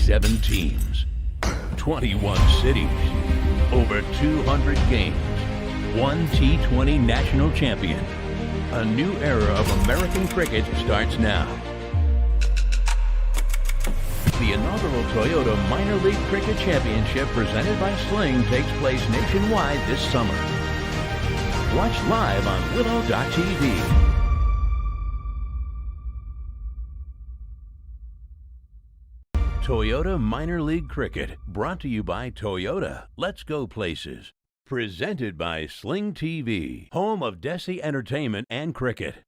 27 teams, 21 cities, over 200 games, one T20 national champion. A new era of American cricket starts now. The inaugural Toyota Minor League Cricket Championship presented by Sling takes place nationwide this summer. Watch live on Willow.tv. Toyota Minor League Cricket, brought to you by Toyota. Let's go places. Presented by Sling TV, home of Desi Entertainment and Cricket.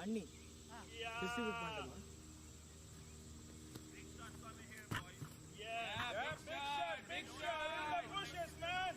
அண்ணி distribute பண்ணுமா? Yeah, big shot. In the bushes, man.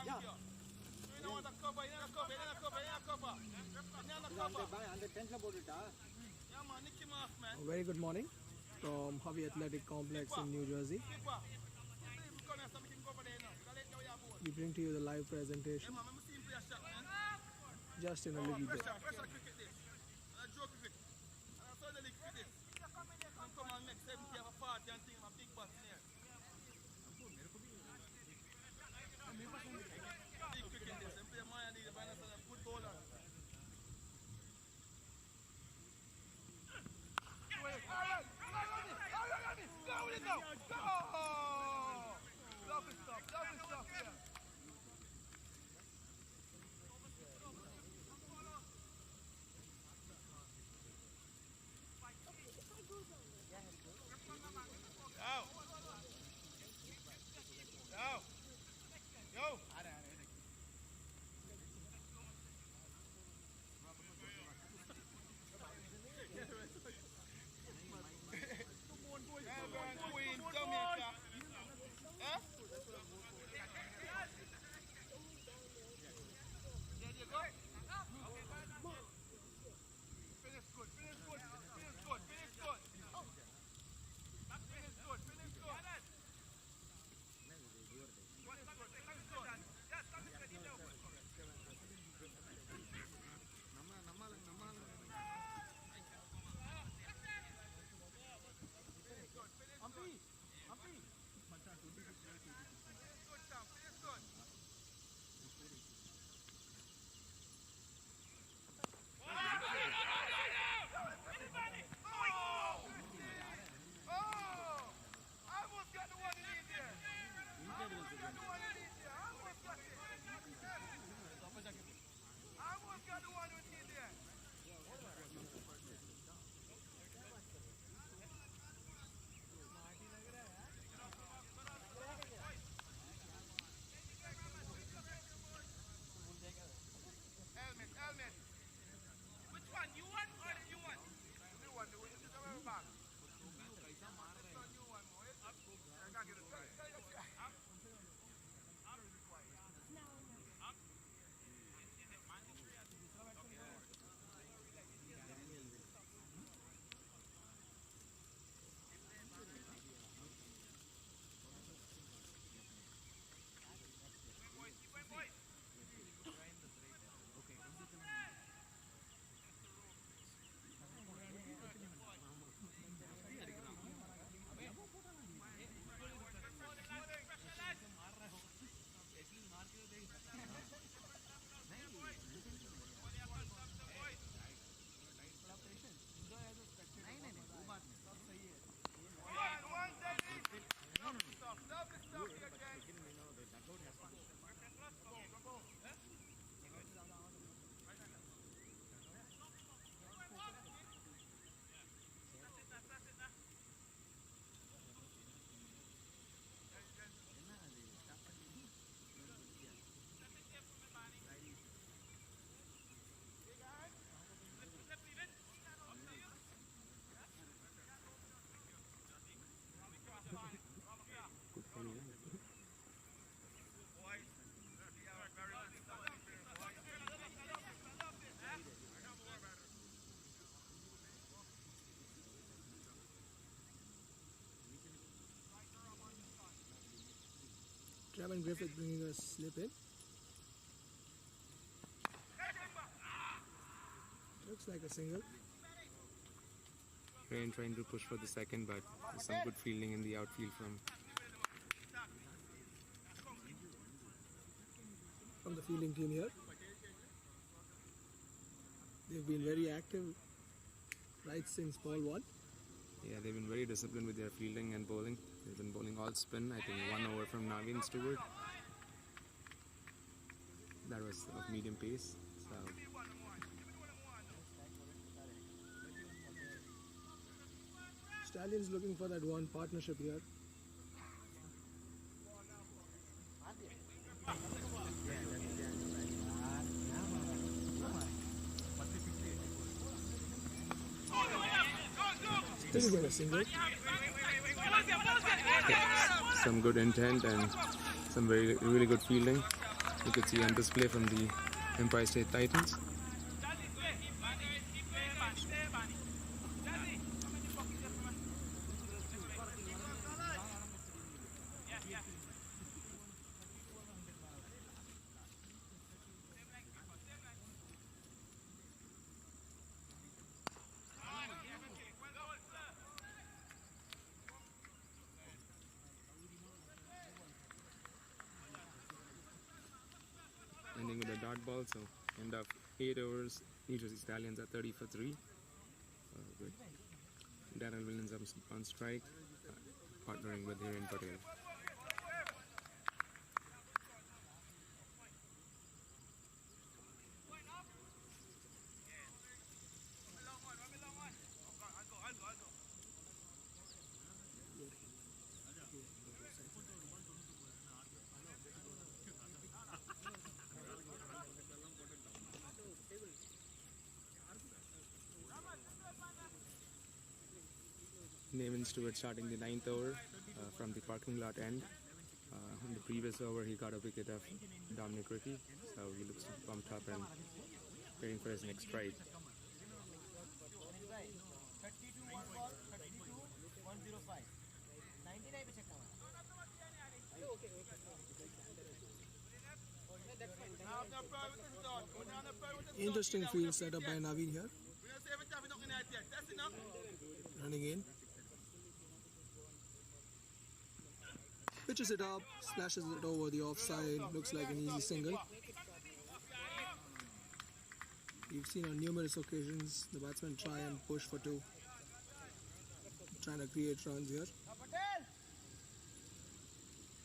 You know what a cover, you know the cover, you know the cover, you know the cover. You know the cover. Yeah, man, nick him off, man. A very good morning from Harvey Athletic Complex in New Jersey. Keeper. You come here, so we can cover there now. You can let know your board. We bring to you the live Yeah, presentation man, I'm see him play a shot, man. just in a little bit. Pressure cricket this. And a joke cricket. And I saw the league cricket. And come and make 70 of a 40 and think of a big bus in here. Big cricket this. And play minor league, but that's a good bowler. Go with it now! Go! Lovely stuff, yeah. Yo! Melbourne Queen, Jamaica. Huh? There you go. Finish good. Helmet. Which one? You want or the new one? New one. This is our bag. New one. I can't get it. Up. Trevin Griffith bringing a slip in. Looks like a single. Rain trying to push for the second, but some good fielding in the outfield from the fielding team here. They've been very active right since ball one. Yeah, they've been very disciplined with their fielding and bowling. They've been bowling all spin. I think 1 over from Naveen Stewart. That was of medium pace. So Stallions looking for that one partnership here. This is a single. some good intent and some really good fielding. You could see on display from the Empire State Titans. Ending with a dot ball, so end up 8 overs. New Jersey Stallions at 30 for 3. With Daniel Williams on strike, partnering with Hiren Patel. Nathan Stewart starting the 9th over from the parking lot end. In the previous over, he got a wicket of Dominic Rickey, so he looks pumped up and waiting for his next strike. Interesting field setup by Naveen here. Running in. Pitches it up, splashes it over the offside. Looks like an easy single. You've seen on numerous occasions the batsmen try and push for 2. Trying to create runs here.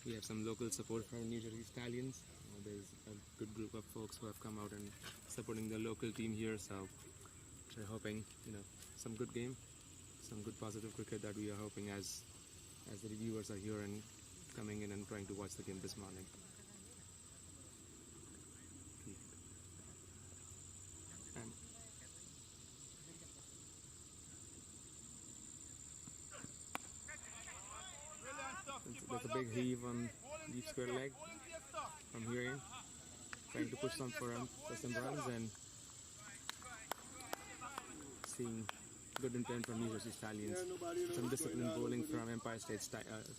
We have some local support from New Jersey Stallions. There's a good group of folks who have come out and supporting the local team here, so we're hoping, some good game, some good positive cricket that we are hoping as the reviewers are here and coming in and trying to watch the game this morning. And there's a big heave on deep square leg from here in, trying to push some for some runs and seeing good intent from New Jersey Stallions. Some disciplined bowling from Empire State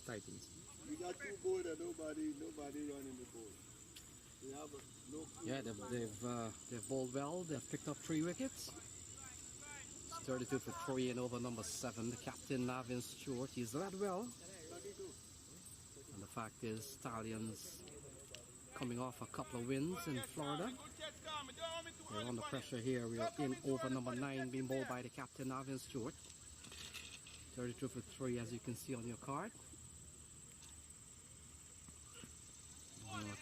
Titans. We got 2 bowled and nobody running the ball. We have no. Yeah, they've bowled well. They've picked up 3 wickets. It's 32 for 3 and over number 7, the captain Navin Stewart. He's led well. 32. And the fact is, Stallions coming off a couple of wins in Florida. We're under pressure here. We are in over number 9, being bowled by the captain Navin Stewart. 32 for 3, as you can see on your card.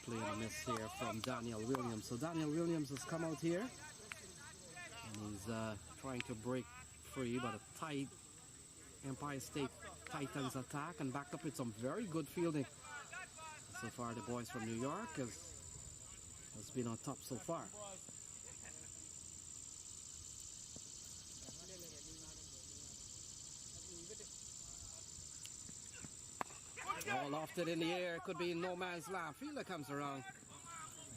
Play on a miss here from Daniel Williams. So Daniel Williams has come out here and he's trying to break free, but a tight Empire State Titans attack and backed up with some very good fielding. So far the boys from New York has been on top so far. All lofted in the air, could be no man's land. Fielder comes around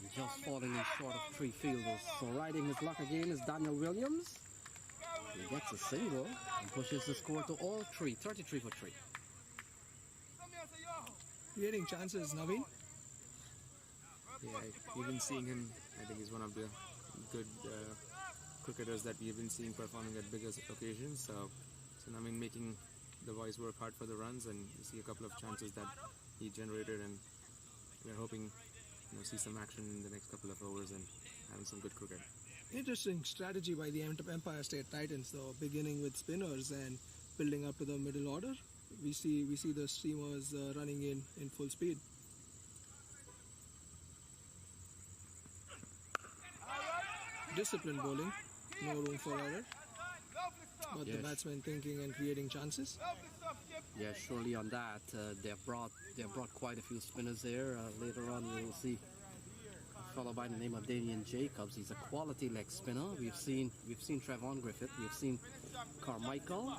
and just falling in short of 3 fielders. So riding his luck again is Daniel Williams. He gets a single and pushes the score to all 3, 33 for 3. Creating chances, Naveen. Yeah, even seeing him, I think he's one of the good cricketers that we have been seeing performing at bigger occasions. So I mean, making the boys work hard for the runs, and you see a couple of chances that he generated, and we're hoping see some action in the next couple of overs and having some good cricket. Interesting strategy by the Empire State Titans, though, beginning with spinners and building up to the middle order. We see the streamers running in full speed. Disciplined bowling, no room for error. But the batsmen thinking and creating chances. Yeah, surely on that. They've brought quite a few spinners there. Later on we will see a fellow by the name of Damian Jacobs. He's a quality leg spinner. We've seen Trevon Griffith, we've seen Carmichael.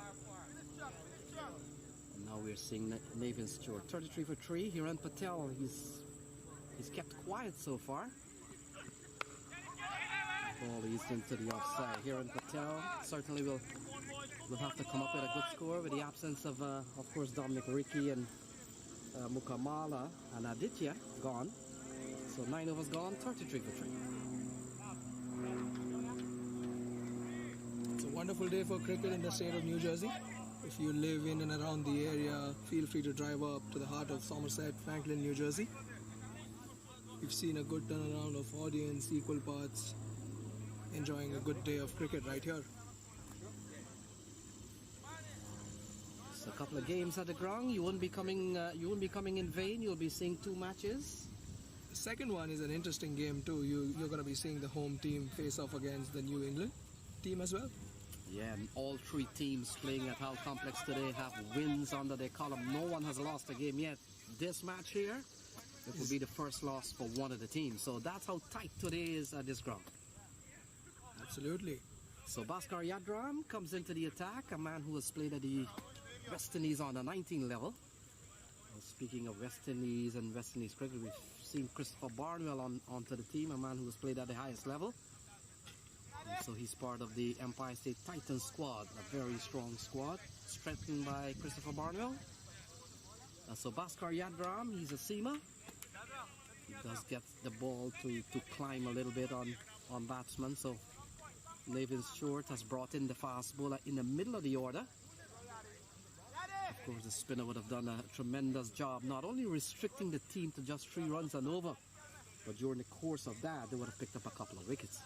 And now we're seeing Navin Stewart. 33 for 3. Hiren Patel, he's He's kept quiet so far. Ball eased into the offside here in Patel. Certainly will have to come up with a good score with the absence of course, Dominic Ricky and Mukamala and Aditya gone. So 9 overs gone, 33 for 3. It's a wonderful day for cricket in the state of New Jersey. If you live in and around the area, feel free to drive up to the heart of Somerset, Franklin, New Jersey. We've seen a good turnaround of audience, equal parts, enjoying a good day of cricket right here. So a couple of games at the ground. You won't be coming in vain. You'll be seeing 2 matches. The second one is an interesting game too. You're going to be seeing the home team face off against the New England team as well. Yeah, and all 3 teams playing at Hal Complex today have wins under their column. No one has lost a game yet. This match here, it will be the first loss for one of the teams. So that's how tight today is at this ground. Absolutely. So Bhaskar Yadram comes into the attack, a man who has played at the West Indies on the 19 level. Speaking of West Indies and West Indies cricket, we've seen Christopher Barnwell onto the team, a man who has played at the highest level. And so he's part of the Empire State Titans squad, a very strong squad, strengthened by Christopher Barnwell. So Bhaskar Yadram, he's a seamer. He does get the ball to climb a little bit on batsmen. So Levin Stewart has brought in the fast bowler in the middle of the order. Of course, the spinner would have done a tremendous job, not only restricting the team to just 3 runs and over, but during the course of that, they would have picked up a couple of wickets.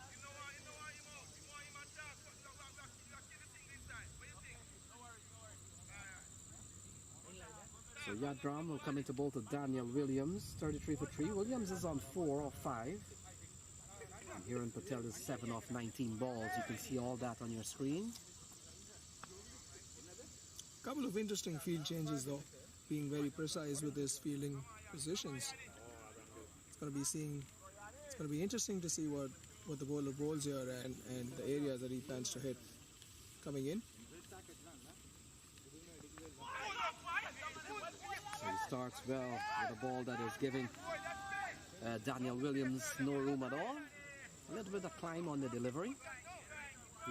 So Yadram will come into bowl to Daniel Williams, 33 for 3. Williams is on 4 of 5. And Hiran Patel is 7 of 19 balls. You can see all that on your screen. Couple of interesting field changes though, being very precise with his fielding positions. It's going to be interesting to see what the bowler bowls here and the areas that he plans to hit coming in. So he starts well with a ball that is giving Daniel Williams no room at all. A little bit of climb on the delivery.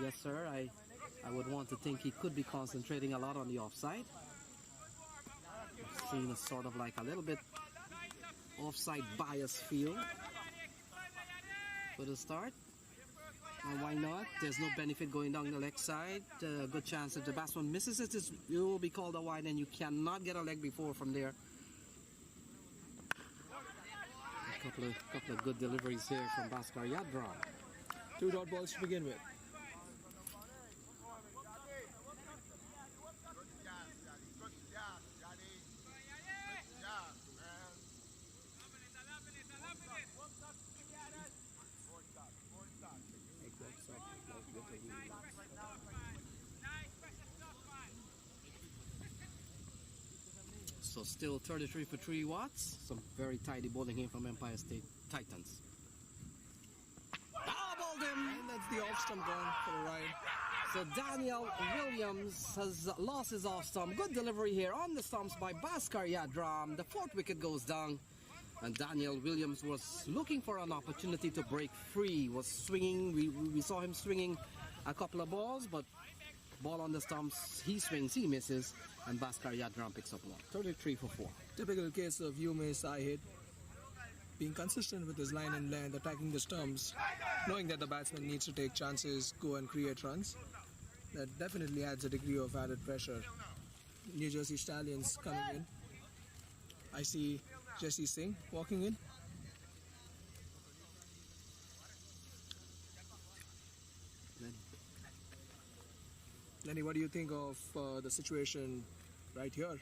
Yes, sir, I would want to think he could be concentrating a lot on the offside. I've seen a sort of like a little bit offside bias feel for the start. And why not? There's no benefit going down the leg side. Good chance if the batsman misses it, you will be called a wide and you cannot get a leg before from there. A couple of good deliveries here from Bhaskar Yadram. 2 dot balls to begin with. So still 33 for 3 watts. Some very tidy bowling here from Empire State Titans. Bowled him! And that's the off stump gone for the ride. So Daniel Williams has lost his off stump. Good delivery here on the stumps by Bhaskar Yadram. The 4th wicket goes down. And Daniel Williams was looking for an opportunity to break free. Was swinging. We saw him swinging a couple of balls, but ball on the stumps, he swings, he misses, and Bhaskar Yadram picks up 1. 33 for 4. Typical case of you miss, I hit. Being consistent with his line and length, attacking the stumps, knowing that the batsman needs to take chances, go and create runs. That definitely adds a degree of added pressure. New Jersey Stallions coming in. I see Jesse Singh walking in. Lenny, what do you think of the situation right here?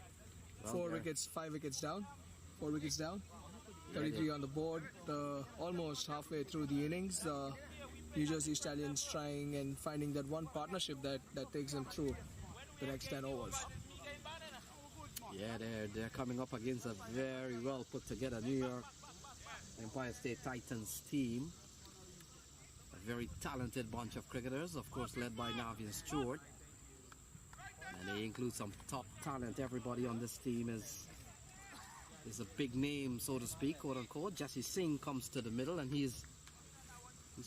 Well, 4 wickets, 5 wickets down. 4 wickets down. 33 on the board. Almost halfway through the innings. New Jersey Stallions trying and finding that one partnership that takes them through the next 10 overs. Yeah, they're coming up against a very well put together New York Empire State Titans team. A very talented bunch of cricketers, of course led by Navian Stewart. And they include some top talent. Everybody on this team is is a big name, so to speak, quote unquote. Jesse Singh comes to the middle, and he's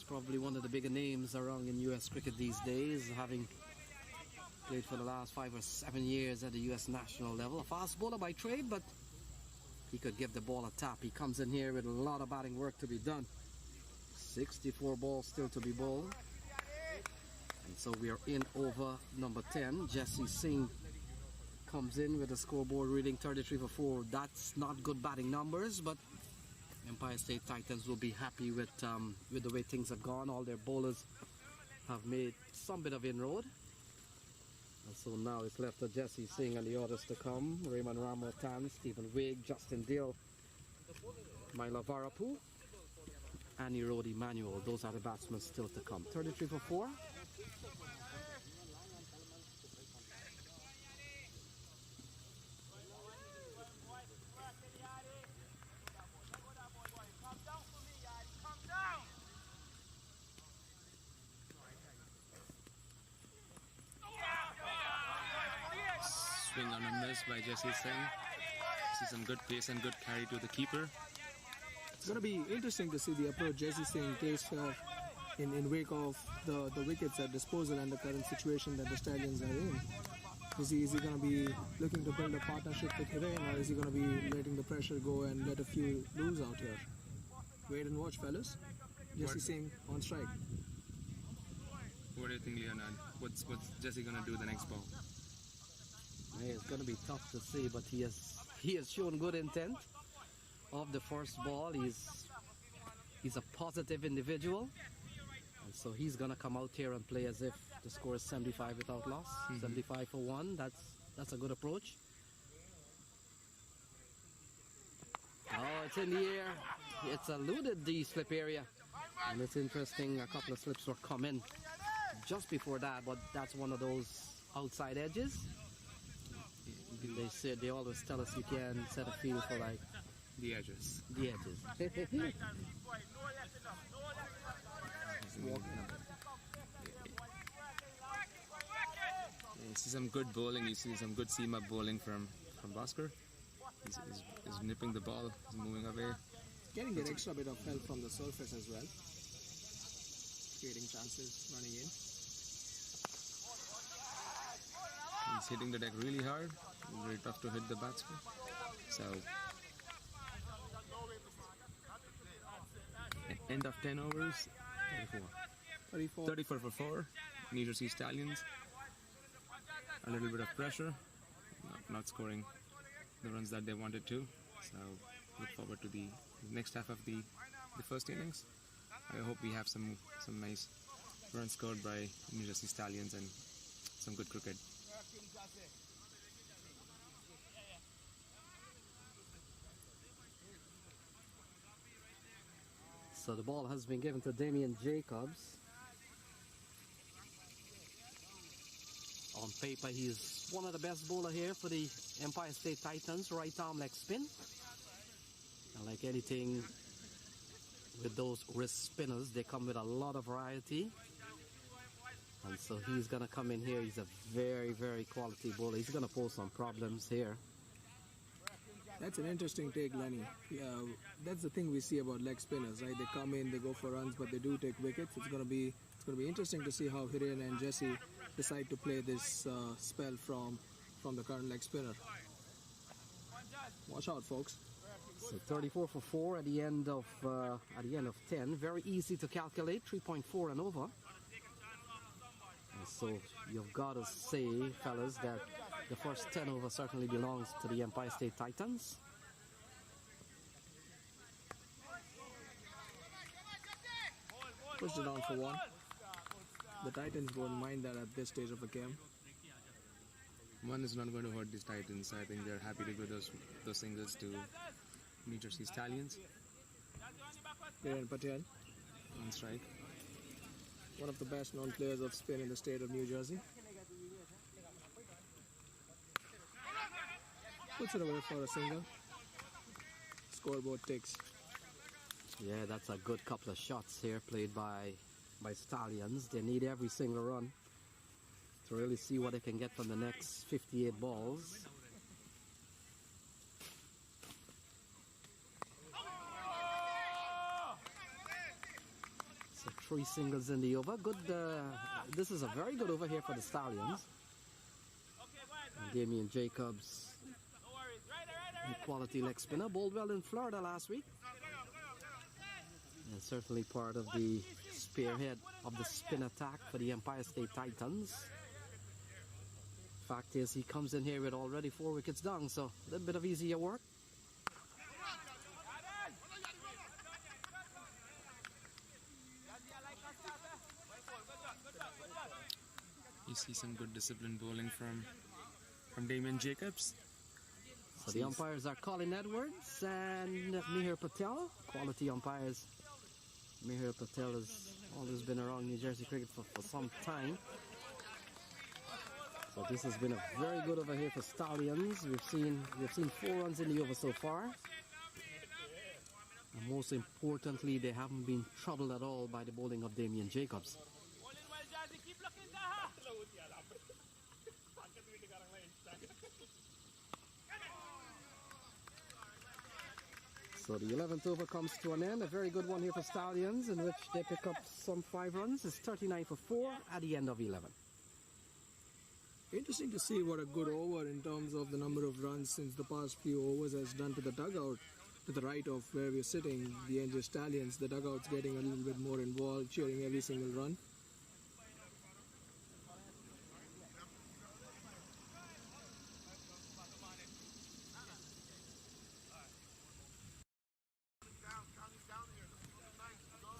probably one of the bigger names around in US cricket these days, having played for the last 5 or 7 years at the US national level. A fast bowler by trade, but he could give the ball a tap. He comes in here with a lot of batting work to be done. 64 balls still to be bowled. And so we are in over number 10. Jesse Singh comes in with a scoreboard reading 33 for 4. That's not good batting numbers, but Empire State Titans will be happy with the way things have gone. All their bowlers have made some bit of inroad. And so now it's left to Jesse Singh and the others to come. Raymond Ramotan, Stephen Wigg, Justin Dill, Mila Varapu, and Erode Emmanuel. Those are the batsmen still to come. 33 for 4. Swing on a miss by Jesse Singh. See some good pace and good carry to the keeper. It's going to be interesting to see the approach Jesse Singh takes in wake of the wickets at disposal and the current situation that the Stallions are in. Is he going to be looking to build a partnership with Hiren, or is he going to be letting the pressure go and let a few lose out here? Wait and watch, fellas. Jesse Singh on strike. What do you think, Leonard? What's Jesse gonna do the next ball? Yeah, it's going to be tough to see, but he has shown good intent of the first ball. He's a positive individual, and so he's going to come out here and play as if the score is 75 without loss. 75 for 1. That's a good approach. Oh, it's in the air. It's eluded the slip area, and it's interesting. A couple of slips were coming just before that, but that's one of those outside edges. They always tell us you can set a field for like The edges. the edges. You see some good bowling. You see some good seam up bowling from Bhaskar. He's nipping the ball. He's moving away. Getting that extra bit of help from the surface as well. Creating chances, running in. He's hitting the deck really hard. Very tough to hit the batsman. So, end of 10 overs, 34 for 4. New Jersey Stallions. A little bit of pressure. Not scoring the runs that they wanted to. So, look forward to the next half of the first innings. I hope we have some nice runs scored by New Jersey Stallions and some good cricket. So the ball has been given to Damian Jacobs. On paper, he's one of the best bowler here for the Empire State Titans. Right arm leg spin. And like anything with those wrist spinners, they come with a lot of variety. And so he's going to come in here. He's a very, very quality bowler. He's going to pose some problems here. That's an interesting take, Lenny. Yeah, that's the thing we see about leg spinners, right? They come in, they go for runs, but they do take wickets. It's gonna be interesting to see how Hiren and Jesse decide to play this spell from the current leg spinner. Watch out, folks. So 34 for 4 at the end of 10. Very easy to calculate. 3.4 and over. And so you've got to say, fellas, that the first 10 over certainly belongs to the Empire State Titans. Pushed it on for 1. The Titans won't mind that at this stage of the game. 1 is not going to hurt these Titans. I think they're happy to give those singles to New Jersey Stallions. Hiren Patel, On strike. one of the best known players of spin in the state of New Jersey. Puts it away for a single. Scoreboard ticks. Yeah, that's a good couple of shots here played by Stallions. They need every single run to really see what they can get from the next 58 balls. 3 singles in the over. Good. This is a very good over here for the Stallions. And Damian Jacobs, a quality leg spinner, bowled well in Florida last week. And certainly part of the spearhead of the spin attack for the Empire State Titans. Fact is, he comes in here with already 4 wickets down, so a little bit of easier work. You see some good disciplined bowling from Damian Jacobs. So the umpires are Colin Edwards and Mihir Patel, quality umpires. Mihir Patel has always been around New Jersey cricket for some time. So this has been a very good over here for Stallions. We've seen 4 runs in the over so far. And most importantly, they haven't been troubled at all by the bowling of Damian Jacobs. So the 11th over comes to an end. A very good one here for Stallions, in which they pick up some 5 runs. It's 39 for 4 at the end of 11. Interesting to see what a good over in terms of the number of runs since the past few overs has done to the dugout. To the right of where we're sitting, the NJ Stallions, the dugout's getting a little bit more involved, cheering every single run.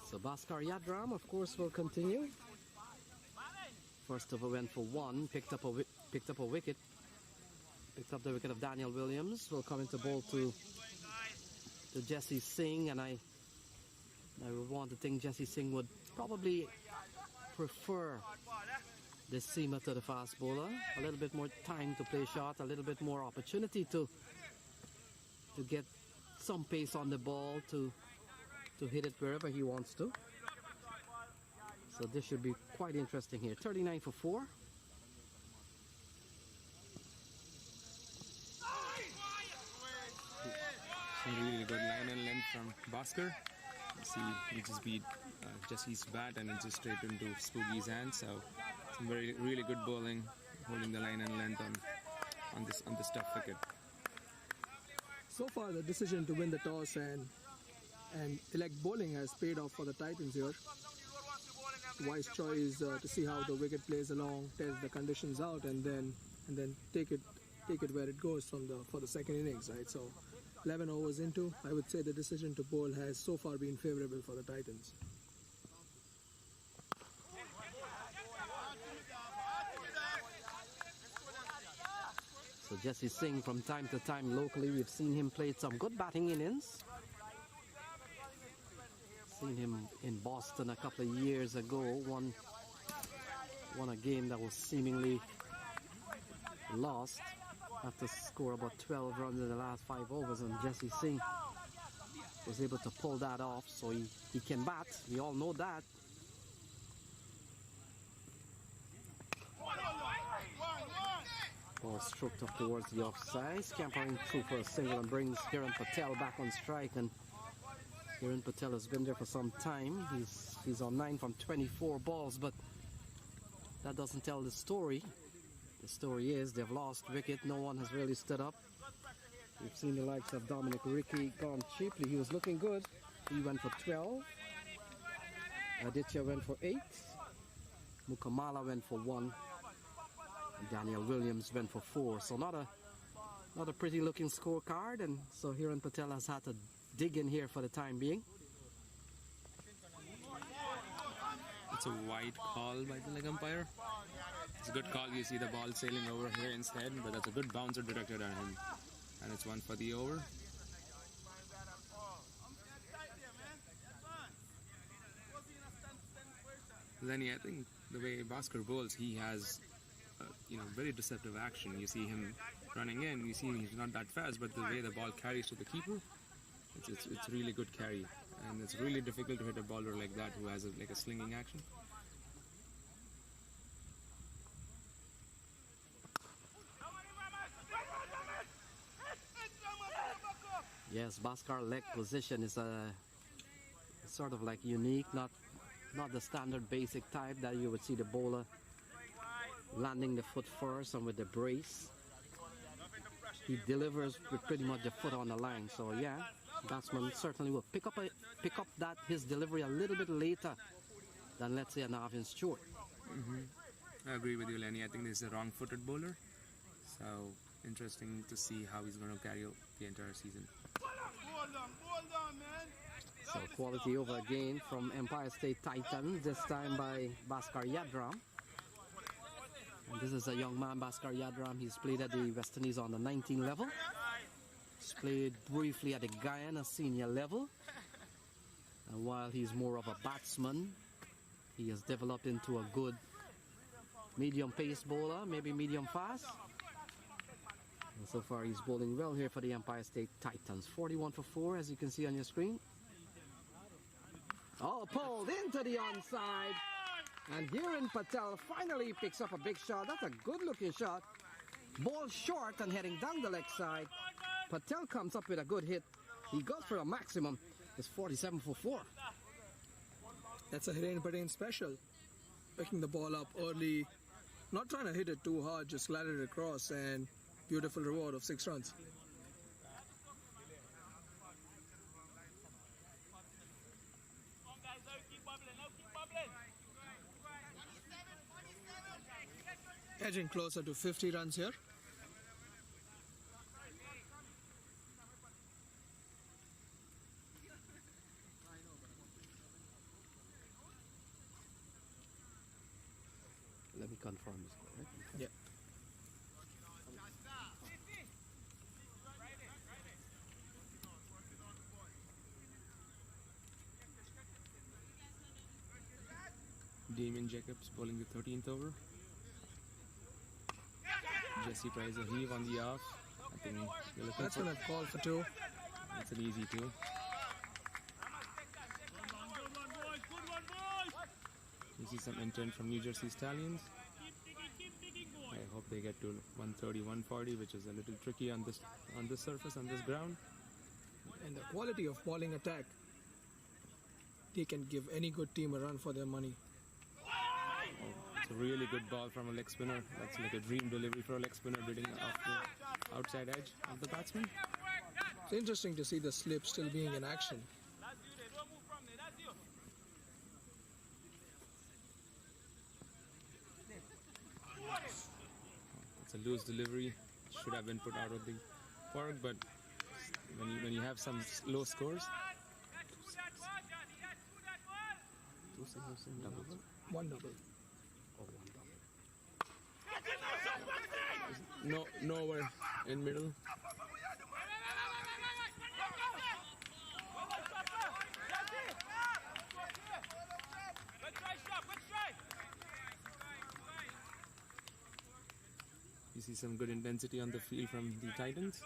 So Bhaskar Yadram, of course, will continue. First over went for 1, picked up a wicket. Picked up the wicket of Daniel Williams. Will come into bowl to Jesse Singh, and I would want to think Jesse Singh would probably prefer the seamer to the fast bowler. A little bit more time to play shot, a little bit more opportunity to get some pace on the ball, to hit it wherever he wants to. So this should be quite interesting here. 39 for 4. Some really good line and length from Bhaskar. See, he just beat Jesse's bat and it just straight into Spooky's hand. So some really good bowling, holding the line and length on this tough wicket. So far, the decision to win the toss and elect bowling has paid off for the Titans here. Wise choice to see how the wicket plays along, test the conditions out, and then take it where it goes for the second innings, right? So 11 overs into, I would say the decision to bowl has so far been favorable for the Titans. So Jesse Singh, from time to time locally, we've seen him play some good batting innings. Seen him in Boston a couple of years ago, won a game that was seemingly lost after score about 12 runs in the last 5 overs, and Jesse Singh was able to pull that off, so he can bat. We all know that. Ball stroked up towards the offside, scampering through for a single and brings Hiran Patel back on strike. And Hiran Patel has been there for some time. He's on 9 from 24 balls, but that doesn't tell the story. The story is they've lost wicket. No one has really stood up. We've seen the likes of Dominic Ricky gone cheaply. He was looking good. He went for 12. Aditya went for 8. Mukamala went for 1. Daniel Williams went for 4. So not a pretty looking scorecard, and so Hiran Patel has had to dig in here for the time being. It's a wide call by the leg umpire. It's a good call. You see the ball sailing over here instead, but that's a good bouncer directed on him. And it's 1 for the over. Then I think the way Bhaskar bowls, he has very deceptive action. You see him running in, you see he's not that fast, but the way the ball carries to the keeper, it's really good carry. And it's really difficult to hit a bowler like that who has like a slinging action. Yes, Bhaskar leg position is sort of like unique, not not the standard basic type that you would see the bowler landing the foot first and with the brace. He delivers with pretty much the foot on the line. So yeah, batsman certainly will pick up that his delivery a little bit later than, let's say, an Arvin Stewart. I agree with you, Lenny. I think this is a wrong-footed bowler. So interesting to see how he's going to carry out the entire season. So quality over again from Empire State Titans, this time by Bhaskar Yadram. And this is a young man, Bhaskar Yadram. He's played at the West Indies on the 19 level. He's played briefly at the Guyana senior level. And while he's more of a batsman, he has developed into a good medium pace bowler, maybe medium fast. And so far he's bowling well here for the Empire State Titans. 41 for 4, as you can see on your screen. Oh, pulled into the onside. And Hiren Patel finally picks up a big shot. That's a good looking shot. Ball short and heading down the leg side. Patel comes up with a good hit. He goes for a maximum. It's 47 for 4. That's a Hiren Patel special. Picking the ball up early, not trying to hit it too hard, just glide it across, and beautiful reward of 6 runs. Edging closer to 50 runs here. Let me confirm this, right? Yeah. Damien Jacobs bowling the 13th over. Jesse Price a heave on the off. I think you're looking That's for, when I've called for 2. it's an easy 2. You see some intent from New Jersey Stallions. I hope they get to 130, 140, which is a little tricky on this surface, on this ground. And the quality of bowling attack, they can give any good team a run for their money. It's a really good ball from a leg spinner. That's like a dream delivery for a leg spinner, bidding off the outside edge of the batsman. It's interesting to see the slip still being in action. It's a loose delivery. Should have been put out of the park, but when you have some low scores, 2 singles and doubles. 1 double. No, nowhere in middle. You see some good intensity on the field from the Titans.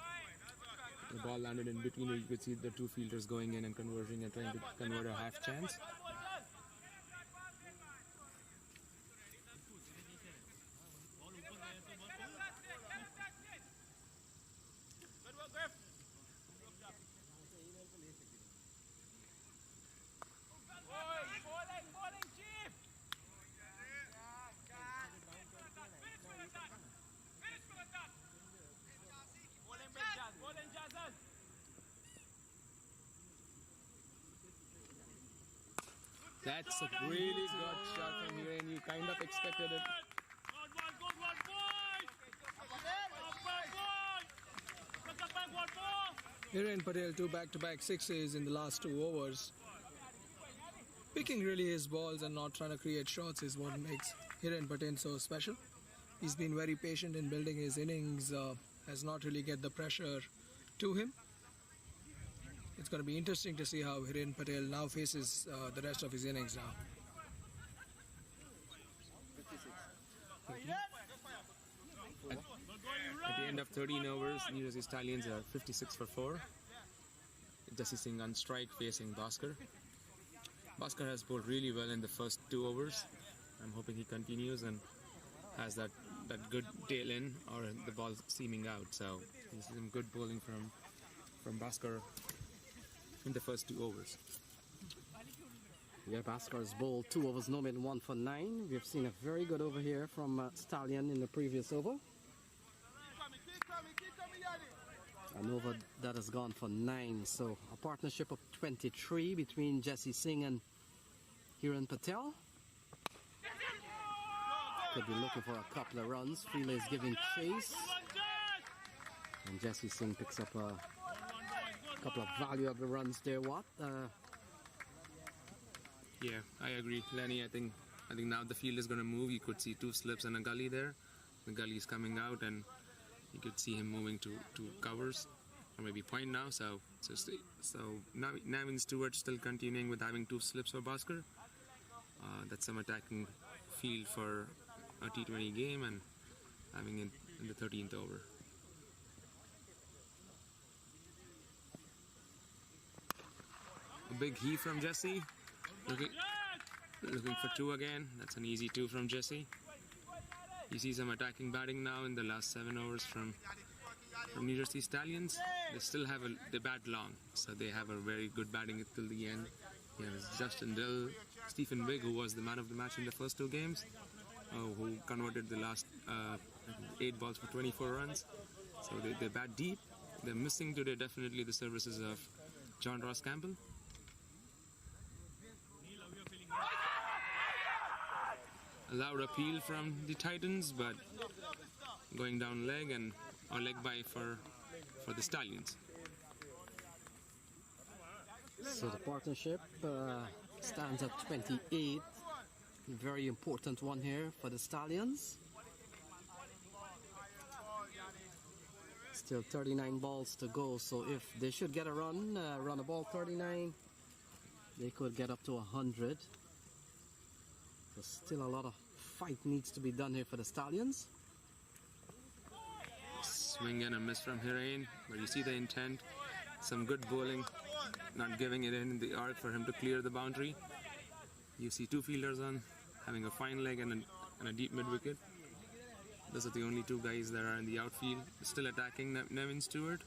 The ball landed in between where you could see the 2 fielders going in and converging and trying to convert a half chance. That's a really good shot from here, and you kind of expected it. Hiren Patel 2 back-to-back 6s in the last 2 overs. Picking really his balls and not trying to create shots is what makes Hiren Patel so special. He's been very patient in building his innings, has not really get the pressure to him. It's going to be interesting to see how Hiren Patel now faces the rest of his innings now. At the end of 13 overs, New Jersey Stallions are 56 for 4. Jesse Singh on strike facing Bhaskar. Bhaskar has bowled really well in the first 2 overs. I'm hoping he continues and has that good tail in or the ball seaming out. So this is some good bowling from Bhaskar in the first 2 overs. Yeah, Basker's bowled 2 overs, no made 1 for 9. We've seen a very good over here from Stallion in the previous over. An over that has gone for 9. So a partnership of 23 between Jesse Singh and Hiran Patel. Could be looking for a couple of runs. Fielder is giving chase. And Jesse Singh picks up a couple of valuable runs there. What? Yeah, I agree, Lenny. I think now the field is going to move. You could see 2 slips and a gully there. The gully is coming out, and you could see him moving to covers, or maybe point now. So Navin Stewart still continuing with having 2 slips for Bhaskar. That's some attacking field for a T20 game, and having it in the 13th over. A big heave from Jesse. Looking for 2 again. That's an easy 2 from Jesse. You see some attacking batting now in the last 7 overs from New Jersey Stallions. They still have they bat long, so they have a very good batting till the end. Yeah, it's Justin Dill, Stephen Bigg, who was the man of the match in the first 2 games, who converted the last 8 balls for 24 runs. So they bat deep. They're missing today definitely the services of John Ross Campbell. A loud appeal from the Titans, but going down leg or leg by for the Stallions. So the partnership stands at 28. Very important one here for the Stallions. Still 39 balls to go, so if they should get a run a ball 39, they could get up to 100. There's still a lot of fight needs to be done here for the Stallions. Swing and a miss from Hiran, but you see the intent. Some good bowling, not giving it in the arc for him to clear the boundary. You see 2 fielders on, having a fine leg and a deep mid wicket. Those are the only 2 guys that are in the outfield. Still attacking Nevin Stewart.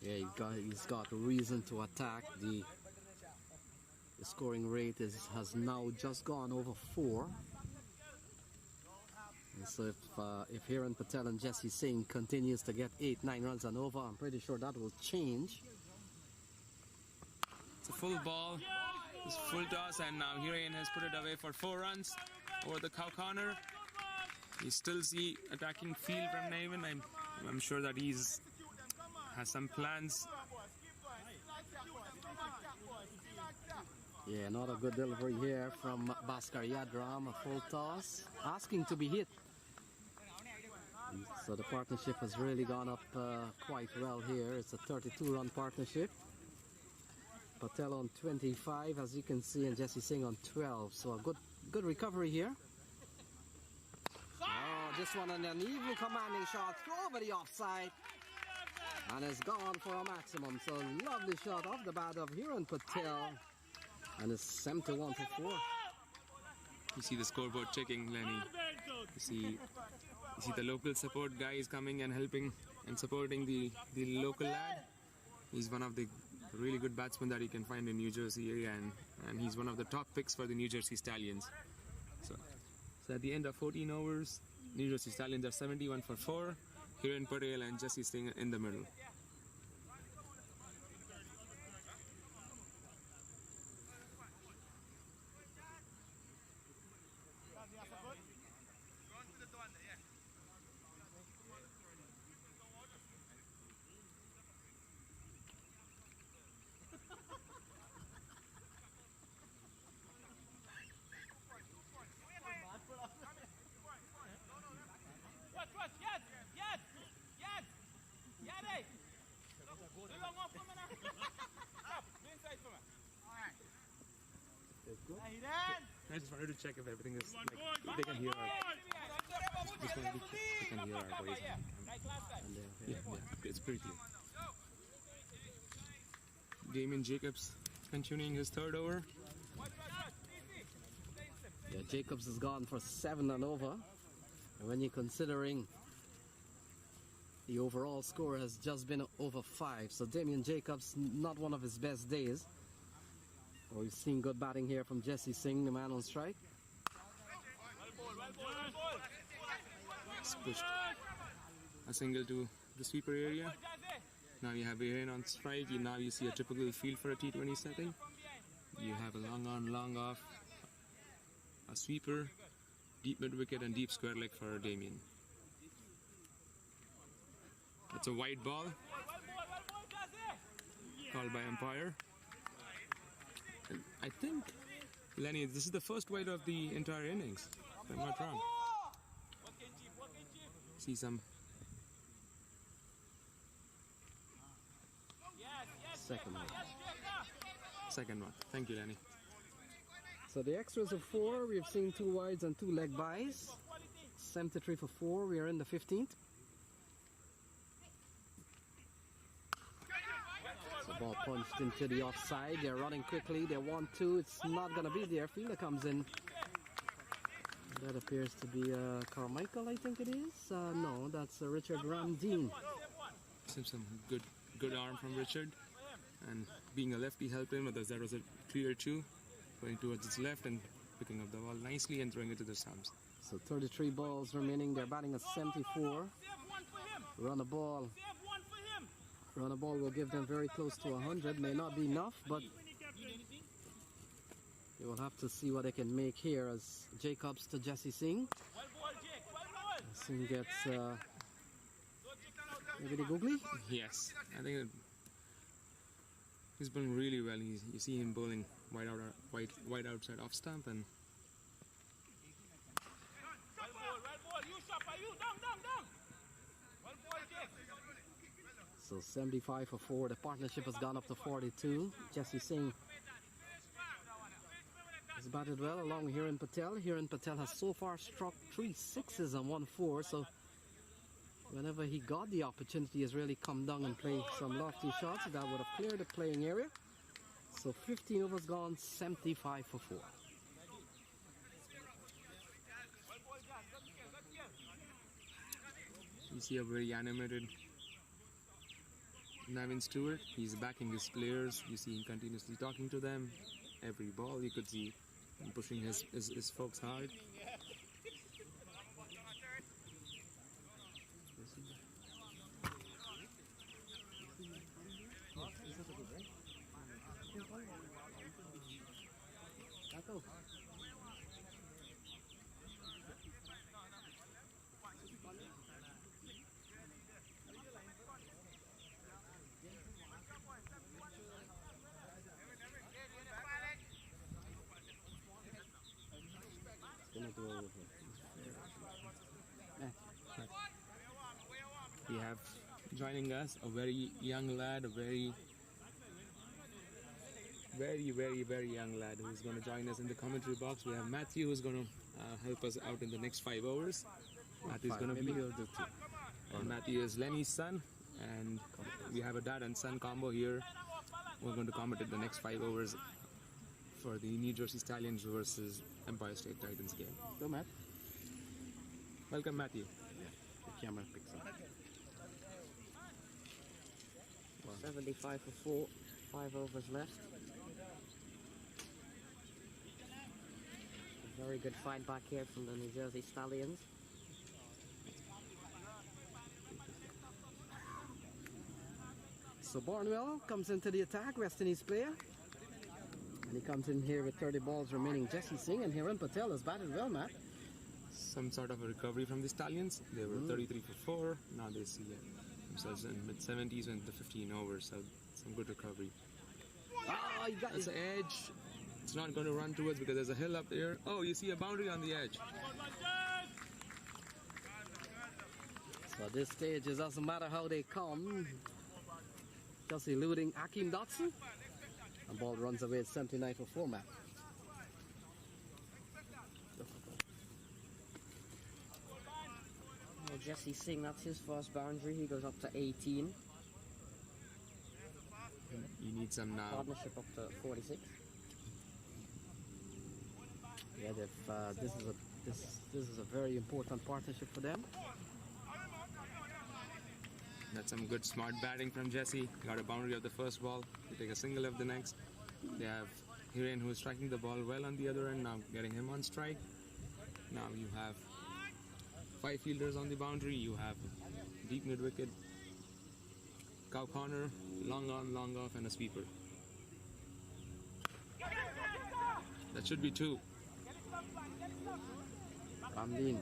Yeah, he's got reason to attack. The scoring rate has now just gone over 4. And so if Hiran Patel and Jesse Singh continues to get 8-9 runs and over, I'm pretty sure that will change. It's a full ball. It's full toss, and now Hiran has put it away for 4 runs over the cow corner. You still see attacking field from Navin. I'm sure that has some plans. Yeah, not a good delivery here from Bhaskar Yadram, a full toss, asking to be hit. And so the partnership has really gone up quite well here. It's a 32-run partnership. Patel on 25, as you can see, and Jesse Singh on 12. So a good recovery here. Oh, this one an uneven commanding shot over the offside. And it's gone for a maximum. So lovely shot off the bat of Hiran Patel. And it's 71 for 4. You see the scoreboard ticking, Lenny. You see the local support guys coming and helping and supporting the local lad. He's one of the really good batsmen that you can find in New Jersey area, and he's one of the top picks for the New Jersey Stallions. So at the end of 14 overs, New Jersey Stallions are 71 for 4. Hiran Patel and Jesse Singh in the middle. I just wanted to check if everything is like, they can hear our voice. Yeah, it's pretty clear. Damien Jacobs continuing his 3rd over. Yeah, Jacobs has gone for 7 and over. And when you're considering The overall score has just been over 5. So Damien Jacobs, not one of his best days. We've seen good batting here from Jesse Singh, the man on strike. It's pushed a single to the sweeper area. Now you have Aaron on strike. Now you see a typical field for a T20 setting. You have a long on, long off, a sweeper, deep mid wicket and deep square leg for Damien. That's a wide ball called by umpire. And I think, Lenny, this is the first wide of the entire innings, if I'm not wrong. See some second one. Thank you, Lenny. So the extras of 4, we've seen 2 wides and 2 leg byes. 73 for 4, we are in the 15th. So ball punched into the offside. They're running quickly. They want 2. It's not going to be there. Fielder comes in. That appears to be Carmichael, I think it is. No, that's Richard Ramdean. Seems some good arm from Richard. And being a lefty helped him, otherwise that was a clear 2. Going towards its left and picking up the ball nicely and throwing it to the stumps. So 33 balls remaining. They're batting at 74. Run a ball will give them very close to 100. May not be enough, but they will have to see what they can make here as Jacobs to Jesse Singh. Singh gets maybe the googly. Yes, I think he's bowling really well. You see him bowling wide outside off stump and so 75 for 4. The partnership has gone up to 42. Jesse Singh has batted well along Hiran Patel. Hiran Patel has so far struck 3 6s and 1 4. So whenever he got the opportunity, he's really come down and played some lofty shots that would have cleared the playing area. So 15 overs gone, 75 for 4. you see a very animated Navin Stewart. He's backing his players. You see him continuously talking to them. Every ball you could see him pushing his folks hard. We have joining us a very young lad, a very young lad who's going to join us in the commentary box. We have Matthew who's going to help us out in the next 5 hours. Matthew's going to be here. Matthew is Lenny's son, and we have a dad and son combo here. We're going to comment the next 5 hours for the New Jersey Stallions versus Empire State Titans game. Go, Matt. Welcome, Matthew. The camera picks up. 75 for 4, 5 overs left. A very good fight back here from the New Jersey Stallions. So Barnwell comes into the attack, West Indies player. And he comes in here with 30 balls remaining. Jesse Singh and Hiran Patel has batted well, Matt. Some sort of a recovery from the Stallions. They were 33 for 4. Now they see themselves in mid-70s and the 15 overs. So some good recovery. Oh, he got That's the edge. It's not going to run towards because there's a hill up there. Oh, you see a boundary on the edge. So at this stage, it doesn't matter how they come. Just eluding Akeem Dotson. And ball runs away at 79 for 4, Matt. Well, Jesse Singh, that's his first boundary. He goes up to 18. You need some now. Partnership up to 46. Yeah, this is a very important partnership for them. That's some good smart batting from Jesse. Got a boundary of the first ball. They take a single of the next. They have Hiren, who is striking the ball well on the other end, now getting him on strike. Now you have 5 fielders on the boundary. You have deep mid wicket, cow corner, long on, long off, and a sweeper. That should be 2. Ramdeen.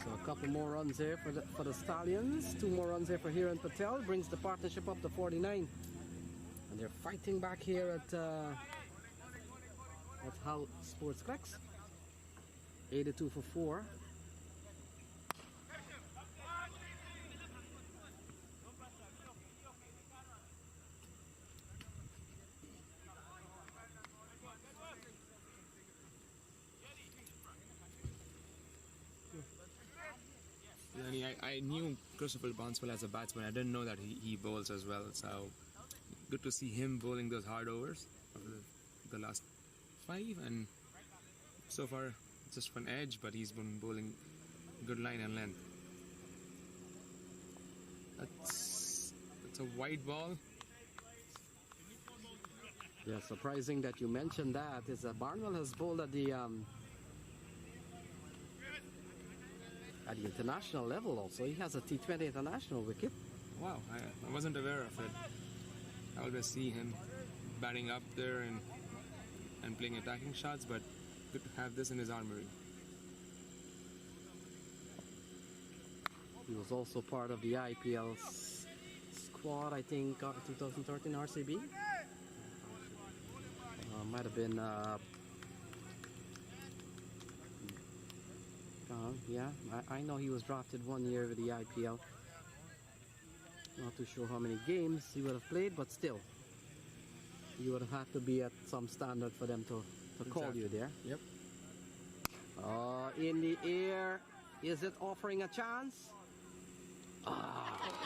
So a couple more runs here for the Stallions. 2 more runs here for Hiren Patel. Brings the partnership up to 49. And they're fighting back here at Hull Sportsplex. 82 for 4. I knew Christopher Bouncewell as a batsman. I didn't know that he bowls as well. So good to see him bowling those hard overs of the last 5. And so far, just for an edge, but he's been bowling good line and length. That's a wide ball. Yeah, surprising that you mentioned that. Is Barnwell has bowled at the international level also. He has a T20 international wicket. Wow, I wasn't aware of it. I always see him batting up there and playing attacking shots, but good to have this in his armory. He was also part of the IPL squad, I think, 2013 RCB. Might have been, yeah, I know he was drafted 1 year with the IPL. Not too sure how many games he would have played, but still, you would have had to be at some standard for them to call you there. Yep. In the air, is it offering a chance?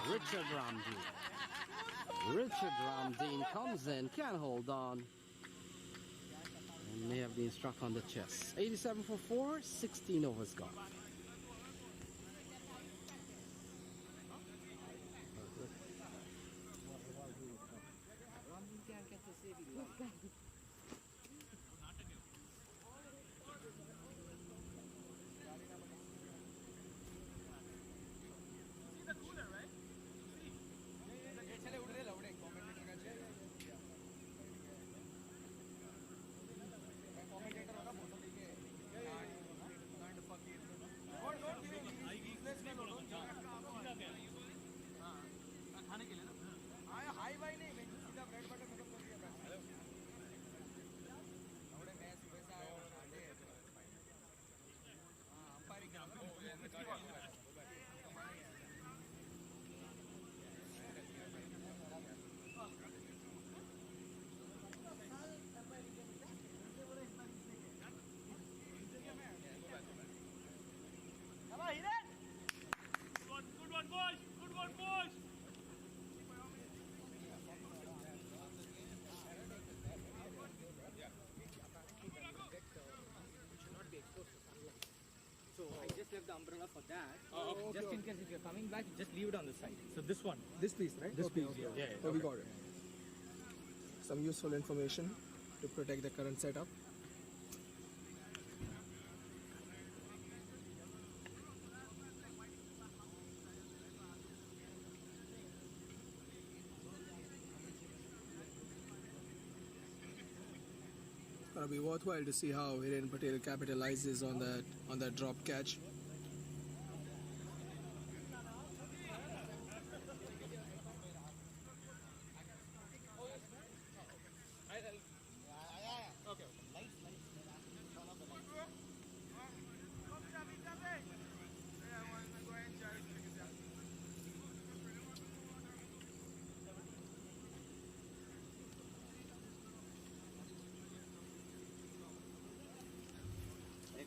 Richard Ramdeen. Richard Ramdeen comes in, can hold on. And may have been struck on the chest. 87 for 4, 16 overs gone. Good one, boys! Good one, boys! So I just left the umbrella for that. Just in case if you're coming back, just leave it on the side. So this one. This piece, right? This Okay, piece, okay, yeah. okay. Yeah, We got it. Some useful information to protect the current setup. It's gonna be worthwhile to see how Hiren Patel capitalizes on that drop catch.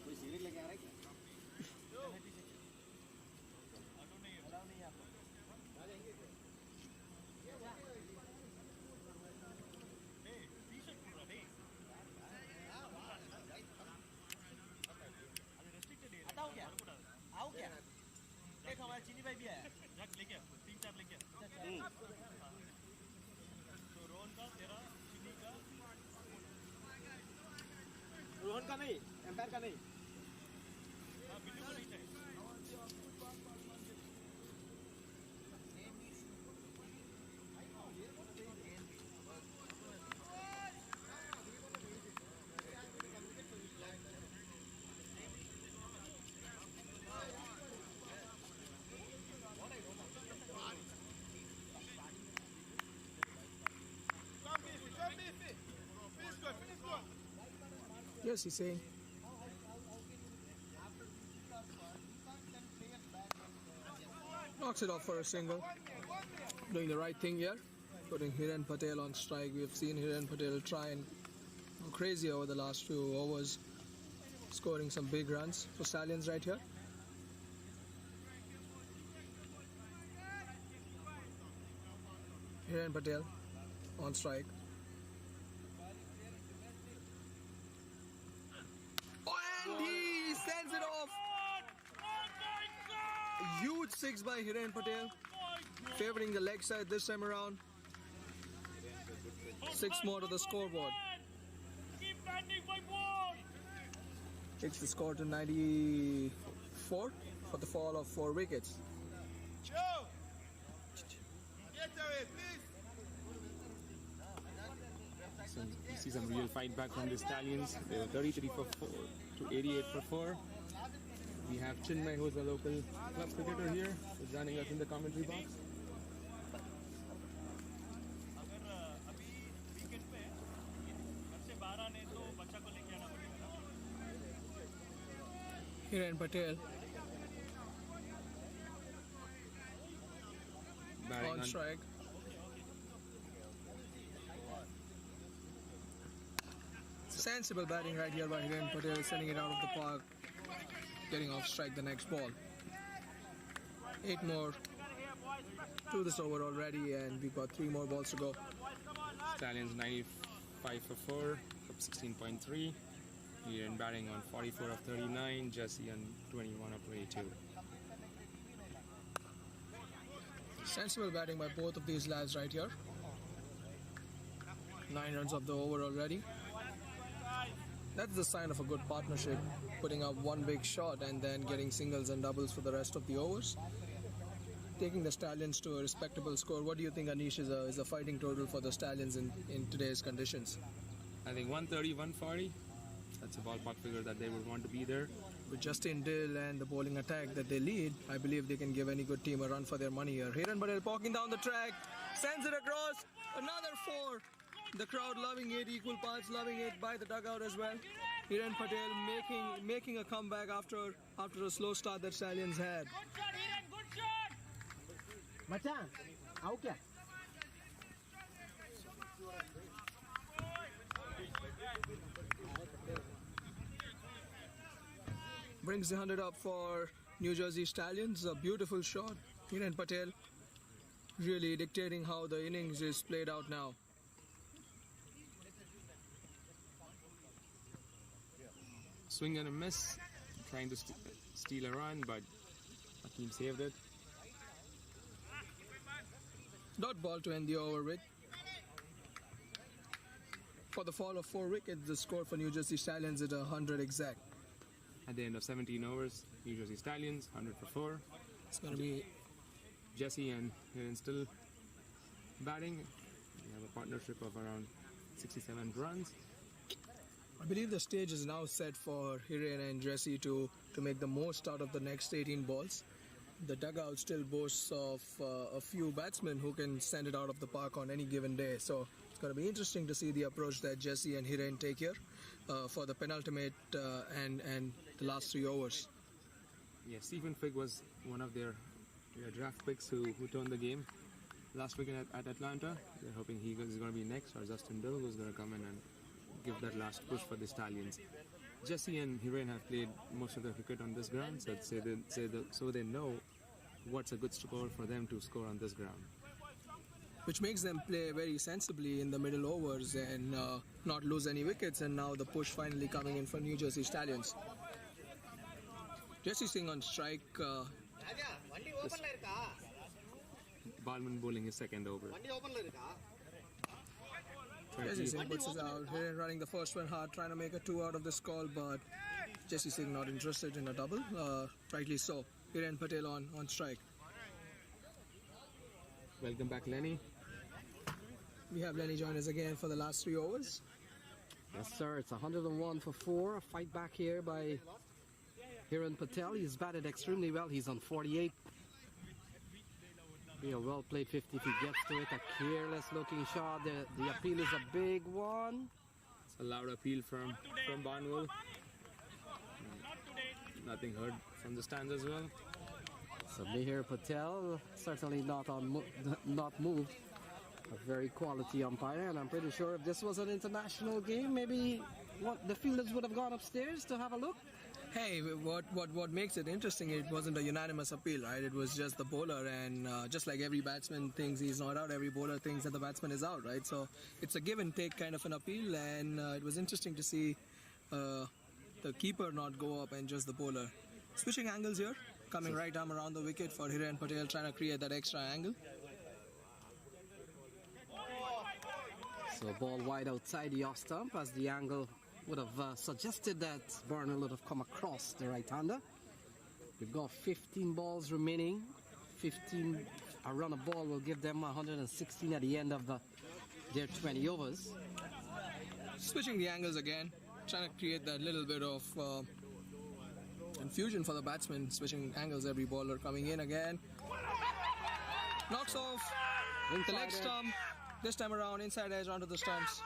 कोई cigarette लेके आ रहा है क्या? Yes, he's saying. Knocks it off for a single. Doing the right thing here. Putting Hiren Patel on strike. We have seen Hiren Patel try and go crazy over the last few overs. Scoring some big runs for Stallions right here. Hiren Patel on strike. And he sends it off. A huge six by Hiren Patel. Favoring the leg side this time around. 6 more to the scoreboard. Takes the score to 94 for the fall of 4 wickets. Joe! Get away, please! So you see some real fight back from the Stallions. They were 33 for 4 to 88 for 4. We have Chinmay, who's a local club cricketer here, who's joining us in the commentary box. Hiren Patel Batting on strike. Sensible batting right here by Hiren Patel, sending it out of the park, getting off strike the next ball. 8 more to this over already, and we've got 3 more balls to go. Stallions 95 for 4, up 16.3. Ian batting on 44 of 39, Jesse on 21 of 22. Sensible batting by both of these lads right here. 9 runs of the over already. That's the sign of a good partnership, putting up one big shot and then getting singles and doubles for the rest of the overs. Taking the Stallions to a respectable score. What do you think, Anish, is a fighting total for the Stallions in today's conditions? I think 130, 140. That's a ballpark figure that they would want to be there. With Justin Dill and the bowling attack that they lead, I believe they can give any good team a run for their money here. Hiren Patel walking down the track, sends it across, another 4. The crowd loving it, equal parts loving it, by the dugout as well. Hiren Patel making a comeback after a slow start that Stallions had. Machan, आओ क्या? Brings the 100 up for New Jersey Stallions. A beautiful shot. Hiren Patel really dictating how the innings is played out now. Swing and a miss, trying to steal a run, but Hakeem saved it. Dot ball to end the over with. For the fall of 4 wickets, the score for New Jersey Stallions is 100 exact. At the end of 17 overs, New Jersey Stallions, 100 for 4. It's going to be Jesse and Hiren still batting. We have a partnership of around 67 runs. I believe the stage is now set for Hiren and Jesse to make the most out of the next 18 balls. The dugout still boasts of a few batsmen who can send it out of the park on any given day. So it's going to be interesting to see the approach that Jesse and Hiren take here for the penultimate and the last 3 overs. Yeah, Stephen Figg was one of their draft picks who turned the game last weekend at Atlanta. They're hoping he is going to be next, or Justin Dill, who's going to come in and give that last push for the Stallions. Jesse and Hiren have played most of their cricket on this ground, so they know what's a good score for them to score on this ground. Which makes them play very sensibly in the middle overs and not lose any wickets. And now the push finally coming in for New Jersey Stallions. Jesse Singh on strike. Balman bowling his second over. Jesse Singh puts us out here, running the first one hard, trying to make a 2 out of this call, but Jesse Singh not interested in a double. Rightly so. Hiren Patel on strike. Welcome back, Lenny. We have Lenny join us again for the last 3 overs. Yes, sir. It's 101 for 4. A fight back here by Hiren Patel. He's batted extremely well. He's on 48. Be a well played 50 if he gets to it. A careless looking shot. The appeal is a big one. It's a loud appeal from Barnwell. Nothing heard from the stands as well. So Mihir Patel certainly not moved. A very quality umpire, and I'm pretty sure if this was an international game, maybe the fielders would have gone upstairs to have a look. Hey, what makes it interesting, it wasn't a unanimous appeal, right? It was just the bowler, and just like every batsman thinks he's not out, every bowler thinks that the batsman is out, right? So it's a give and take kind of an appeal, and it was interesting to see the keeper not go up and just the bowler. Switching angles here, coming right arm around the wicket for Hiren Patel, trying to create that extra angle. So ball wide outside the off stump, as the angle would have suggested that Barnwell would have come across the right-hander. We've got 15 balls remaining. 15 a run of ball will give them 116 at the end of their 20 overs. Switching the angles again, trying to create that little bit of confusion for the batsman. Switching angles, every bowler coming in again. Knocks off the leg stump. This time around, inside edge onto the stumps.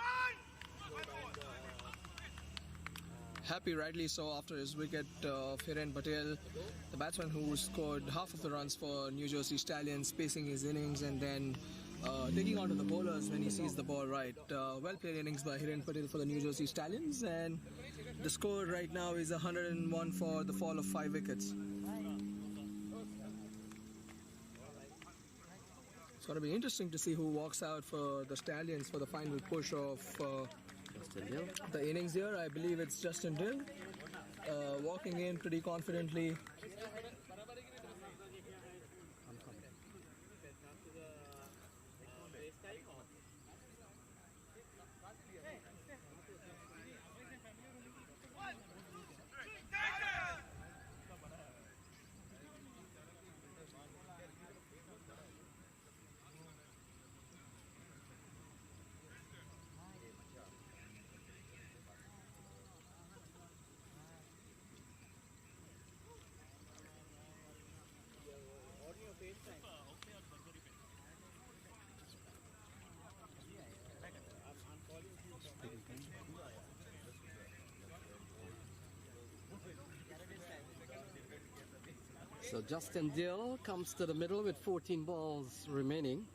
Happy, rightly so, after his wicket of Hiren Patel, the batsman who scored half of the runs for New Jersey Stallions, pacing his innings and then digging onto the bowlers when he sees the ball right. Well played innings by Hiren Patel for the New Jersey Stallions, and the score right now is 101 for the fall of 5 wickets. It's going to be interesting to see who walks out for the Stallions for the final push of the innings here. I believe it's Justin Dill walking in pretty confidently. So Justin Dill comes to the middle with 14 balls remaining.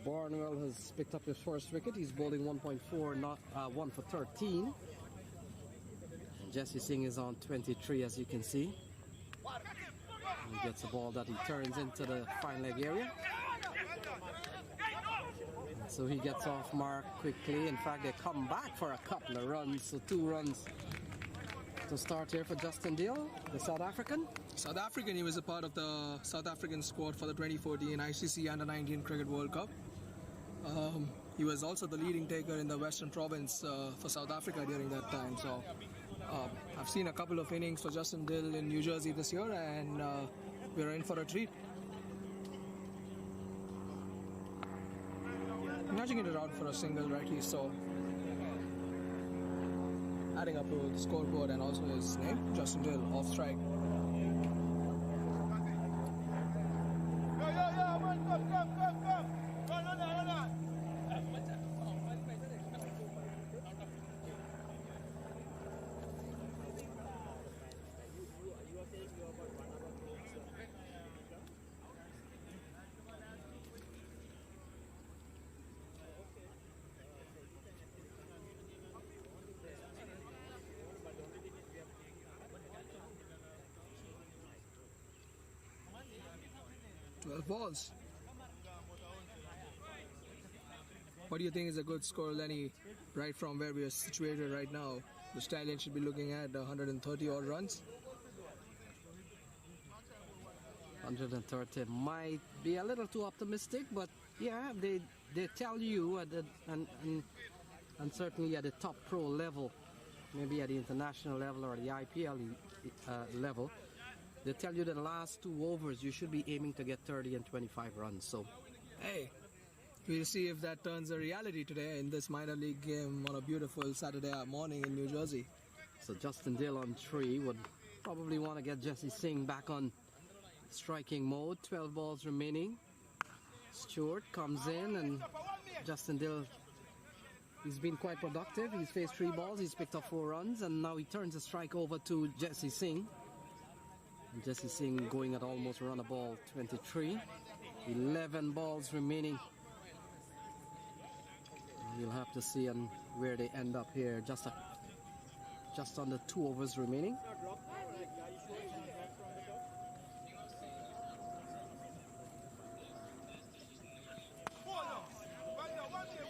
Barnwell has picked up his first wicket. He's bowling 1.4, not 1 for 13. And Jesse Singh is on 23, as you can see. He gets a ball that he turns into the fine leg area. And so he gets off mark quickly. In fact, they come back for a couple of runs. So 2 runs to start here for Justin Dill, the South African. South African, he was a part of the South African squad for the 2014 ICC Under-19 Cricket World Cup. He was also the leading taker in the Western Province for South Africa during that time. So I've seen a couple of innings for Justin Dill in New Jersey this year, and we're in for a treat. Nudging it around for a single, rightly so. Adding up to the scoreboard and also his name, Justin Dill, off strike. Come. Run on. 12 balls. What do you think is a good score, Lenny, right from where we are situated right now? The Stallions should be looking at 130 odd runs. 130 might be a little too optimistic, but yeah, they they tell you at the, and certainly at the top pro level, maybe at the international level or the IPL level, they tell you that the last 2 overs you should be aiming to get 30 and 25 runs. So, Hey, we'll see if that turns a reality today in this minor league game on a beautiful Saturday morning in New Jersey. so Justin Dill on 3 would probably want to get Jesse Singh back on striking mode. 12 balls remaining. Stewart comes in, and Justin Dill, he's been quite productive. He's faced 3 balls, he's picked up 4 runs, and now he turns the strike over to Jesse Singh. And Jesse Singh going at almost run a ball 23. 11 balls remaining. We'll have to see and where they end up here. Just under 2 overs remaining.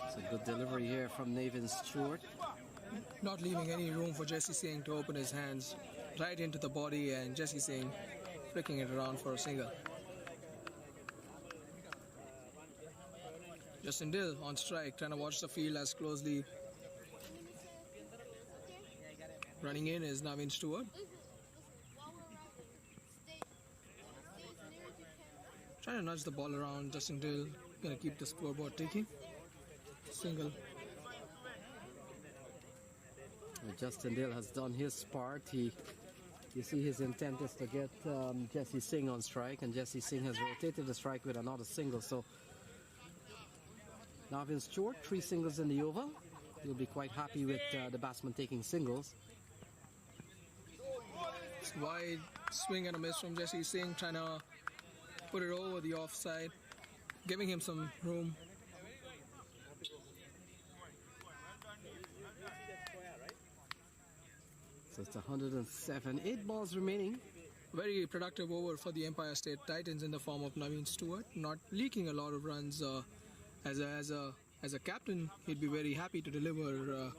It's a good delivery here from Nathan Stewart. Not leaving any room for Jesse Singh to open his hands right into the body, and Jesse Singh flicking it around for a single. Justin Dill on strike, trying to watch the field as closely. Running in is Navin Stewart. Trying to nudge the ball around. Justin Dill gonna keep the scoreboard ticking. Single. Justin Dill has done his part. You see his intent is to get Jesse Singh on strike, and Jesse Singh has rotated the strike with another single. So Navin Stewart, 3 singles in the over. He'll be quite happy with the batsman taking singles. Wide swing and a miss from Jesse Singh, trying to put it over the offside, giving him some room. So it's 107. 8 balls remaining. Very productive over for the Empire State Titans in the form of Navin Stewart, not leaking a lot of runs. As a captain, he'd be very happy to deliver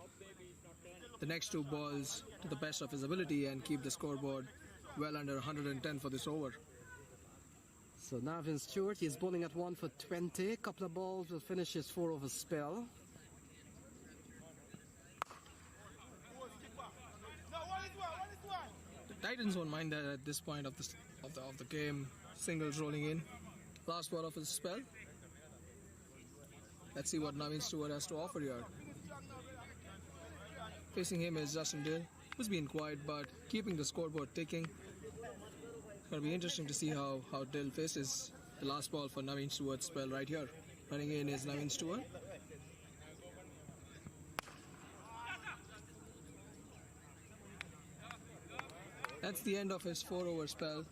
the next 2 balls to the best of his ability and keep the scoreboard well under 110 for this over. So Navin Stewart, he's bowling at 1 for 20. A couple of balls will finish his 4 over spell. The Titans won't mind that at this point of the game. Singles rolling in. Last ball of his spell. Let's see what Navin Stewart has to offer here. Facing him is Justin Dill, who's been quiet but keeping the scoreboard ticking. It's going to be interesting to see how Dill faces the last ball for Navin Stewart's spell right here. Running in is Navin Stewart. That's the end of his 4 over spell.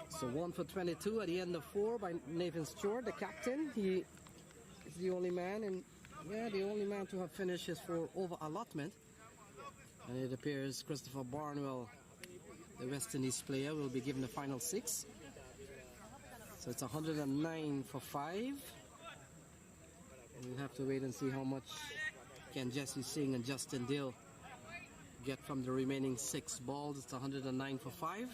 So 1 for 22 at the end of 4 by Nathan Stewart, the captain. He is the only man, and the only man to have finished his 4 over allotment. And it appears Christopher Barnwell, the West Indies player, will be given the final 6. So it's 109 for 5. We'll have to wait and see how much can Jesse Singh and Justin Dill get from the remaining 6 balls. It's 109 for 5.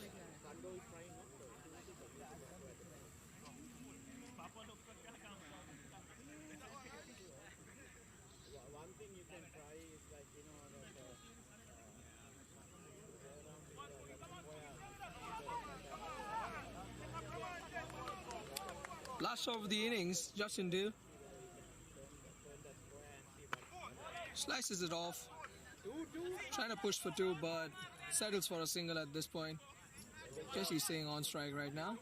Last of the innings, Justin Dill slices it off, trying to push for 2, but settles for a single at this point. Jesse Singh on strike right now.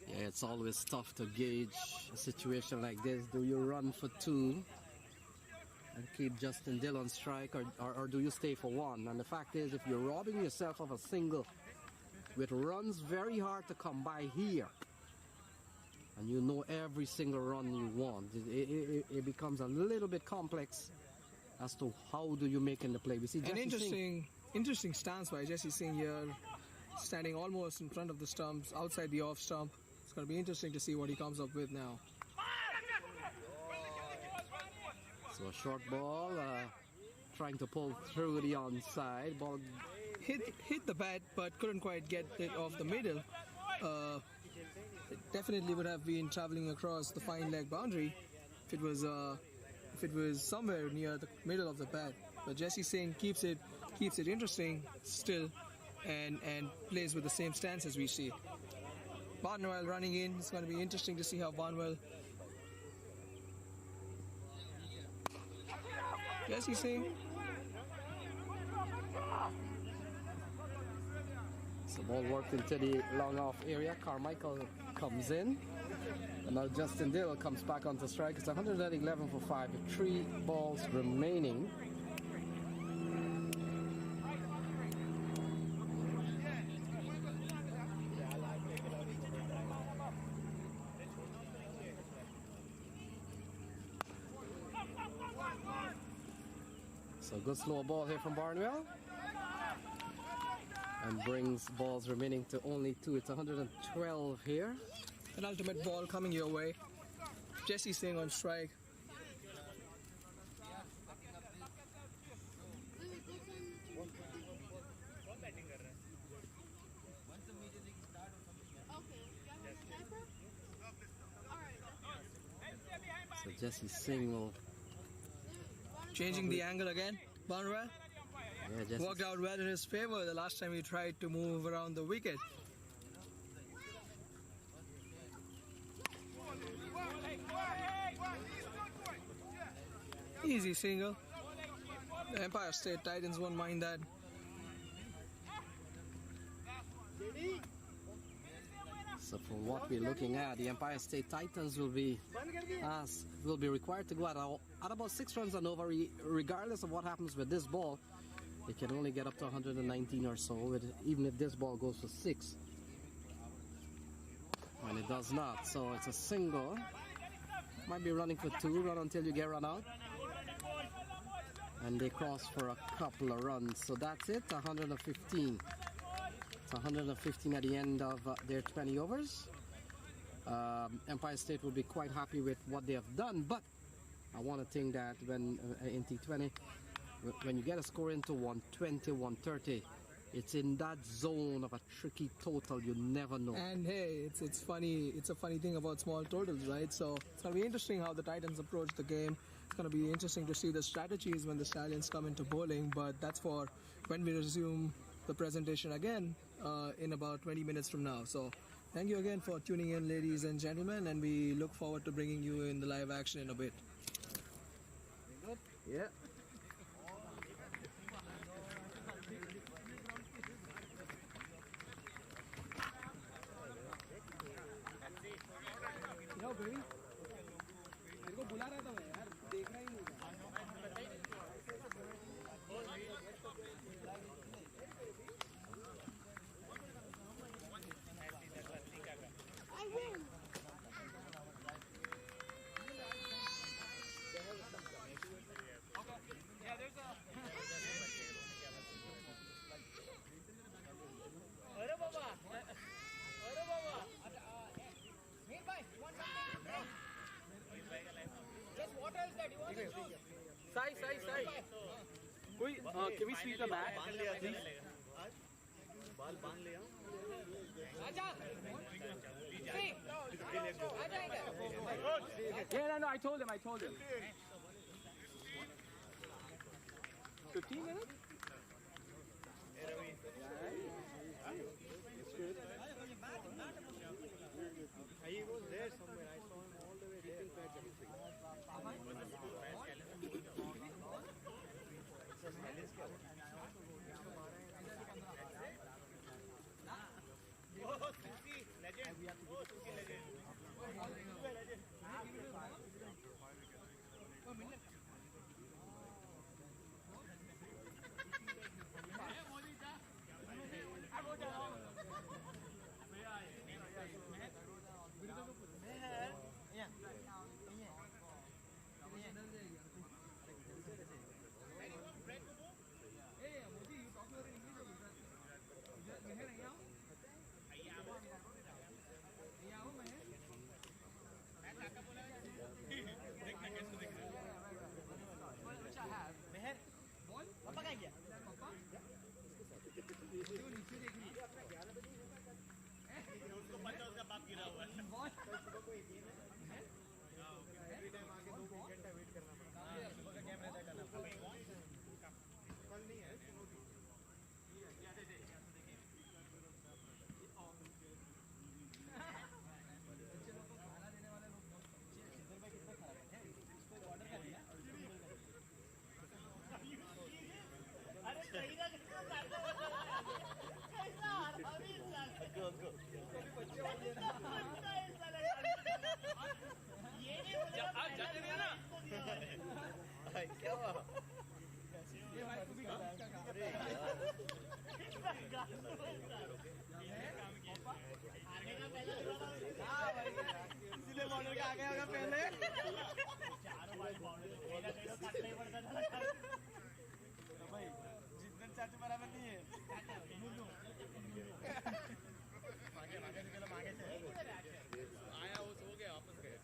Yeah, it's always tough to gauge a situation like this. Do you run for 2 and keep Justin Dill on strike, or do you stay for 1? And the fact is, if you're robbing yourself of a single with runs very hard to come by here, and you know every single run you want, it becomes a little bit complex as to how do you make in the play. We see An Jesse interesting stance by Jesse Singh here, standing almost in front of the stumps, outside the off stump. It's going to be interesting to see what he comes up with now. So a short ball, trying to pull through the onside. Ball Hit the bat, but couldn't quite get it off the middle. definitely would have been traveling across the fine leg boundary if it was somewhere near the middle of the bat. But Jesse Singh keeps it interesting still, and plays with the same stance as we see. Barnwell running in. It's going to be interesting to see how Barnwell. Jesse Singh. So ball worked into the long off area. Carmichael comes in. And now Justin Dill comes back onto strike. It's 111 for 5 with 3 balls remaining. So good slow ball here from Barnwell. And brings balls remaining to only 2. It's 112 here. An ultimate ball coming your way. Jesse Singh on strike. So Jesse Singh will Changing the angle again. Barnwell. yeah, Jesse Worked out well in his favor the last time he tried to move around the wicket. Easy single. The Empire State Titans won't mind that. So from what we're looking at, the Empire State Titans will be required to go at about 6 runs and over, regardless of what happens with this ball. They can only get up to 119 or so, even if this ball goes for 6. And it does not, so it's a single. Might be running for 2, run until you get run out. And they cross for a couple of runs, so that's it, 115. It's 115 at the end of their 20 overs. Empire State will be quite happy with what they have done, but I want to think that when in T20, when you get a score into 120, 130, it's in that zone of a tricky total. You never know. And hey, it's funny. It's a funny thing about small totals, right? So it's going to be interesting how the Titans approach the game. It's going to be interesting to see the strategies when the Stallions come into bowling. But that's for when we resume the presentation again in about 20 minutes from now. So thank you again for tuning in, ladies and gentlemen, and we look forward to bringing you in the live action in a bit. Yeah. मेरे को बुला रहा था मैं यार, देख रहा ही नहीं था। Sai. Can we sweep the mat, please? Yeah, no, I told him. 15 minutes? He was there somewhere. I saw him all the way there. इसलिए बॉर्डर का आ गया होगा पहले भाई जितने चाचा बराबर नहीं है आया वो सो गया वापस गए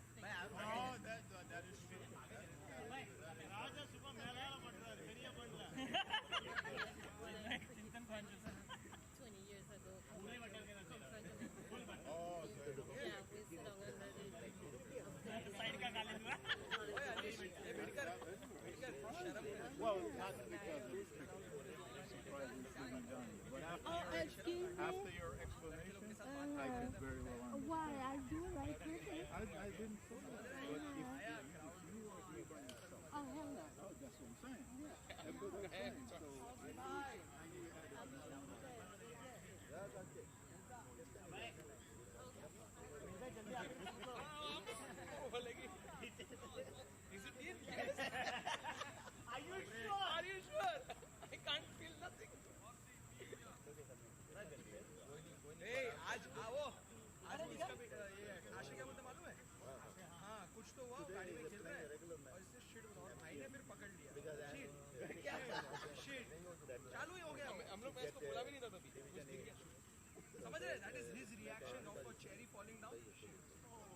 चिंतन 20 years ago. Yeah, we sit on Well, not because surprised this isn't done. But after your explanation, I can very well understand. Why I do like this? I didn't say that. But if you agree by yourself, Oh, hell no. oh, that's what I'm saying. That's what I'm saying. So Is it here? Yes. Are you sure? Are you sure? I can't feel nothing. Hey, आज आओ आज इसका ये आशा क्या बोलते मालूम है हाँ कुछ तो हुआ गाड़ी में खेल रहा है और इससे शिट और भाई ने फिर पकड़ लिया शिट क्या शिट चालू ही हो गया हम लोग इसको बोला भी नहीं था तभी समझ रहे that is his reaction of a cherry falling down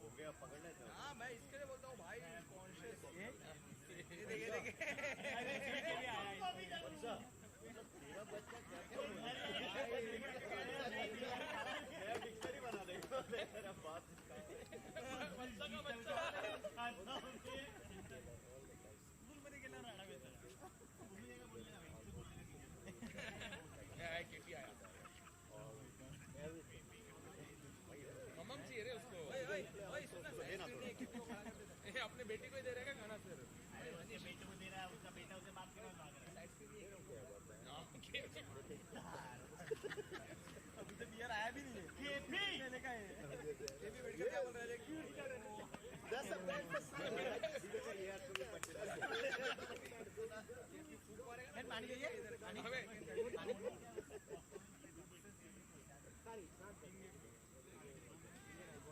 हो गया पकड़ना था हाँ मैं इसके लिए बोलता हूँ भाई कॉन्शियस ये देखे तेरा बच्चा क्या डिक्शनरी बना देगा तेरा बात बच्चा का बच्चा स्कूल मध्ये गेला राणा बेचारा तुम्ही एका बोलले ना काय केटी आया मम्मा चाहिए रे उसको ओए सुन ना ये अपने बेटे को ही दे रहा है क्या खाना सर अपने बेटे को दे रहा है उसका बेटा उसे बात के बाद भाग रहा है अभी तो बियर आया भी नहीं है केपी लेने का है केपी बैठ के क्या बोल रहा है क्यों कर रहे हो 10 अप्रैल पानी चाहिए पानी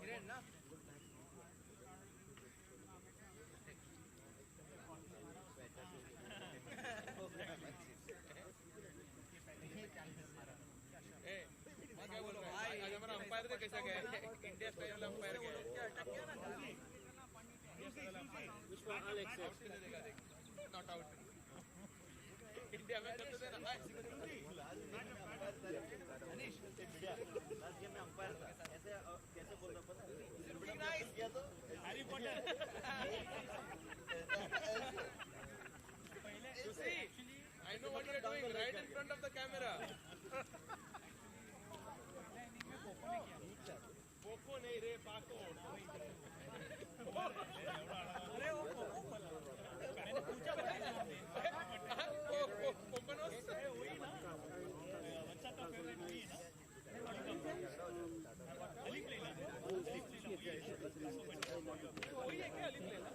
हिरण ना क्या बोलो भाई आज हमारा अंपायर थे कैसा गया इंडिया स्टाइल अंपायर गया क्या अटक गया ना नॉट आउट इंडिया में करते थे ना अनीश लास्ट गेम में अंपायर था ऐसे कैसे बोल रहा पता नाइस किया तो Harry Potter You see, I know what you are doing right in front of the camera. Poco नहीं रे पाको अरे वो पोको मैंने पूछा पोपनोस वही ना बच्चा तो फेवरेट वही ना अली प्लेला वही है क्या अली प्लेला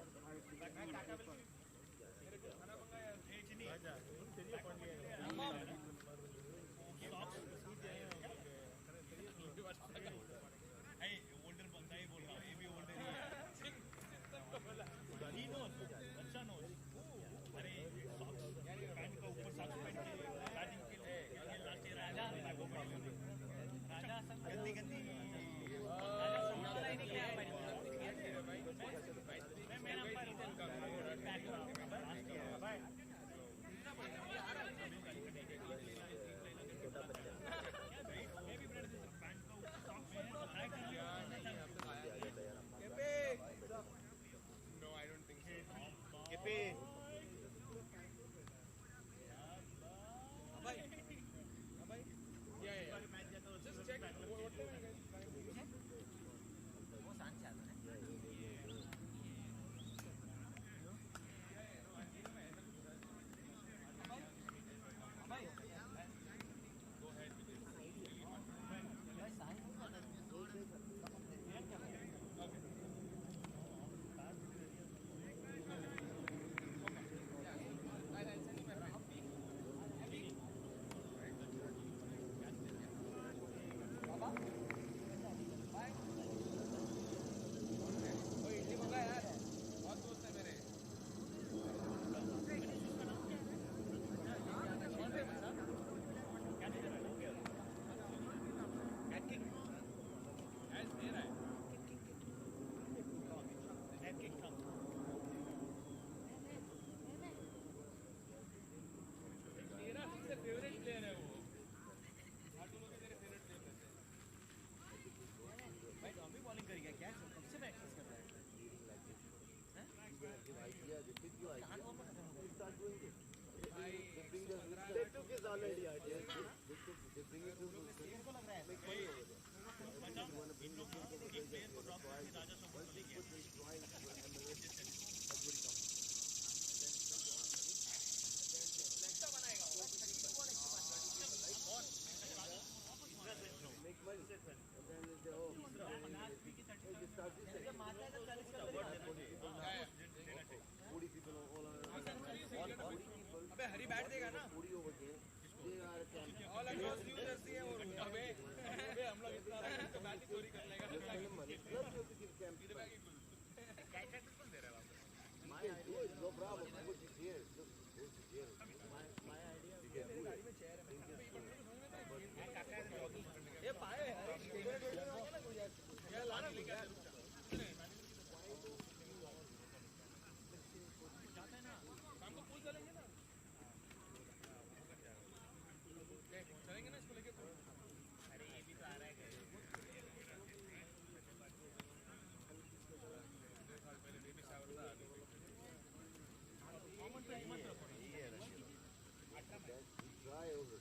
हरी बैट देगा ना ऑल अक्रॉस न्यू जर्सी है वो अबे हम लोग इतना तो बैट ही चोरी कर लेगा No problem. Which is here. Which is here. My idea. ये पाए ये लाना लेके शाम को पूल चलेंगे ना चलेंगे ना इसको लेके अरे ये भी तो आ रहा है Dry over.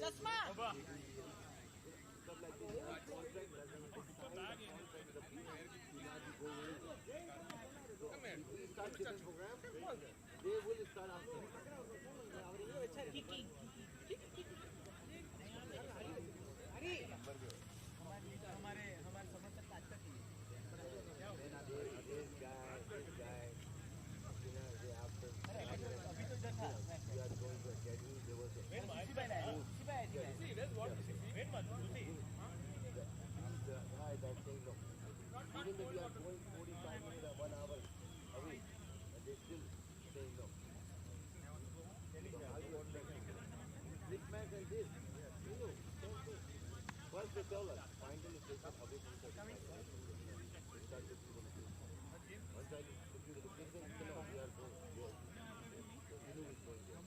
चश्मा They will start after. हमारे समर्थक का अच्छा चाहिए This guy, you know, they after. अभी तो इधर था We are going to academy. There was a इसी पे आया see that's what wait मत see the guy that saying no. Even though we are going 45 minutes or 1 hour away, and they still saying no. So how you expect? This match and this, you know, same thing. First they tell us, finally take us away from the they start to do the thing. Once I took you to the kitchen, you know, we are going there. So Vinu is going there.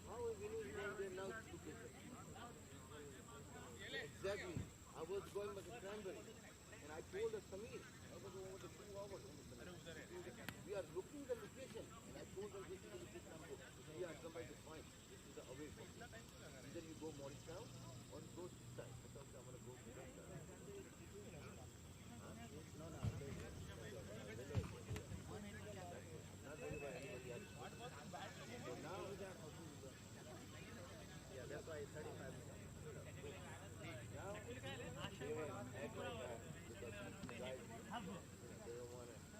How is Vinu is going there now to kitchen? Exactly. I was going with the cranberry. And I told the Samir, I was over the 2 hours. We are looking the location. And I told them this is the location I'm going. Yeah, somebody to find. This is the away from me. Either you go Morristown or go this side. I thought I'm going to go to that side. No. Not very by anybody else. So now, yeah, that's why it's 35 minutes. Now, they were acting like that because these guys, they don't want to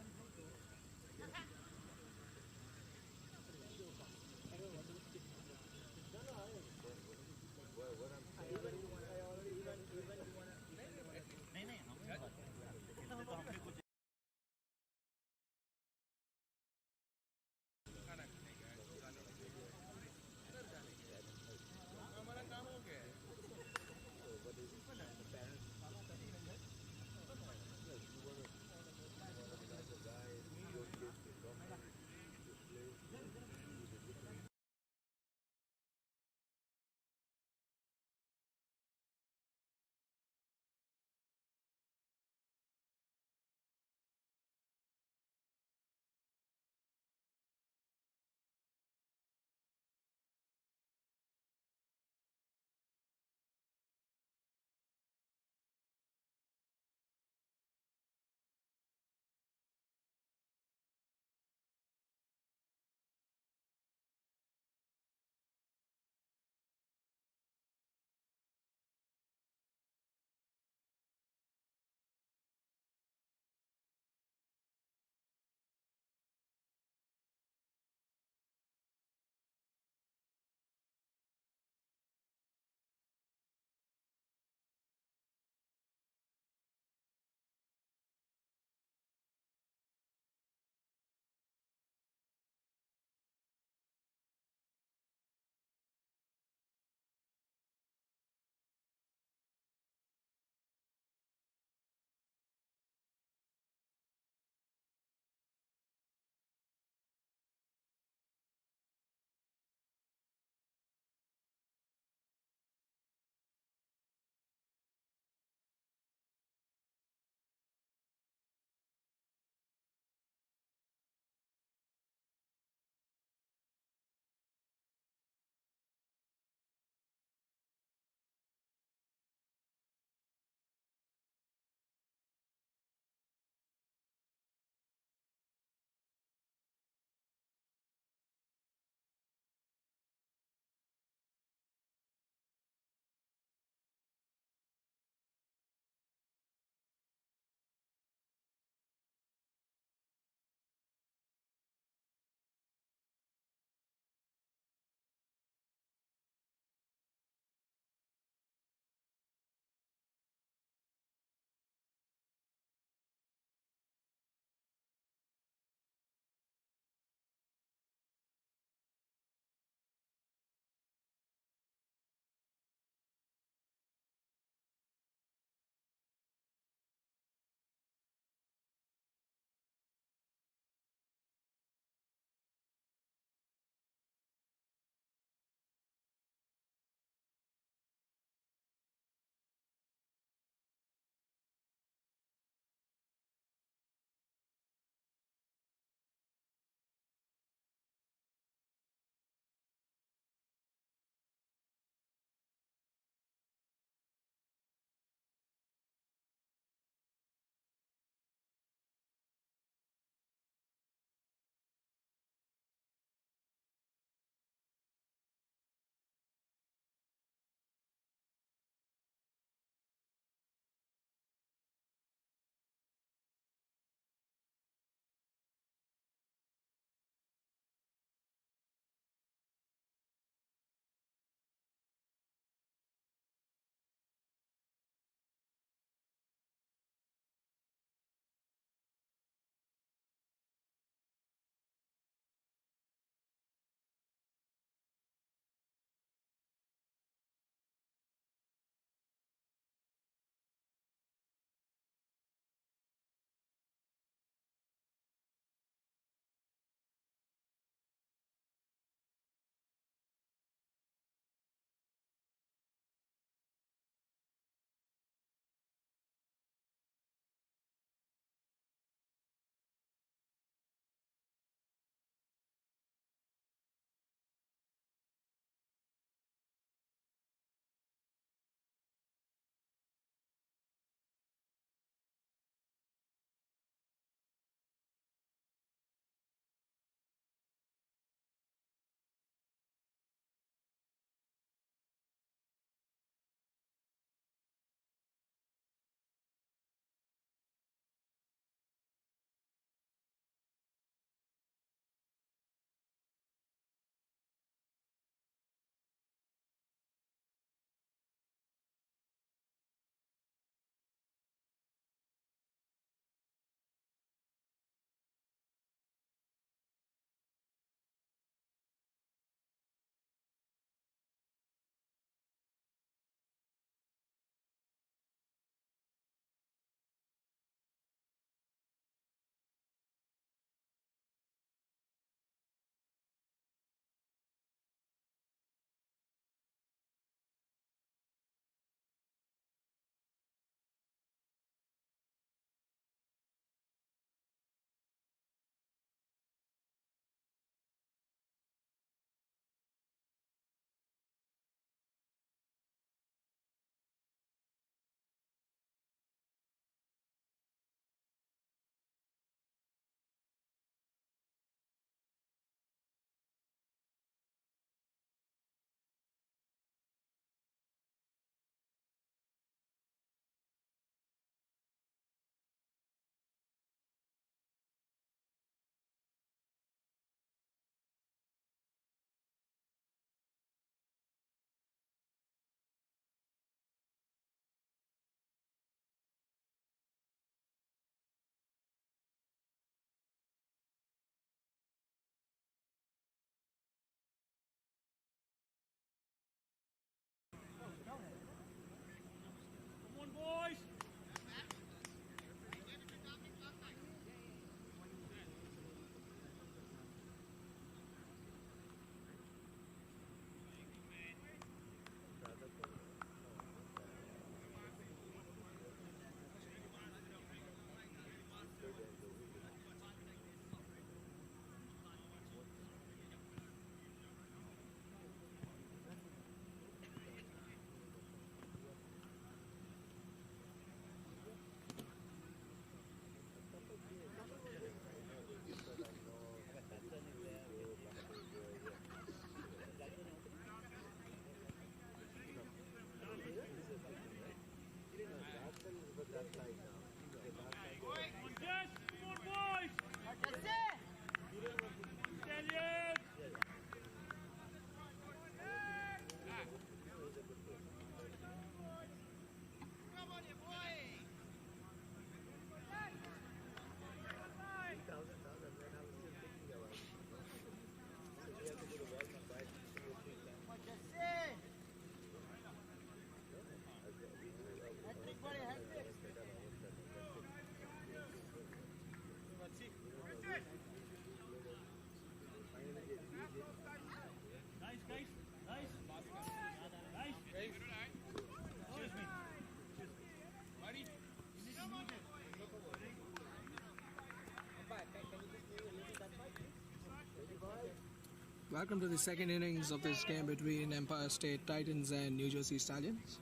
Welcome to the second innings of this game between Empire State Titans and New Jersey Stallions.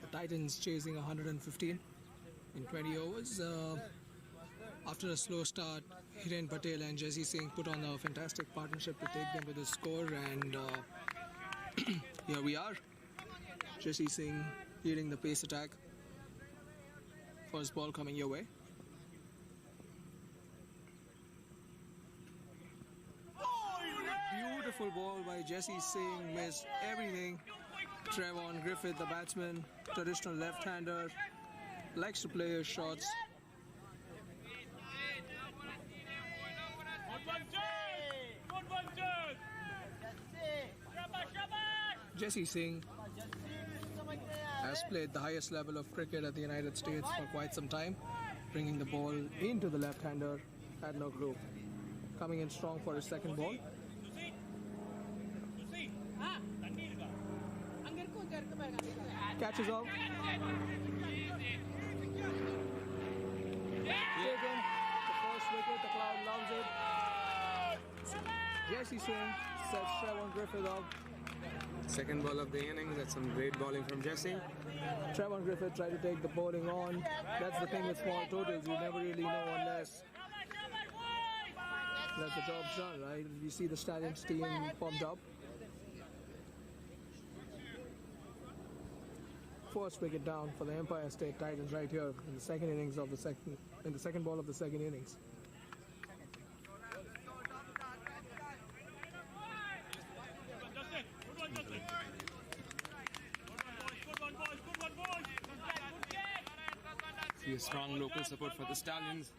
The Titans chasing 115 in 20 overs. After a slow start, Hiren Patel and Jesse Singh put on a fantastic partnership to take them to the score, and here we are. Jesse Singh leading the pace attack. First ball coming your way. Beautiful ball by Jesse Singh, missed everything. Trevon Griffith, the batsman, traditional left-hander, likes to play his shots. Jesse Singh has played the highest level of cricket at the United States for quite some time, bringing the ball into the left-hander, had no clue. Coming in strong for his second ball. Catches out. Taken. The first wicket, the crowd loves it. Jesse Singh sets Trevon Griffith out. Second ball of the innings. That's some great bowling from Jesse. Trevon Griffith tried to take the bowling on. That's the thing with small totals. You never really know unless that the job's done, right? You see the Stallions team pumped up. First wicket down for the Empire State Titans right here in the second innings of the second ball of the second innings. See a strong local support for the Stallions.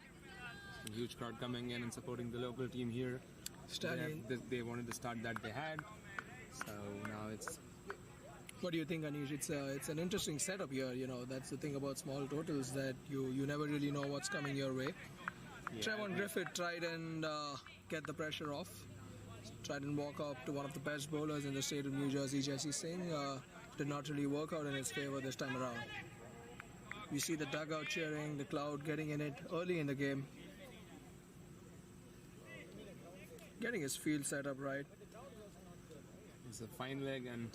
A huge crowd coming in and supporting the local team here. Stallion. They wanted the start that they had. So now it's... What do you think, Anish? It's an interesting setup here. You know, that's the thing about small totals, that you never really know what's coming your way. Yeah, Trevon Griffith tried and get the pressure off. Tried and walk up to one of the best bowlers in the state of New Jersey, Jesse Singh. Did not really work out in his favor this time around. You see the dugout cheering, the crowd getting in it early in the game. Getting his field set up right. It's a fine leg and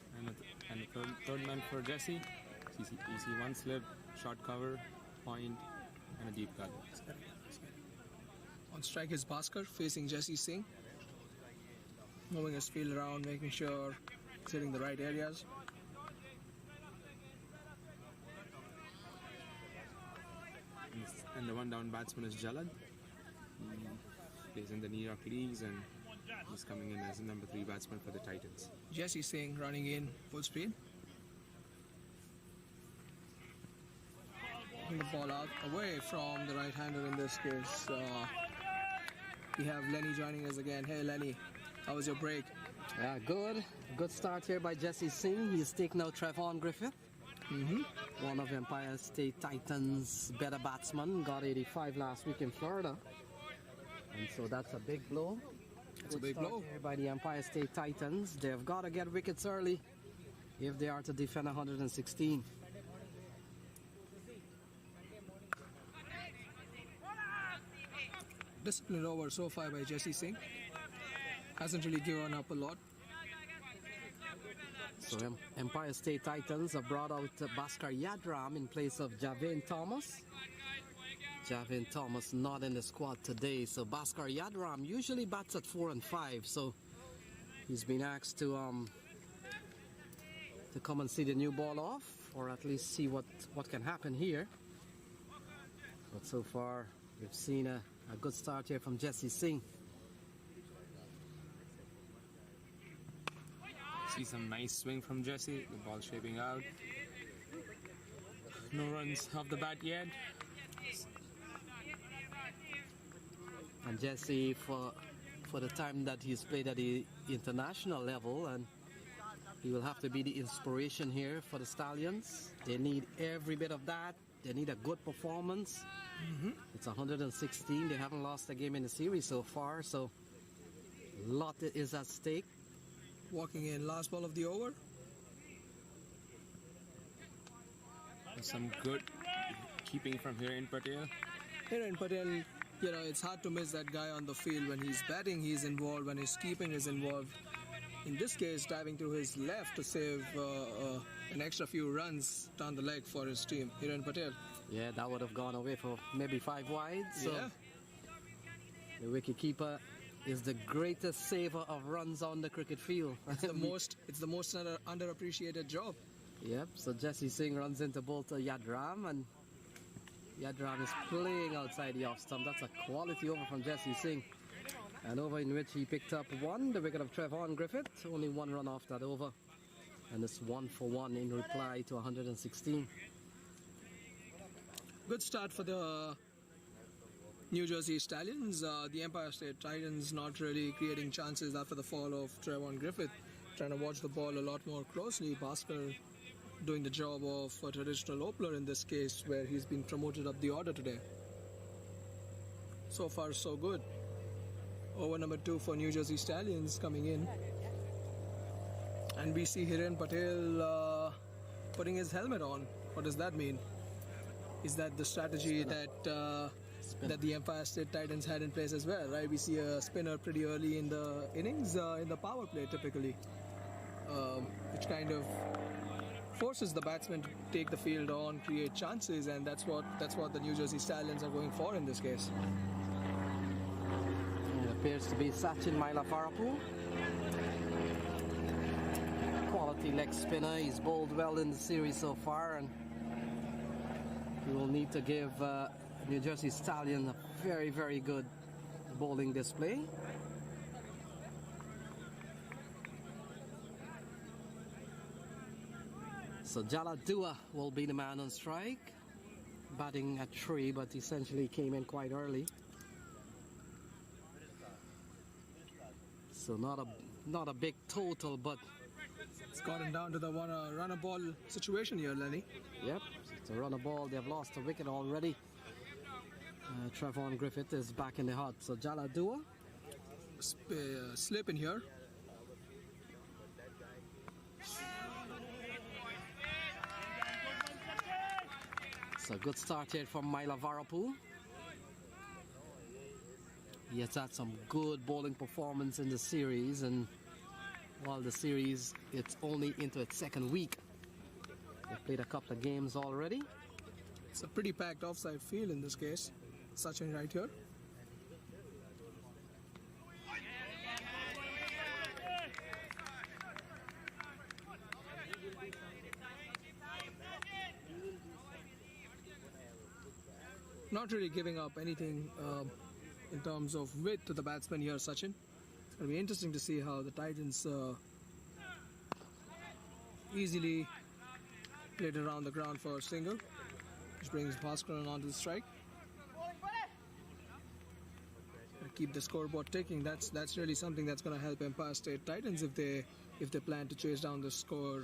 a third man for Jesse. You see one slip, short cover, point, and a deep cut. On strike is Bhaskar facing Jesse Singh. Moving his field around, making sure he's hitting the right areas. And the one down batsman is Jalad. He plays in the New York Leagues and he's coming in as the number 3 batsman for the Titans. Jesse Singh running in full speed. Putting the ball out away from the right-hander in this case. We have Lenny joining us again. Hey Lenny, how was your break? Yeah, good. Good start here by Jesse Singh. He's taking out Trevon Griffith. One of Empire State Titans' better batsmen. Got 85 last week in Florida. And so that's a big blow. It's a big blow here by the Empire State Titans. They've got to get wickets early if they are to defend 116. Disciplined over so far by Jesse Singh. Hasn't really given up a lot. So Empire State Titans have brought out Bhaskar Yadram in place of Javin Thomas. Javin Thomas not in the squad today. So Bhaskar Yadram usually bats at 4 and 5. So he's been asked to come and see the new ball off, or at least see what can happen here. But so far we've seen a good start here from Jesse Singh. See some nice swing from Jesse. The ball shaping out. No runs off the bat yet. And Jesse, for the time that he's played at the international level, and he will have to be the inspiration here for the Stallions. They need every bit of that. They need a good performance. It's 116. They haven't lost a game in the series so far, so a lot is at stake. Walking in, last ball of the over. Some good keeping from Hiren Patel. Hiren Patel, You know, it's hard to miss that guy on the field. When he's batting, he's involved. When he's keeping, he's involved. In this case, diving to his left to save an extra few runs down the leg for his team. Hiren Patel. Yeah, that would have gone away for maybe 5 wide. So Yeah. the wicketkeeper is the greatest saver of runs on the cricket field. It's the most underappreciated job. Yep, so Jesse Singh runs into bowler Yadram, and Yadram is playing outside the off stump. That's a quality over from Jesse Singh. An over in which he picked up one, the wicket of Trevon Griffith. Only 1 run off that over. And it's 1 for 1 in reply to 116. Good start for the New Jersey Stallions. The Empire State Titans not really creating chances after the fall of Trevon Griffith. Trying to watch the ball a lot more closely. Bhaskar doing the job of a traditional opener in this case, where he's been promoted up the order today. So far, so good. Over number 2 for New Jersey Stallions coming in. And we see Hiren Patel putting his helmet on. What does that mean? Is that the strategy that the Empire State Titans had in place as well, right? We see a spinner pretty early in the innings, in the power play typically, which kind of forces the batsman to take the field on, create chances, and that's what the New Jersey Stallions are going for in this case. It appears to be Sachin Mailavarappu. Quality leg spinner. He's bowled well in the series so far, and he will need to give New Jersey Stallion a very, very good bowling display. So Jaladua will be the man on strike, batting at 3, but essentially came in quite early. So not a big total, but It's gotten down to the runner ball situation here, Lenny. yep, it's a runner ball. They've lost a wicket already. Trevon Griffith is back in the hut. So Jaladua, Slip in here. so good start here from Mailavarappu. He has had some good bowling performance in the series, and while the series it's only into its 2nd week, they've played a couple of games already. It's a pretty packed offside field in this case. Sachin right here. Not really giving up anything in terms of width to the batsman here, Sachin. It's going to be interesting to see how the Titans easily played around the ground for a single, which brings Bhaskaran onto the strike. Keep the scoreboard ticking. That's really something that's going to help Empire State Titans if they plan to chase down the score.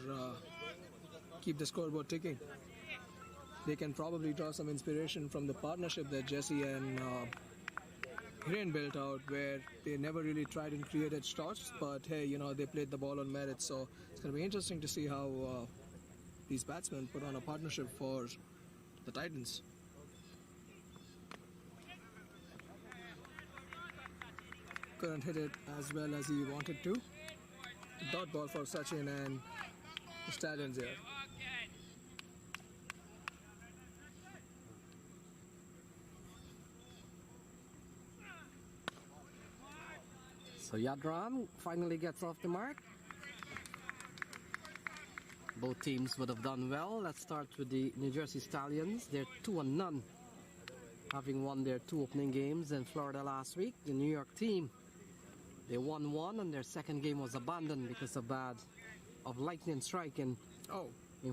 Keep the scoreboard ticking. They can probably draw some inspiration from the partnership that Jesse and Hiren built out, where they never really tried and created shots, but hey, you know, they played the ball on merit. So it's going to be interesting to see how these batsmen put on a partnership for the Titans. Couldn't hit it as well as he wanted to. Dot ball for Sachin and the Stallions here. So Yadram finally gets off the mark. Both teams would have done well. Let's start with the New Jersey Stallions. They're 2-0, having won their 2 opening games in Florida last week. The New York team, they won 1, and their 2nd game was abandoned because of lightning strike in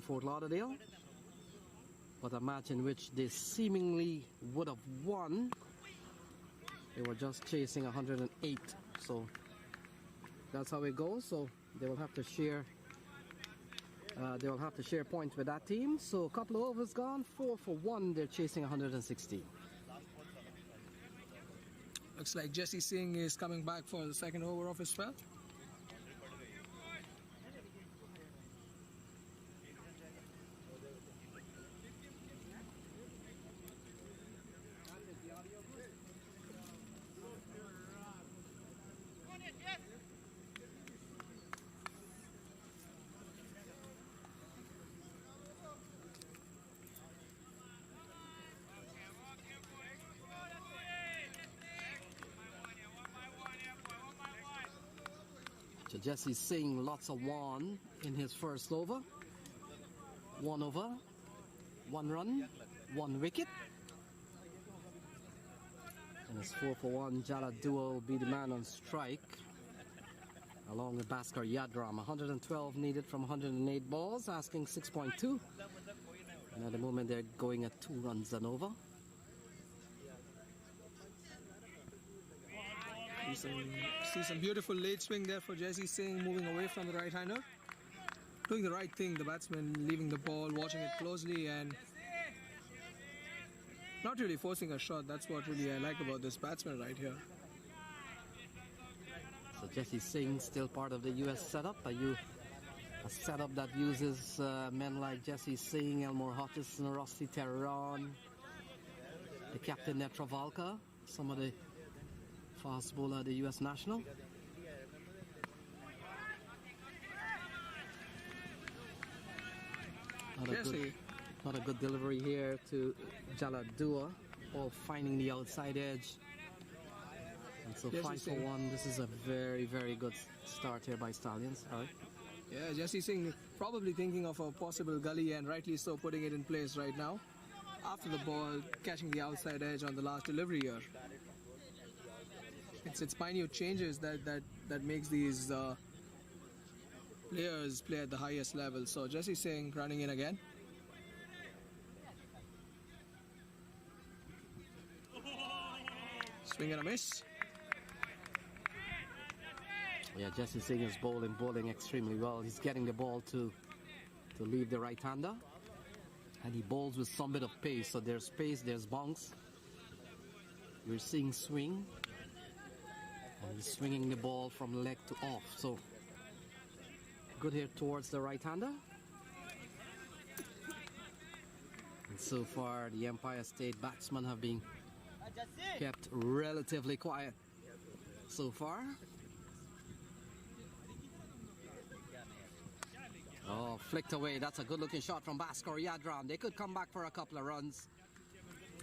Fort Lauderdale. But a match in which they seemingly would have won. They were just chasing 108. So that's how it goes. So they will have to share. Points with that team. So a couple of overs gone, 4 for 1. They're chasing 116. Looks like Jesse Singh is coming back for the 2nd over of his spell. So Jesse's seeing lots of one in his first over. 1 over, 1 run, 1 wicket. And it's 4 for 1. Jala Duo will be the man on strike, along with Bhaskar Yadram. 112 needed from 108 balls, asking 6.2. And at the moment they're going at 2 runs and over. See some beautiful late swing there for Jesse Singh, moving away from the right-hander. Doing the right thing, the batsman leaving the ball, watching it closely and not really forcing a shot. That's what really I like about this batsman right here. So Jesse Singh still part of the US setup. A setup that uses men like Jesse Singh, Elmore Hottis and Rusty Terran, the captain Netravalka, some of the fast bowler, the US national. Not a good delivery here to Jaladua, all finding the outside edge. And so 5 for 1. This is a very, very good start here by Stallions. All right. Yeah, Jesse Singh probably thinking of a possible gully and rightly so putting it in place right now. After the ball, catching the outside edge on the last delivery here. It's minute changes that makes these players play at the highest level. So Jesse Singh running in again. Swing and a miss. Yeah, Jesse Singh is bowling extremely well. He's getting the ball to leave the right-hander. And he bowls with some bit of pace. So there's pace, there's bounce. You're seeing swing. And he's swinging the ball from leg to off. So good here towards the right-hander. And so far, the Empire State batsmen have been kept relatively quiet so far. Oh, flicked away. That's a good-looking shot from Bhaskar Yadram. They could come back for a couple of runs.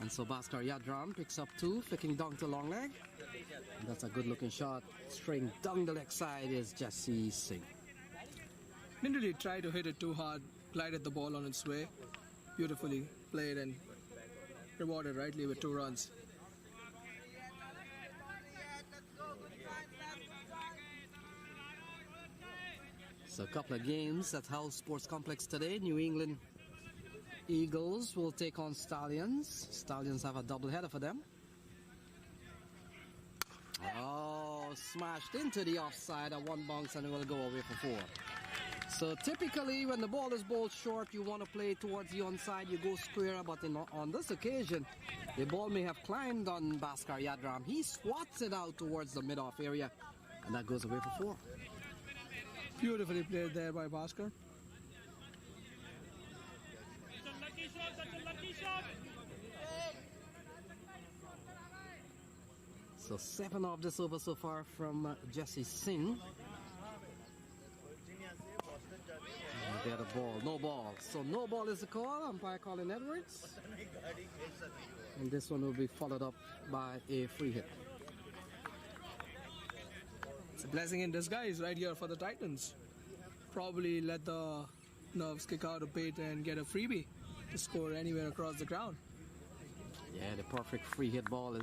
And so Bhaskar Yadram picks up 2, flicking down to long leg. And that's a good-looking shot. String down the leg side is Jesse Singh. Didn't really try to hit it too hard. Glided the ball on its way. Beautifully played and rewarded rightly with 2 runs. So a couple of games at House Sports Complex today. New England Eagles will take on Stallions. Stallions have a doubleheader for them. Oh, smashed into the offside at 1 bounce and it will go away for 4. So typically when the ball is bowled short, you want to play towards the onside, you go square, but on this occasion, the ball may have climbed on Bhaskar Yadram. He swats it out towards the mid-off area and that goes away for 4. Beautifully played there by Bhaskar. So 7 of this over so far from Jesse Singh. Get a ball, no ball. So no ball is the call, umpire Colin Edwards. And this one will be followed up by a free hit. It's a blessing in disguise right here for the Titans. Probably let the nerves kick out a bit and get a freebie to score anywhere across the ground. Yeah, the perfect free hit ball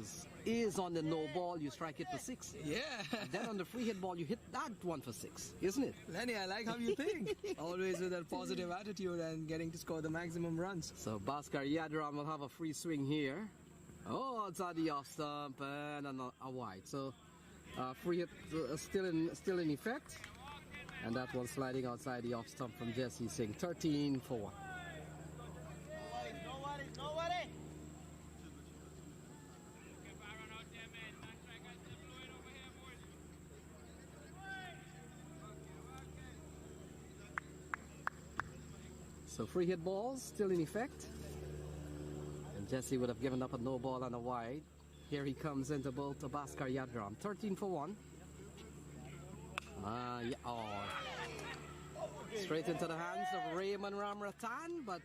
is on the no ball, you strike it for 6. Yeah. And then on the free hit ball, you hit that one for 6, isn't it? Lenny, I like how you think. Always with that positive attitude and getting to score the maximum runs. So Bhaskar Yadram will have a free swing here. Oh, it's on the off stump and a wide. So free hit still in effect. And that one sliding outside the off stump from Jesse Singh. 13 for 1. So free hit balls still in effect. And Jesse would have given up a no ball and a wide. Here he comes into bowl to Bhaskar Yadram. 13 for 1. Yeah, oh. Straight into the hands of Raymond Ramratan, but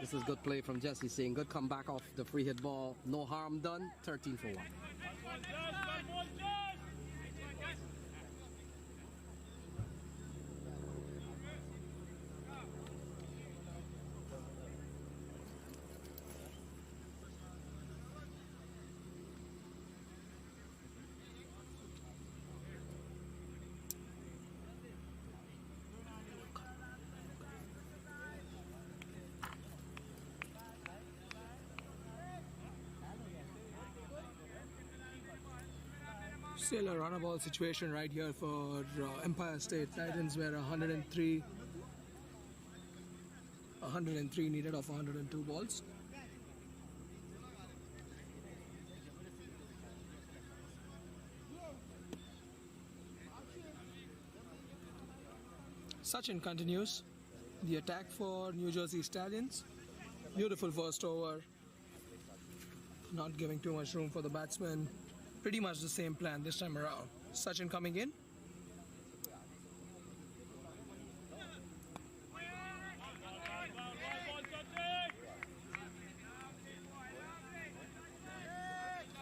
this is good play from Jesse Singh. Good comeback off the free hit ball. No harm done. 13 for 1. Still a runner-ball situation right here for Empire State Titans, where 103 needed of 102 balls. Sachin continues the attack for New Jersey Stallions. Beautiful first over, not giving too much room for the batsman. Pretty much the same plan this time around. Sachin coming in.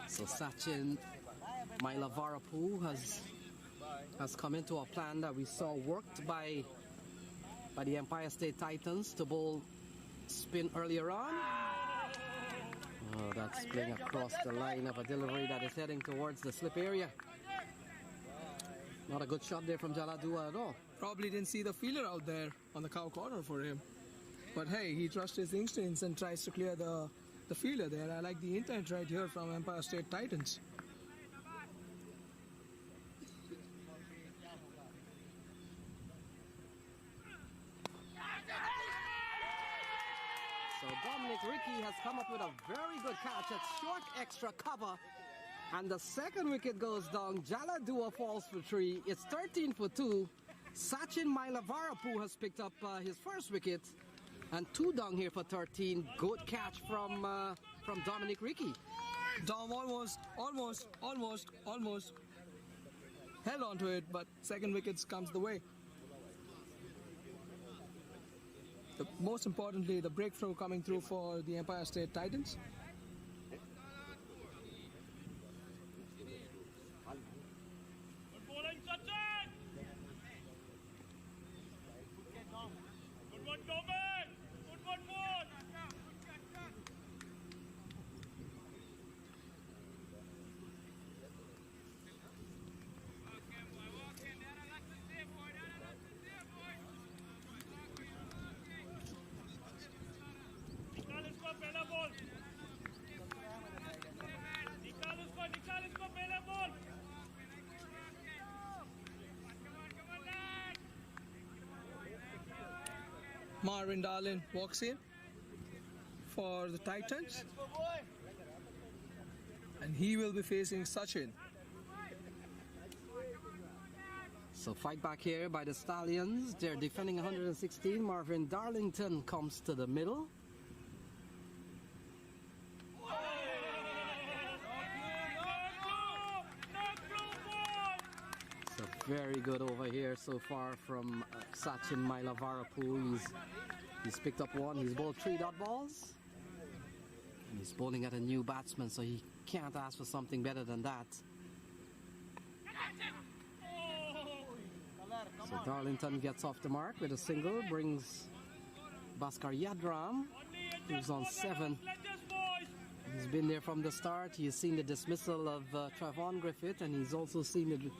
So Sachin Mailavarapu has come into a plan that we saw worked by the Empire State Titans to bowl spin earlier on. Oh, that's playing across the line of a delivery that is heading towards the slip area. Not a good shot there from Jaladua at all. Probably didn't see the fielder out there on the cow corner for him. But hey, he trusts his instincts and tries to clear the fielder there. I like the intent right here from Empire State Titans. So Dominic Ricky has come up with a very good catch at short extra cover. And the second wicket goes down. Jaladua falls for 3. It's 13 for 2. Sachin Mailavarapu has picked up his first wicket. And 2 down here for 13. Good catch from Dominic Ricky. Dom almost held onto it, but second wicket comes the way. Most importantly, the breakthrough coming through for the Empire State Titans. Good bowling, Sachin! Good one, Dominic! Good one, Moon! निकाल इसको पहला ball निकाल इसको पहला ball Marvin Darlin walks in for the Titans. And he will be facing Sachin. So fight back here by the Stallions. They're defending 116. Marvin Darlington comes to the middle. So very good over here so far from Sachin Mailavarapu. He's picked up 1. He's bowled 3 dot balls. And he's bowling at a new batsman, so he can't ask for something better than that. So Darlington gets off the mark with a single, brings Bhaskar Yadram, who's on 7. He's been there from the start. He's seen the dismissal of Travon Griffith, and he's also seen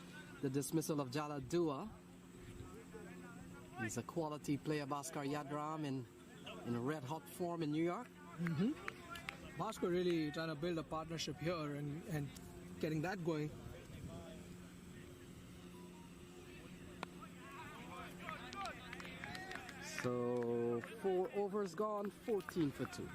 the dismissal of Jaladua. He's a quality player, Bhaskar Yadram, in red-hot form in New York. Bhaskar really trying to build a partnership here and getting that going. So 4 overs gone, 14 for 2.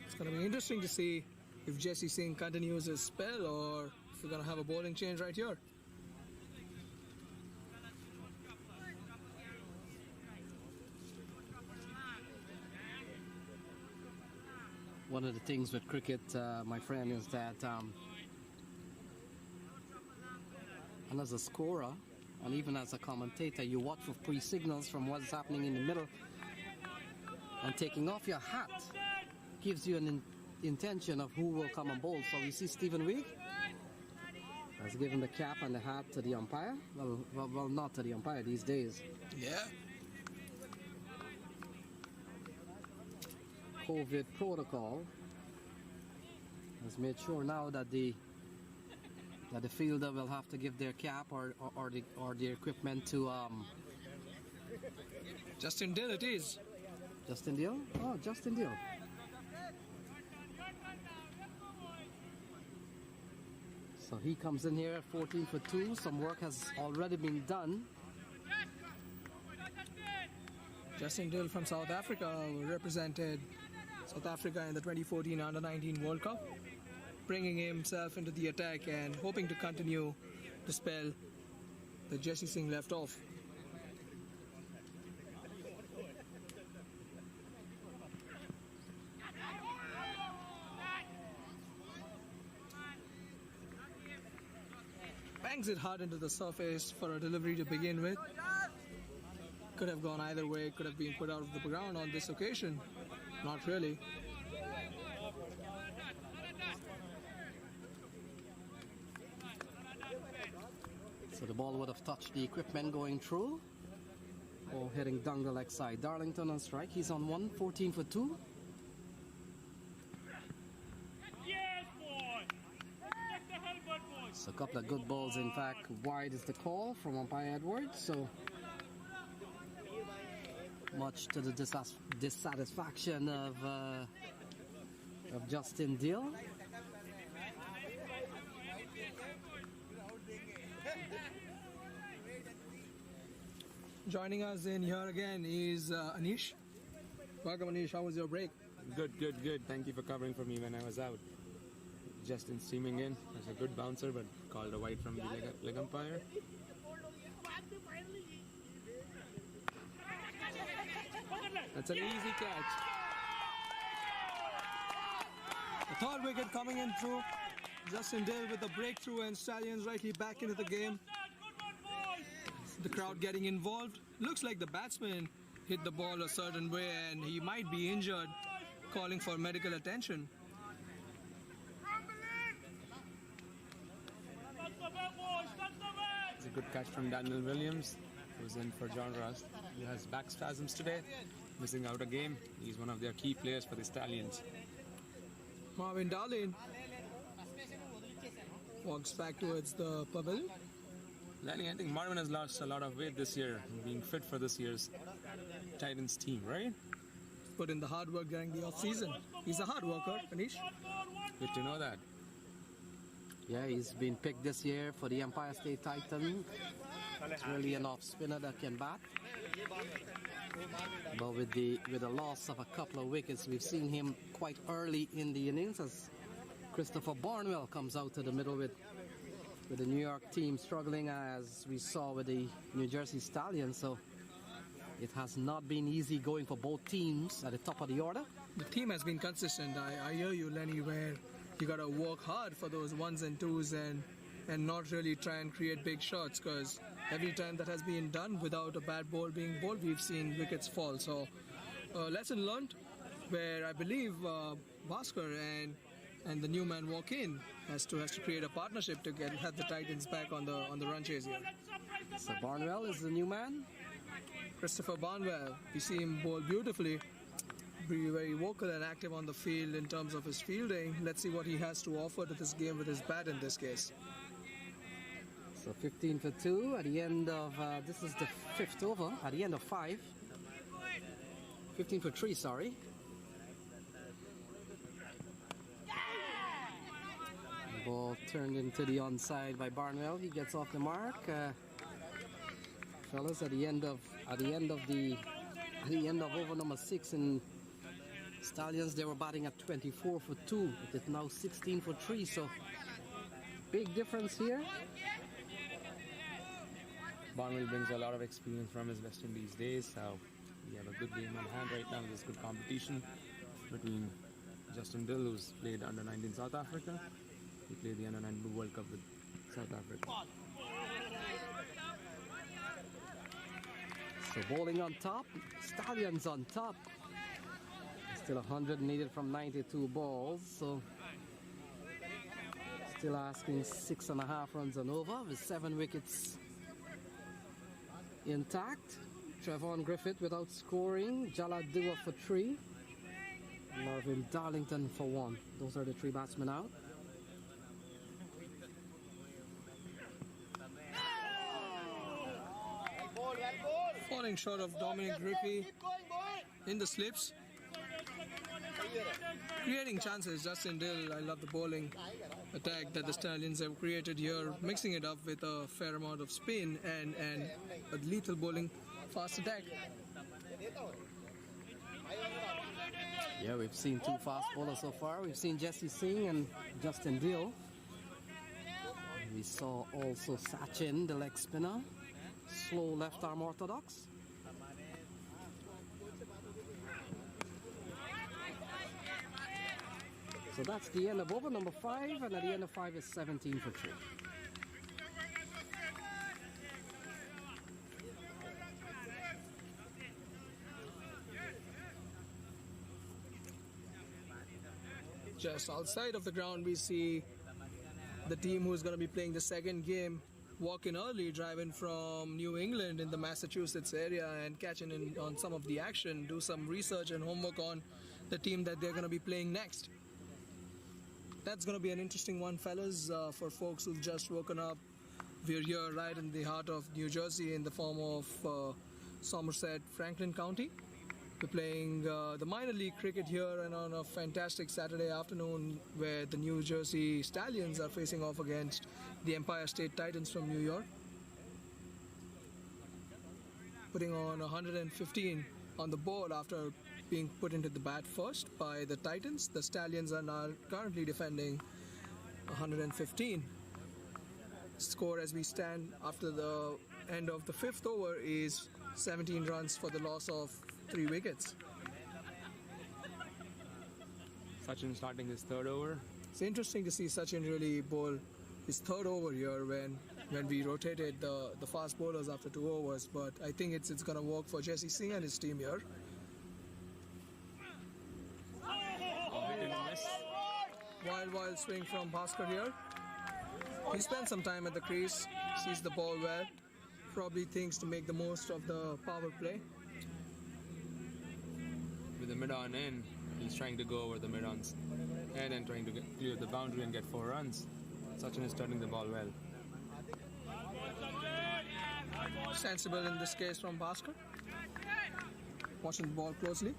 It's going to be interesting to see if Jesse Singh continues his spell or if we're going to have a bowling change right here. One of the things with cricket, my friend, is that and as a scorer and even as a commentator, you watch for pre-signals from what's happening in the middle, and taking off your hat gives you an intention of who will come and bowl. So we see Stephen Wigg has given the cap and the hat to the umpire. Well, not to the umpire these days. Yeah. COVID protocol. Has made sure now that the fielder will have to give their cap or their equipment to Justin Dill it is. Justin Deal. Oh, Justin Deal. So he comes in here at 14 for 2. Some work has already been done. Justin Dill from South Africa represented South Africa in the 2014 Under-19 World Cup, bringing himself into the attack and hoping to continue the spell that Jesse Singh left off. Bangs it hard into the surface for a delivery to begin with. Could have gone either way, could have been put out of the ground on this occasion. Not really. So the ball would have touched the equipment going through. Ball heading down the leg side. Darlington on strike. He's on 1, 14 for 2. So a couple of good balls, in fact. Wide is the call from umpire Edwards. So much to the dissatisfaction of Justin Deal. Joining us in here again is Anish. Welcome, Anish. How was your break? Good. Thank you for covering for me when I was out. Justin streaming in as a good bouncer, but called a wide from the leg umpire. That's an easy catch. The third wicket coming in through. Justin Dill with the breakthrough and Stallions rightly back into the game. The crowd getting involved. Looks like the batsman hit the ball a certain way and he might be injured, calling for medical attention. It's a good catch from Daniel Williams, who's in for John Rust, who has back spasms today, missing out a game. He's one of their key players for the Stallions. Marvin Darlin walks back towards the pavilion. Lanny, I think Marvin has lost a lot of weight this year, being fit for this year's Titans team, right? Put in the hard work during the off-season. He's a hard worker, Anish. Good to know that. Yeah, he's been picked this year for the Empire State Titan. It's really an off-spinner that can bat. But with the loss of a couple of wickets, we've seen him quite early in the innings as Christopher Barnwell comes out to the middle with the New York team struggling, as we saw with the New Jersey Stallions. So it has not been easy going for both teams at the top of the order. The team has been consistent. I hear you, Lenny, where you gotta work hard for those ones and twos and not really try and create big shots, because every time that has been done without a bad ball being bowled, we've seen wickets fall. So lesson learned, where I believe Bhaskar and the new man walk in has to create a partnership to have the Titans back on the run chase here. So Barnwell is the new man. Christopher Barnwell, we see him bowl beautifully, be very vocal and active on the field in terms of his fielding. Let's see what he has to offer to this game with his bat in this case. So 15 for 2 at the end of, this is the fifth over, at the end of 5. 15 for 3, sorry. The ball turned into the onside by Barnwell. He gets off the mark. Fellas, at the end of over number 6 in Stallions, they were batting at 24 for 2. It is now 16 for 3, so big difference here. Barnwell brings a lot of experience from his West Indies days, so we have a good game on hand right now. There's good competition between Justin Dill, who's played under-19 South Africa. He played the under-19 World Cup with South Africa. So bowling on top, Stallions on top. Still 100 needed from 92 balls, so still asking 6.5 runs and over with 7 wickets intact. Trevon Griffith without scoring. Jala Dua for 3. Marvin Darlington for 1. Those are the 3 batsmen out. Falling short of Dominic Griffey in the slips. Creating chances, Justin Dill. I love the bowling attack that the Stallions have created here, mixing it up with a fair amount of spin and a lethal bowling fast attack. Yeah, we've seen 2 fast bowlers so far. We've seen Jesse Singh and Justin Dill. We saw also Sachin, the leg spinner. Slow left arm orthodox. So that's the end of over number 5, and at the end of 5 is 17 for 3. Just outside of the ground, we see the team who's going to be playing the second game walk in early, driving from New England in the Massachusetts area and catching in on some of the action, do some research and homework on the team that they're going to be playing next. That's going to be an interesting one, fellas, for folks who've just woken up. We're here right in the heart of New Jersey in the form of Somerset, Franklin County. We're playing the minor league cricket here and on a fantastic Saturday afternoon where the New Jersey Stallions are facing off against the Empire State Titans from New York. Putting on 115 on the board after being put into the bat first by the Titans. The Stallions are now currently defending 115. Score as we stand after the end of the 5th over is 17 runs for the loss of 3 wickets. Sachin starting his 3rd over. It's interesting to see Sachin really bowl his 3rd over here when we rotated the fast bowlers after 2 overs, but I think it's going to work for Jesse Singh and his team here. Wild swing from Bhaskar here. He spent some time at the crease, sees the ball well, probably thinks to make the most of the power play. With the mid-on in, he's trying to go over the mid-on's head and trying to clear the boundary and get 4 runs. Sachin is turning the ball well. Sensible in this case from Bhaskar. Watching the ball closely.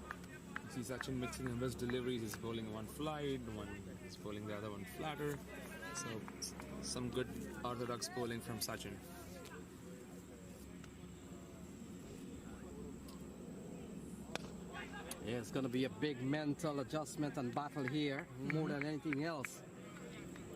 You see Sachin mixing in his deliveries. He's bowling one flight, he's bowling the other one flatter. So some good orthodox bowling from Sachin. Yeah, it's going to be a big mental adjustment and battle here, more than anything else.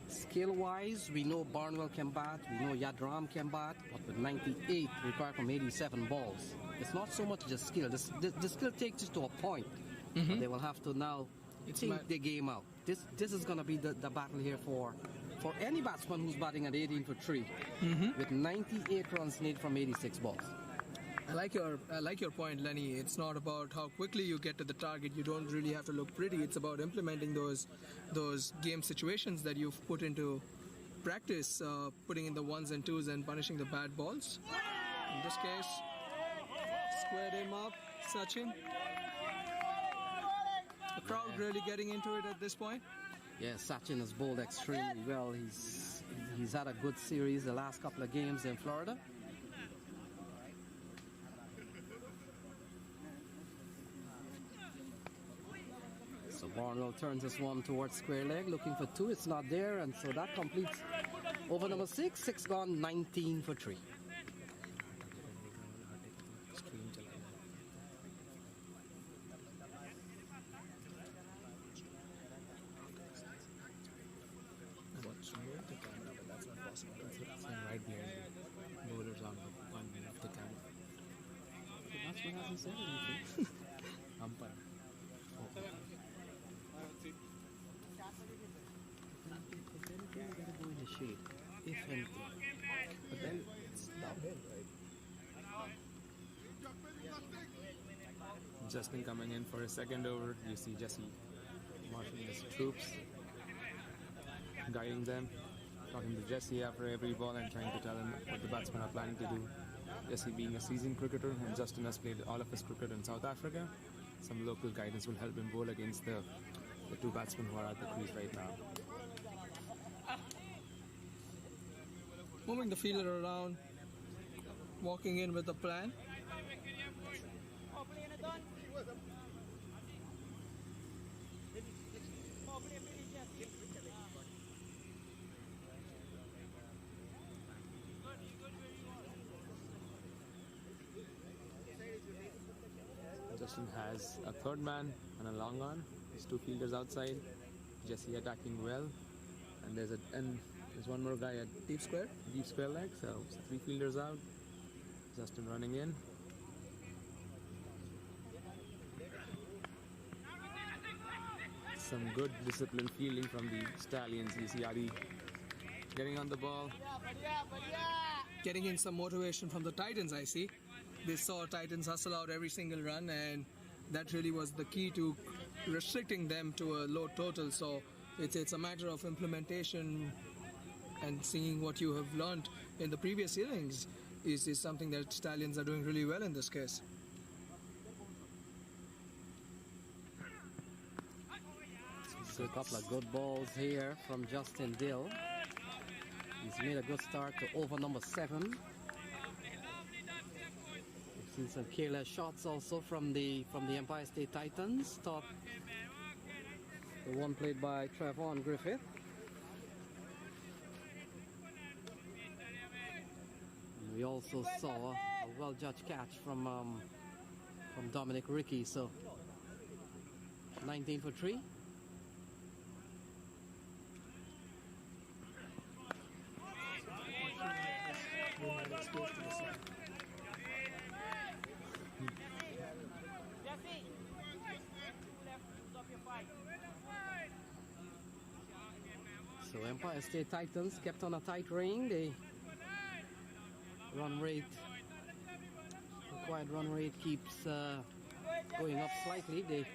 Skill-wise, we know Barnwell can bat, we know Yadram can bat, but with 98 required from 87 balls, it's not so much the skill. The skill takes you to a point. But they will have to now think the game out. This is going to be the battle here for any batsman who's batting at 18 for 3, with 98 runs needed from 86 balls. I like your point, Lenny. It's not about how quickly you get to the target. You don't really have to look pretty. It's about implementing those game situations that you've put into practice, putting in the 1s and 2s and punishing the bad balls. In this case, squared him up, Sachin. The crowd really getting into it at this point. Yeah, Sachin has bowled extremely well. He's had a good series the last couple of games in Florida. So Barnwell turns this one towards square leg, looking for 2. It's not there, and so that completes over number 6. 6 gone, 19 for 3. Right behind you. Bowlers on one of the camera. That's what hasn't said anything. Umpire. If anything, you gotta go in the shade. If anything. But then it's downhill, right? Justin coming in for a 2nd over. You see Jesse marshalling his troops, guiding them, talking to Jesse after every ball and trying to tell him what the batsmen are planning to do. Jesse being a seasoned cricketer, and Justin has played all of his cricket in South Africa. some local guidance will help him bowl against the two batsmen who are at the crease right now. Moving the fielder around, walking in with a plan. Justin has a third man and a long on. There's two fielders outside. Jesse attacking well, and there's one more guy at Deep square. leg. So three fielders out. Justin running in. Some good disciplined fielding from the Stallions. You see Adi getting on the ball. Getting in some motivation from the Titans, I see. They saw Titans hustle out every single run, and that really was the key to restricting them to a low total. So it's a matter of implementation and seeing what you have learned in the previous innings is something that Stallions are doing really well in this case. So a couple of good balls here from Justin Dill. He's made a good start to over number 7. We've seen some careless shots also from the Empire State Titans. Thought the one played by Trevon Griffith. And we also saw a well-judged catch from Dominic Rickey. So 19 for 3. So Empire State Titans kept on a tight rein. The required run rate keeps going up slightly. They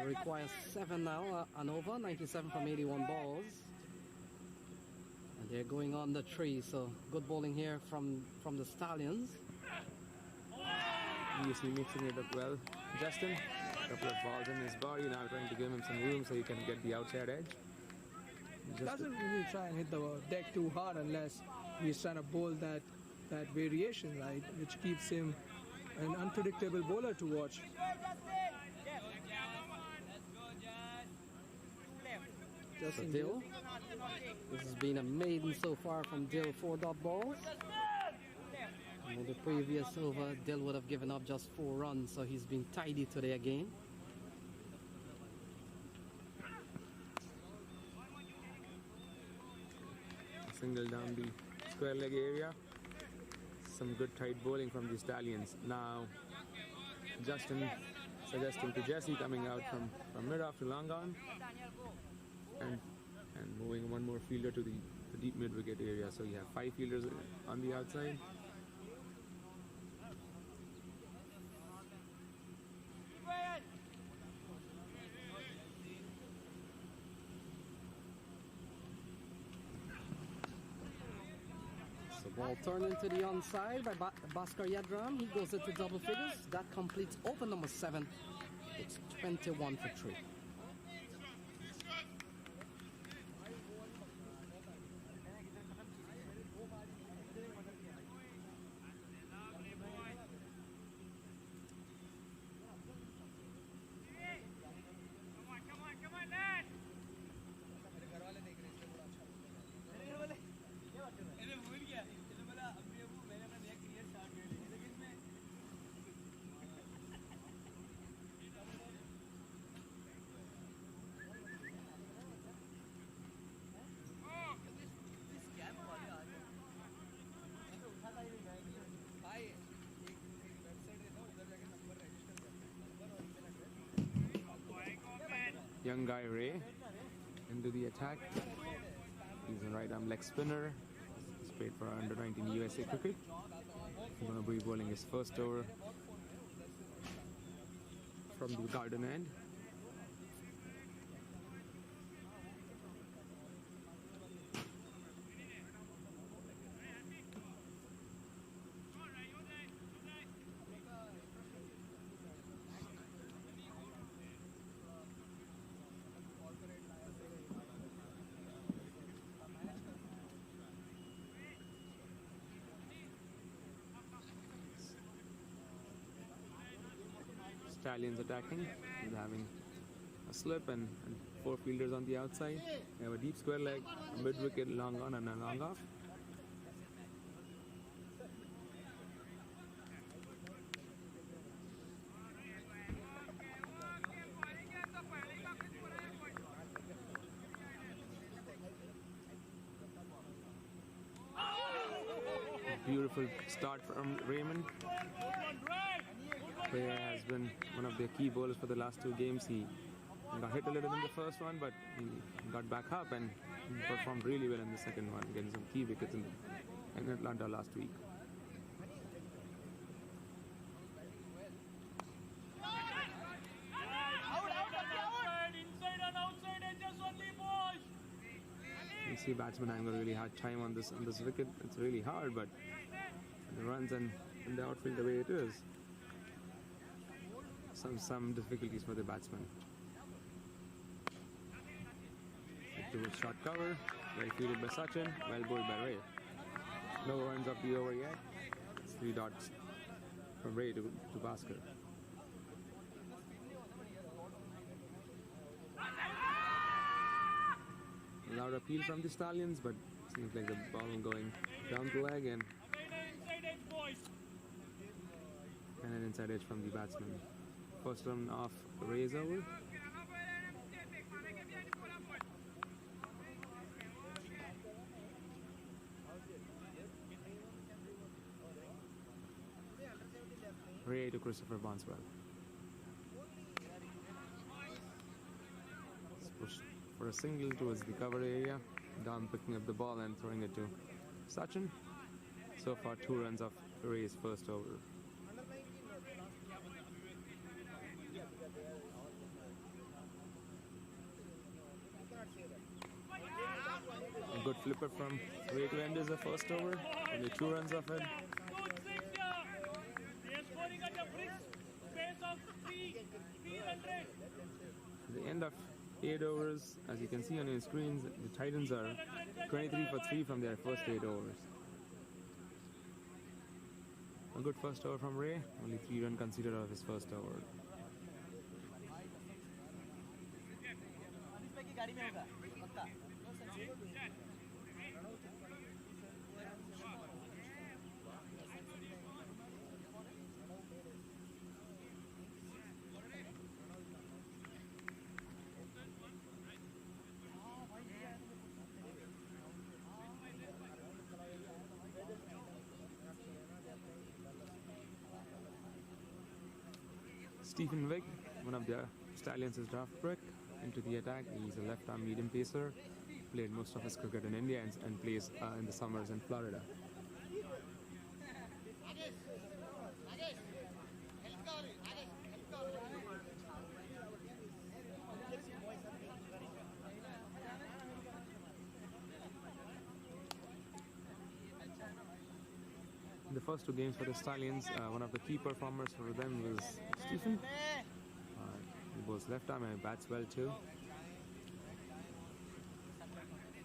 require 7 now and over, 97 from 81 balls. And they're going on the 3, so good bowling here from the Stallions. You see mixing it up well. Justin, a couple of balls in his body now, trying to give him some room so he can get the outside edge. Doesn't really try and hit the deck too hard unless he's trying to bowl that variation, right, which keeps him an unpredictable bowler to watch. So Dill, this has been a maiden so far from Dill, 4 dot balls. And in the previous over, Dill would have given up just 4 runs, so he's been tidy today again. Single down the square leg area. Some good tight bowling from the Stallions. Now Justin suggesting to Jesse coming out from mid-off to long on, and moving one more fielder to the deep mid-wicket area. So you have 5 fielders on the outside. So ball turned into the onside by Bhaskar Yadram. He goes into double figures. That completes over number 7. It's 21 for 3. Young guy Ray into the attack. He's a right arm leg spinner. He's played for under 19 USA cricket. He's going to be bowling his first over from the garden end. Stallions attacking, with having a slip and 4 fielders on the outside. They have a deep square leg, a mid wicket, long on and a long off. Beautiful start from Raymond. Player has been one of their key bowlers for the last 2 games. He got hit a little in the first one, but he got back up and performed really well in the second one, getting some key wickets in Atlanta last week. You see batsmen having a really hard time on this wicket. It's really hard, but the runs and the outfield the way it is, some difficulties for the batsman. Towards short cover, well fielded by Sachin, well bowled by Ray. No runs of the over yet. It's 3 dots from Ray to Bhaskar. Loud appeal from the Stallions, but seems like the ball going down the leg and an inside edge from the batsman. First run off Ray's over. Ray to Christopher Bonswell. Push for a single towards the cover area. Don picking up the ball and throwing it to Sachin. So far 2 runs of Ray's first over. A good flipper from Ray to end is the first over. Only 2 runs of it. The end of 8 overs, as you can see on your screens, the Titans are 23 for 3 from their first 8 overs. A good first over from Ray, only 3 runs considered of his first over. Stephen Wigg, one of the Stallions' draft pick, into the attack. He's a left-arm medium pacer. Played most of his cricket in India and plays in the summers in Florida. In the first 2 games for the Stallions, one of the key performers for them was Stephen. He bowls left arm and bats well too.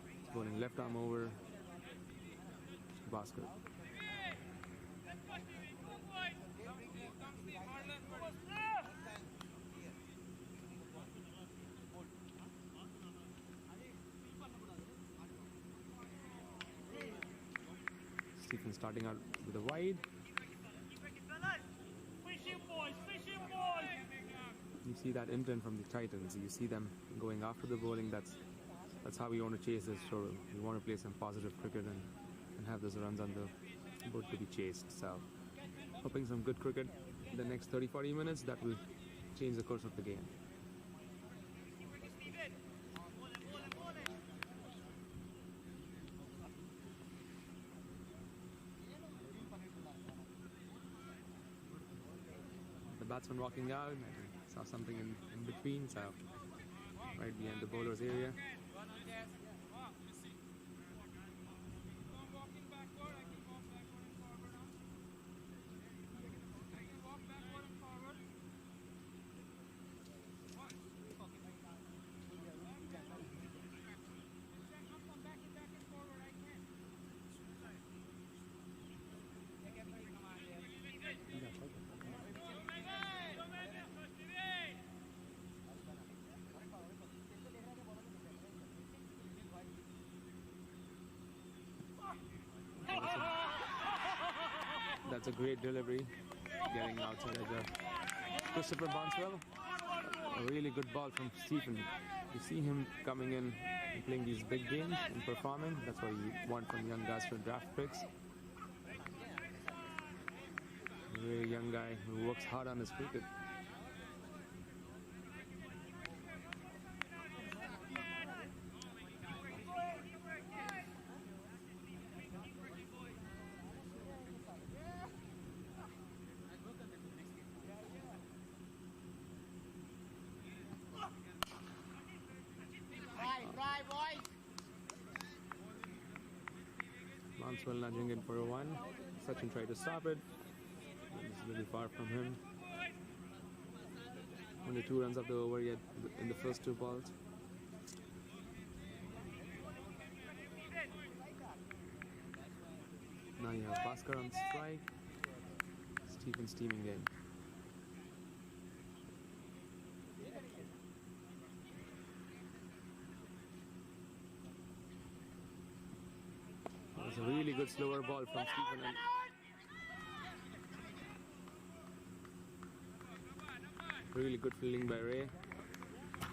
He's bowling left arm over to Bhaskar. Stephen starting out with a wide. You see that intent from the Titans. You see them going after the bowling. That's how we want to chase this show. We want to play some positive cricket and have those runs on the board to be chased. So hoping some good cricket in the next 30-40 minutes that will change the course of the game. The batsman walking out, I saw something in between, so right behind the bowler's area. that's a great delivery. Getting outside edge of Christopher Bonswell. A really good ball from Stephen. You see him coming in and playing these big games and performing. That's what you want from young guys for draft picks. A really young guy who works hard on his cricket. Bonswell nudging in for a one. Sachin tried to stop it. It's really far from him. Only 2 runs of the over yet in the first 2 balls. Now you have Bhaskar on strike. Stephen steaming in. It's a really good slower ball from Stephen. Really good fielding by Ray.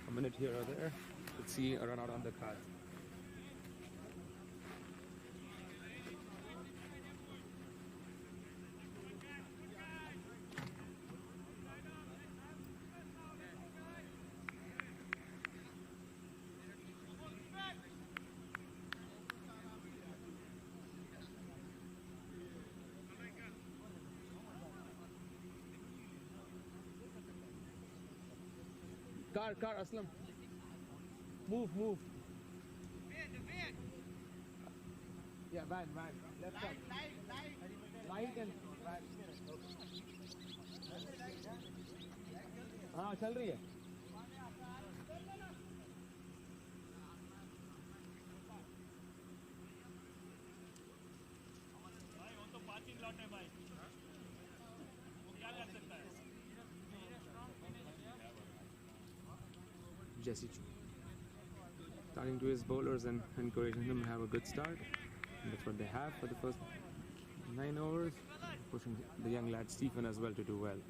A minute here or there. Let's see a run out on the card. Car, Aslam. Move. Yeah, van. Left side. Light and van. हाँ चल रही है. भाई वो तो parking lot है भाई. वो क्या कर सकता है? Jesse talking to his bowlers and encouraging them to have a good start. And that's what they have for the first 9 overs. Pushing the young lad Stephen as well to do well.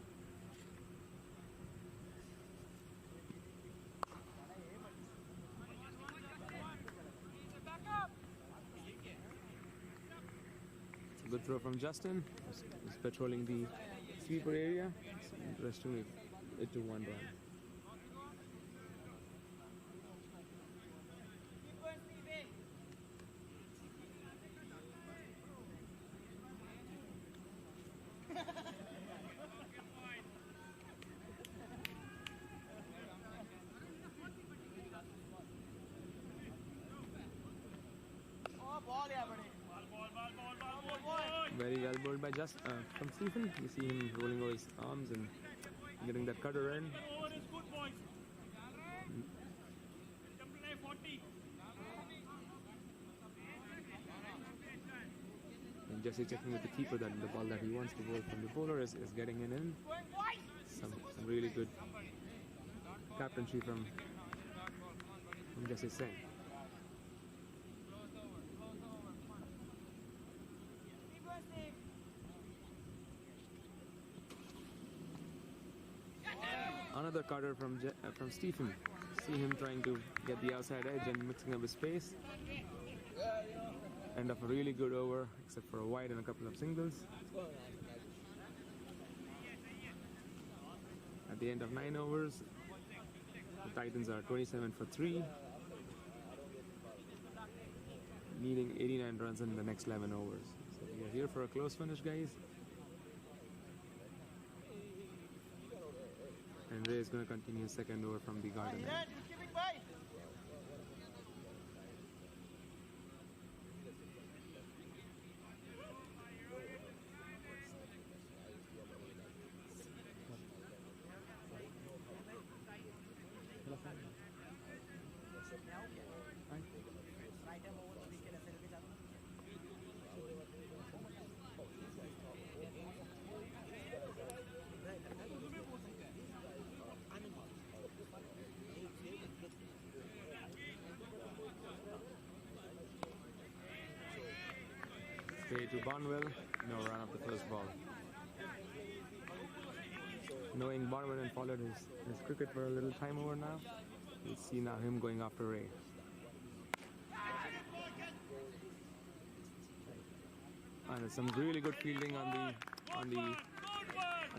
It's a good throw from Justin. He's patrolling the sweeper area. Resting it to 1 run. Very well bowled by from Stephen. You see him rolling over his arms and getting that cutter in. Over is good, boys. Play 40. And Jesse checking with the keeper that the ball that he wants to bowl from the bowler is getting in. Some really good captaincy from Jesse Singh. Another cutter from Stephen. See him trying to get the outside edge and mixing up his pace. End of a really good over, except for a wide and a couple of singles. At the end of 9 overs, the Titans are 27 for 3, needing 89 runs in the next 11 overs. So we are here for a close finish, guys. And Ray is going to continue his second over from the garden end. Straight to Bonwell, no run of the first ball. knowing Barman followed his cricket for a little time over now, you'll see now him going after Ray. And there's some really good fielding on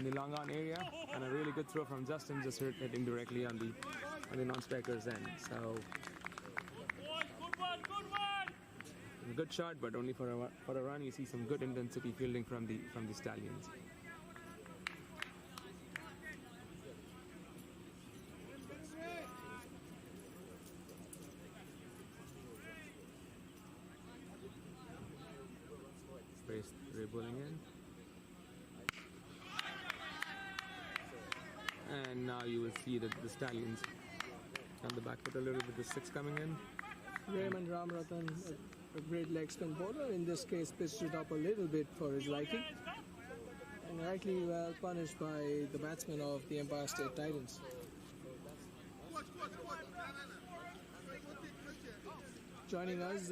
the long on area, and a really good throw from Justin, just hitting directly on the non-striker's end. So a good shot, but only for a run. You see some good intensity fielding from the Stallions. Ray bowling in. And now you will see the Stallions on the back foot a little bit, the 6 coming in. Raymond Ramrathan, a great leg spin bowler, in this case pitched it up a little bit for his liking. And rightly well punished by the batsman of the Empire State Titans. Joining us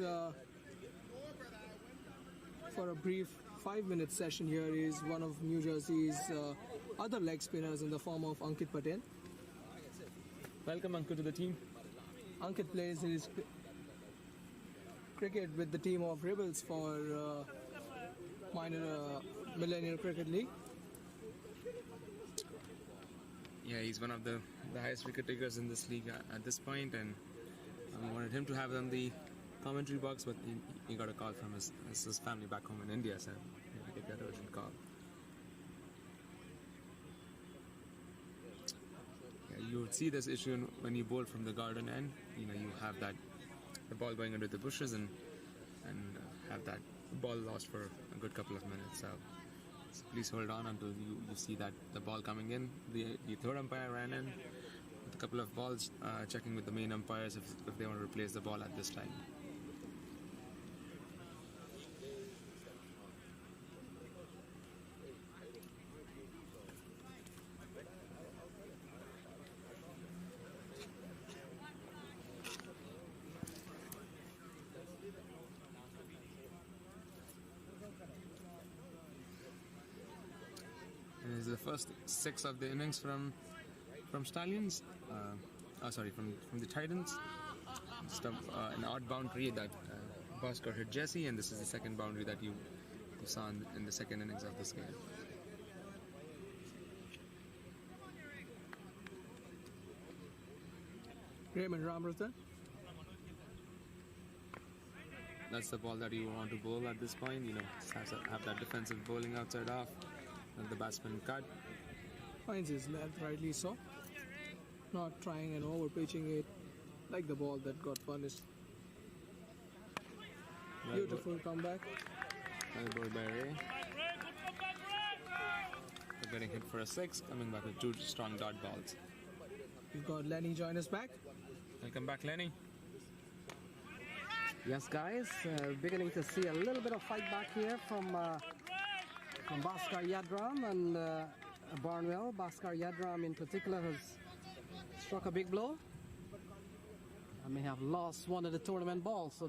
for a brief 5-minute session here is one of New Jersey's other leg spinners in the form of Ankit Patel. Welcome, Ankit, to the team. Ankit plays his cricket with the team of Rebels for minor Millennial Cricket League. Yeah, he's one of the highest wicket takers in this league at this point, and we wanted him to have on the commentary box, but he got a call from his family back home in India, so he had to take that urgent call. Yeah, you would see this issue when you bowl from the garden end. You know, you have the ball going under the bushes and have that ball lost for a good couple of minutes. So please hold on until you see that the ball coming in. The third umpire ran in with a couple of balls, checking with the main umpires if they want to replace the ball at this time. And this is the first 6 of the innings from Stallions. From the Titans. Just an odd boundary that Bhaskar hit Jesse, and this is the second boundary that you saw in the second innings of this game. Raymond Ramrathan. That's the ball that you want to bowl at this point. You know, just have that defensive bowling outside off, and the batsman cut. Finds his length, rightly so. Not trying and over pitching it like the ball that got punished. Beautiful comeback. Well bowled by Ray. They're getting hit for a 6, coming back with 2 strong dot balls. We've got Lenny join us back. Welcome back, Lenny. Yes, guys, beginning to see a little bit of fight back here from Bhaskar Yadram and Barnwell. Bhaskar Yadram in particular has struck a big blow. I may have lost one of the tournament balls, so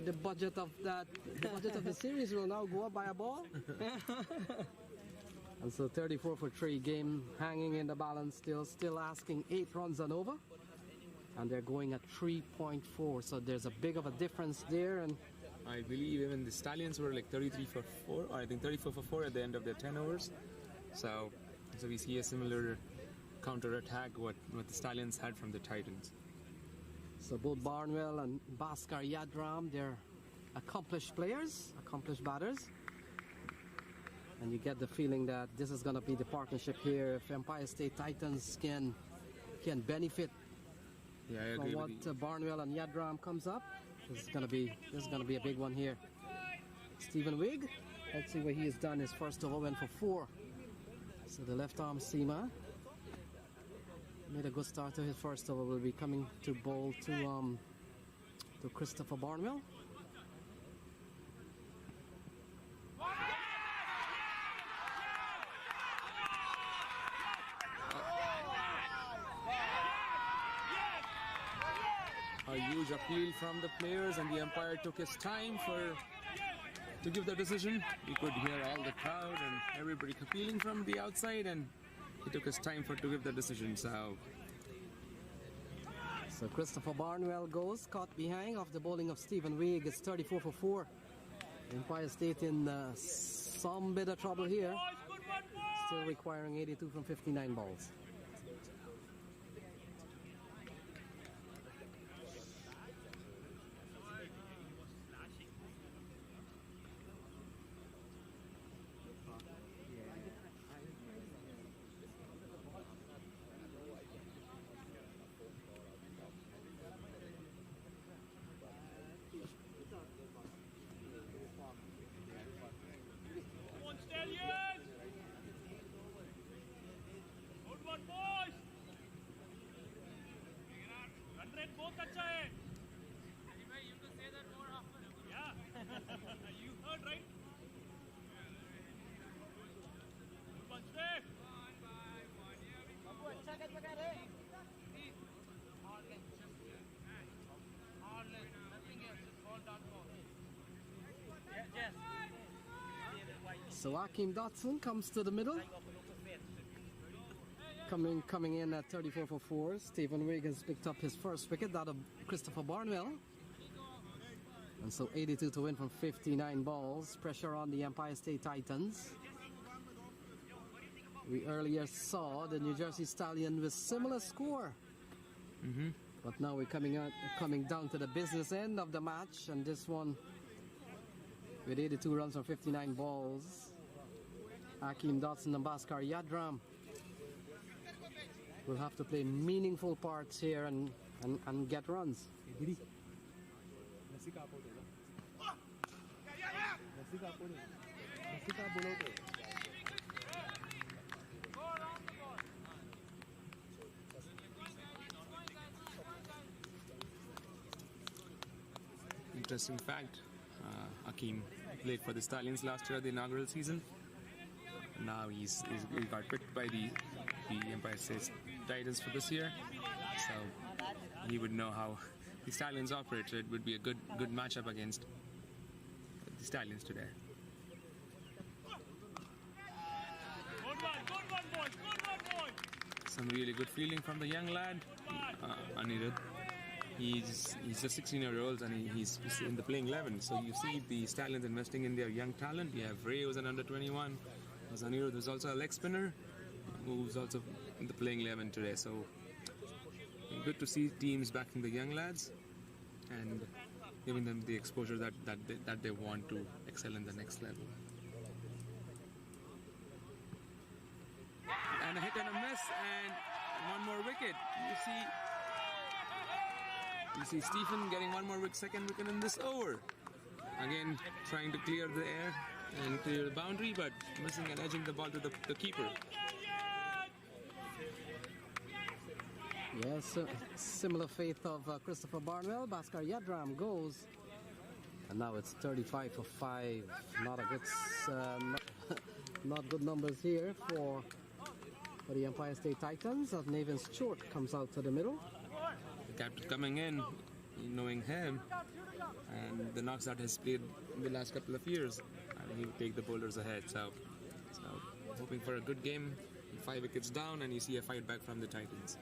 the budget of the series will now go up by a ball. And so 34 for 3, game hanging in the balance, still asking 8 runs and over. And they're going at 3.4, so there's a big of a difference there. And I believe even the Stallions were like 33 for 4, or I think 34 for 4 at the end of their 10 overs. So we see a similar counter-attack what the Stallions had from the Titans. so both Barnwell and Bhaskar Yadram, they're accomplished players, accomplished batters. And you get the feeling that this is going to be the partnership here. If Empire State Titans can benefit from what Barnwell and Yadram comes up, this is going to be a big one here. Stephen Wigg, let's see what he has done. His first over went for 4. So the left arm seamer made a good start to his first over. Will be coming to bowl to Christopher Barnwell. A huge appeal from the players, and the umpire took his time to give the decision. You could hear all the crowd and everybody appealing from the outside, and he took his time to give the decision. So Christopher Barnwell goes, caught behind off the bowling of Stephen Wigg. It's 34 for 4. Empire State in some bit of trouble here. Still requiring 82 from 59 balls. Come on, Stallions! Good one, boys! Run rate बहुत अच्छा है. You have to say that more often. Yeah, you heard right. Good one, Steve. बाबू अच्छा catch पकड़ रहे. Yes. So Akeem Dotson comes to the middle. Coming in at 34 for 4. Stephen Wigg has picked up his first wicket, that of Christopher Barnwell. And so 82 to win from 59 balls. Pressure on the Empire State Titans. We earlier saw the New Jersey Stallion with similar score. But now we're coming down to the business end of the match, and this one with 82 runs on 59 balls. Akeem Dotson and Bhaskar Yadram will have to play meaningful parts here and get runs. interesting fact, Akeem played for the Stallions last year, the inaugural season. Now he got picked by the Empire State Titans for this year, so he would know how the Stallions operate. So it would be a good matchup against the Stallions today. Good one, boys. Good one, boys. Some really good feeling from the young lad, Anirudh. He's just 16-year-old and he's in the playing 11. So you see the Stallions investing in their young talent. You have Ray, who's an under 21. There's Anirudh, who's also a leg spinner, who's also in the playing 11 today. So good to see teams backing the young lads and giving them the exposure that they want to excel in the next level. And a hit and a miss, and one more wicket. You see Stephen getting one more second wicket in this over. Again, trying to clear the air and clear the boundary, but missing and edging the ball to the keeper. Yes, similar fate of Christopher Barnwell. Bhaskar Yadram goes, and now it's 35 for 5. Not a good, not good numbers here for the Empire State Titans. As Nathan Stewart comes out to the middle. The captain coming in, knowing him, and the knocks that has played in the last couple of years, and he will take the bowlers ahead. So hoping for a good game. 5 wickets down, and you see a fight back from the Titans.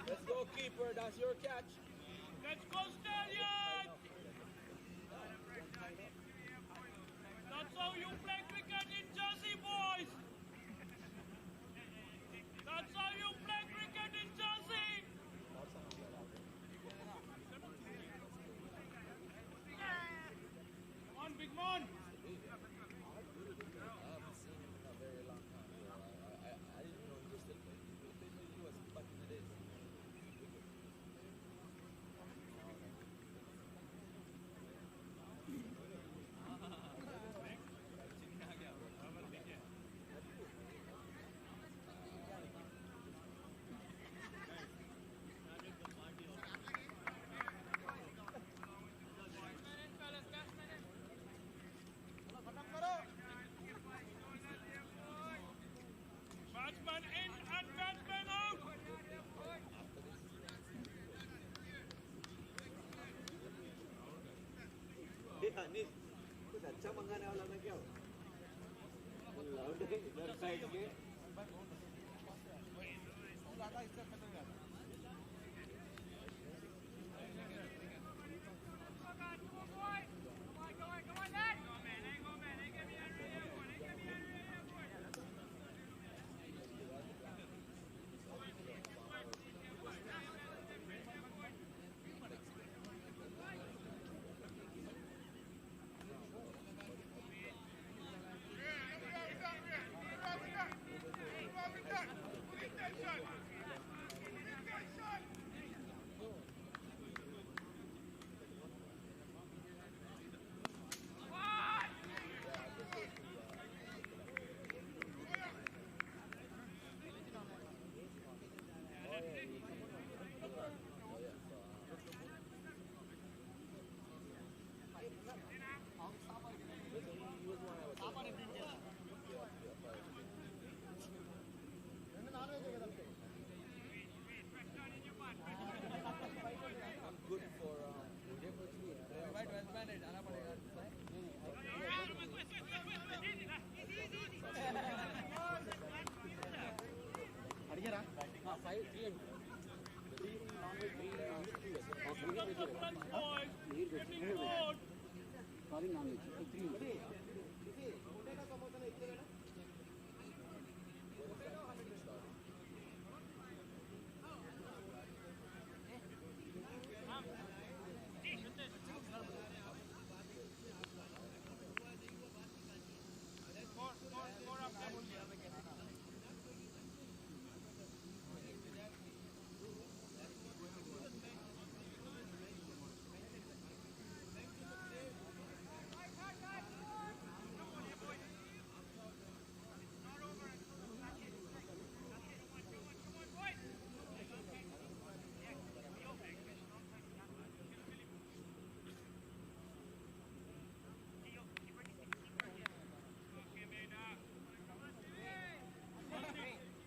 Let's go, keeper. That's your catch. Let's go, Stallions! That's how you play cricket in Jersey, boys! That's how you play cricket in Jersey! Come on, big man! Batsman in and batsman out! Anil कुछ अच्छा मंगाने वाला था क्या इधर side के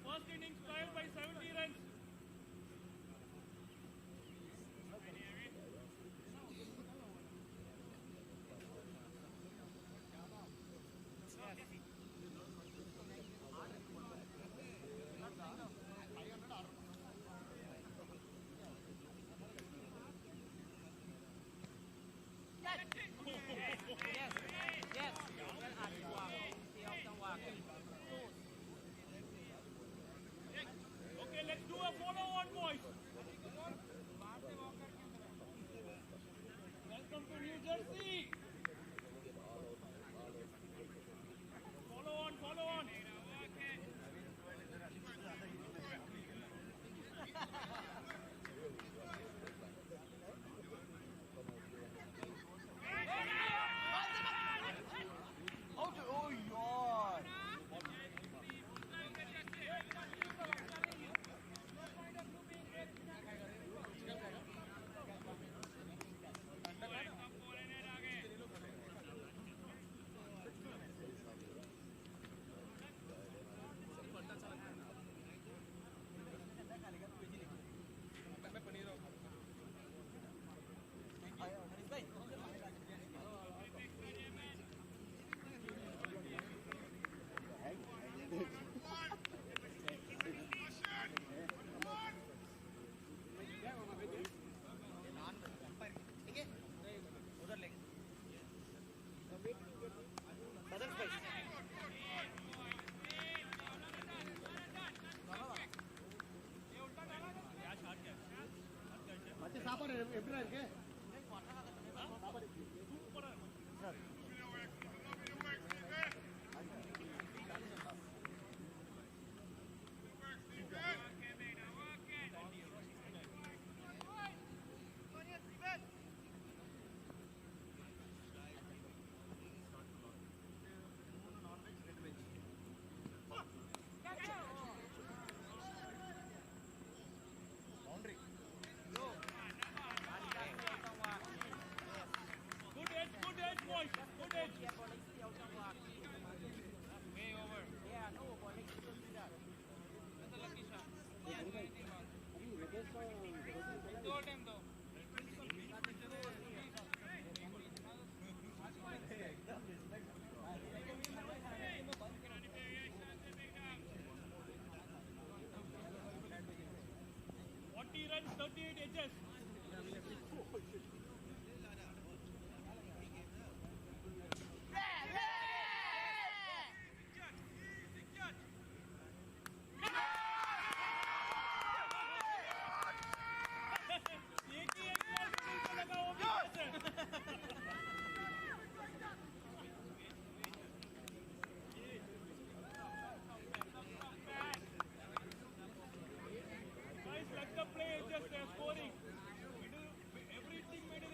First innings trailed by 70 runs. Okay, let's do a follow-on, boys. Welcome to New Jersey. Follow on, follow on. Good edge, boys. Good edge. Way over. That's a lucky shot. Told him though. He runs 38 edges. Guys, let the play, just they're scoring. Everything made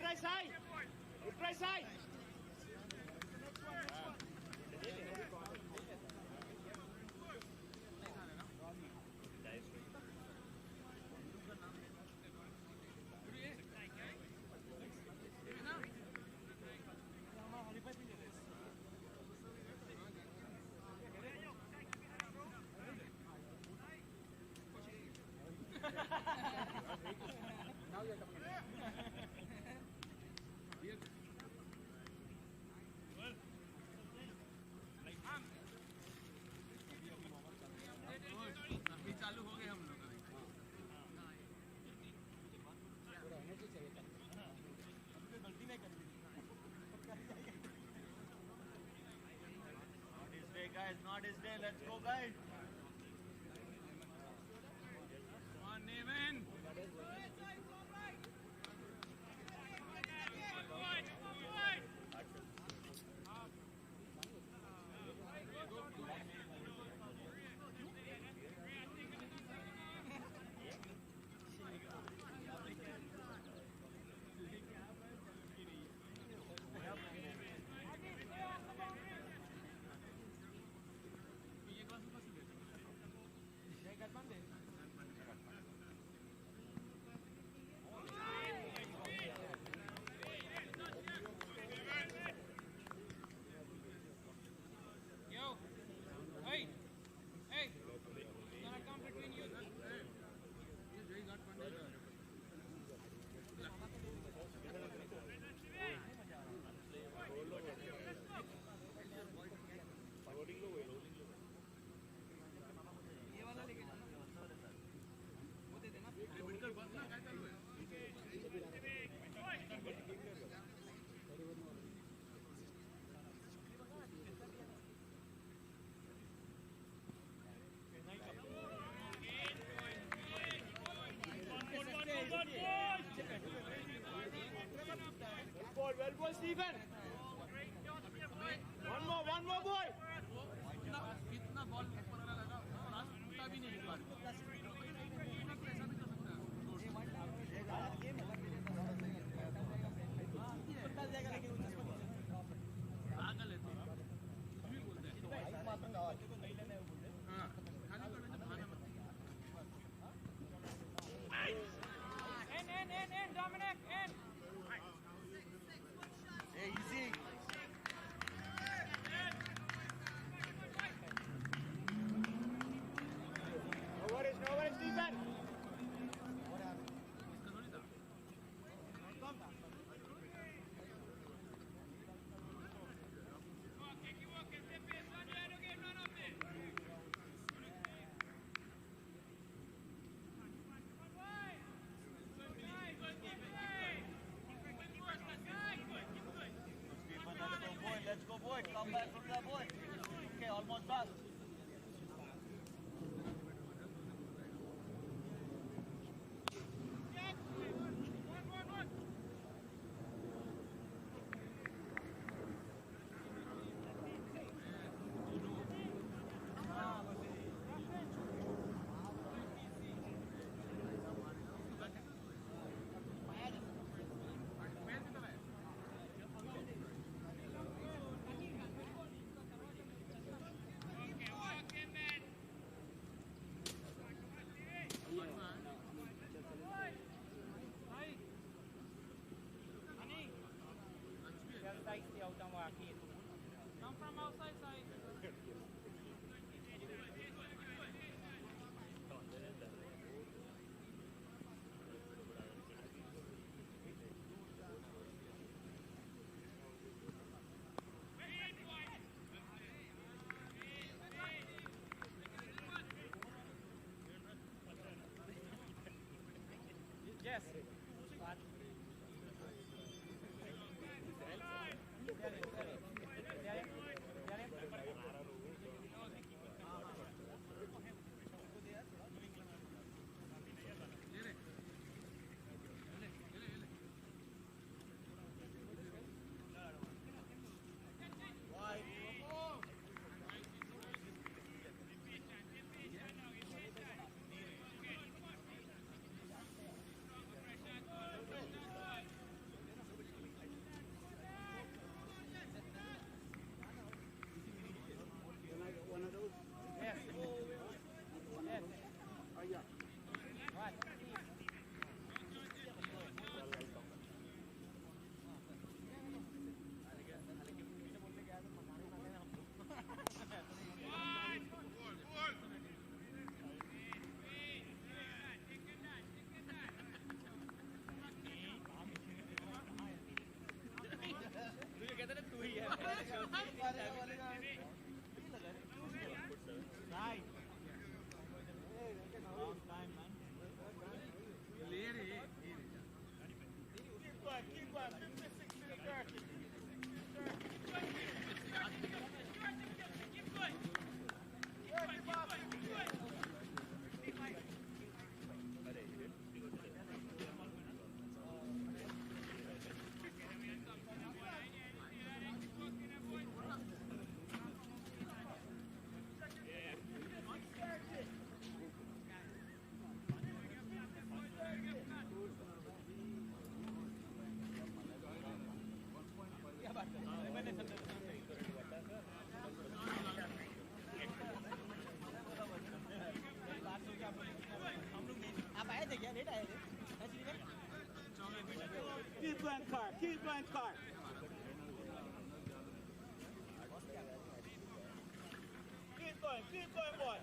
try side. Try side. Now you're talking. अभी चालू हो गए हम लोग थोड़ा energy चाहिए था. गलती नहीं करनी Not his day, guys. Not his day. Let's go, guys. Come on, Naaman. Yo, hey, hey, it's gonna come between you. He got funded. ये वाला लेके जाना वो दे देना बिल्कुल बस ना क्या चालू है Well boy, Stephen. One more, boy. कितना बॉल ऊपर वाला लगा लास्ट टूटा भी नहीं एक बार ऐसा भी कर सकता है पागल है तुम भी बोलते हैं हाँ खाली करने खाना मत N Dominic N hey easy No worries, Stephen. What happened? Let's go, boy. Come back from that, boy. Okay, almost done. Come from outside side. Yes. Keep playing card. Keep going, boy.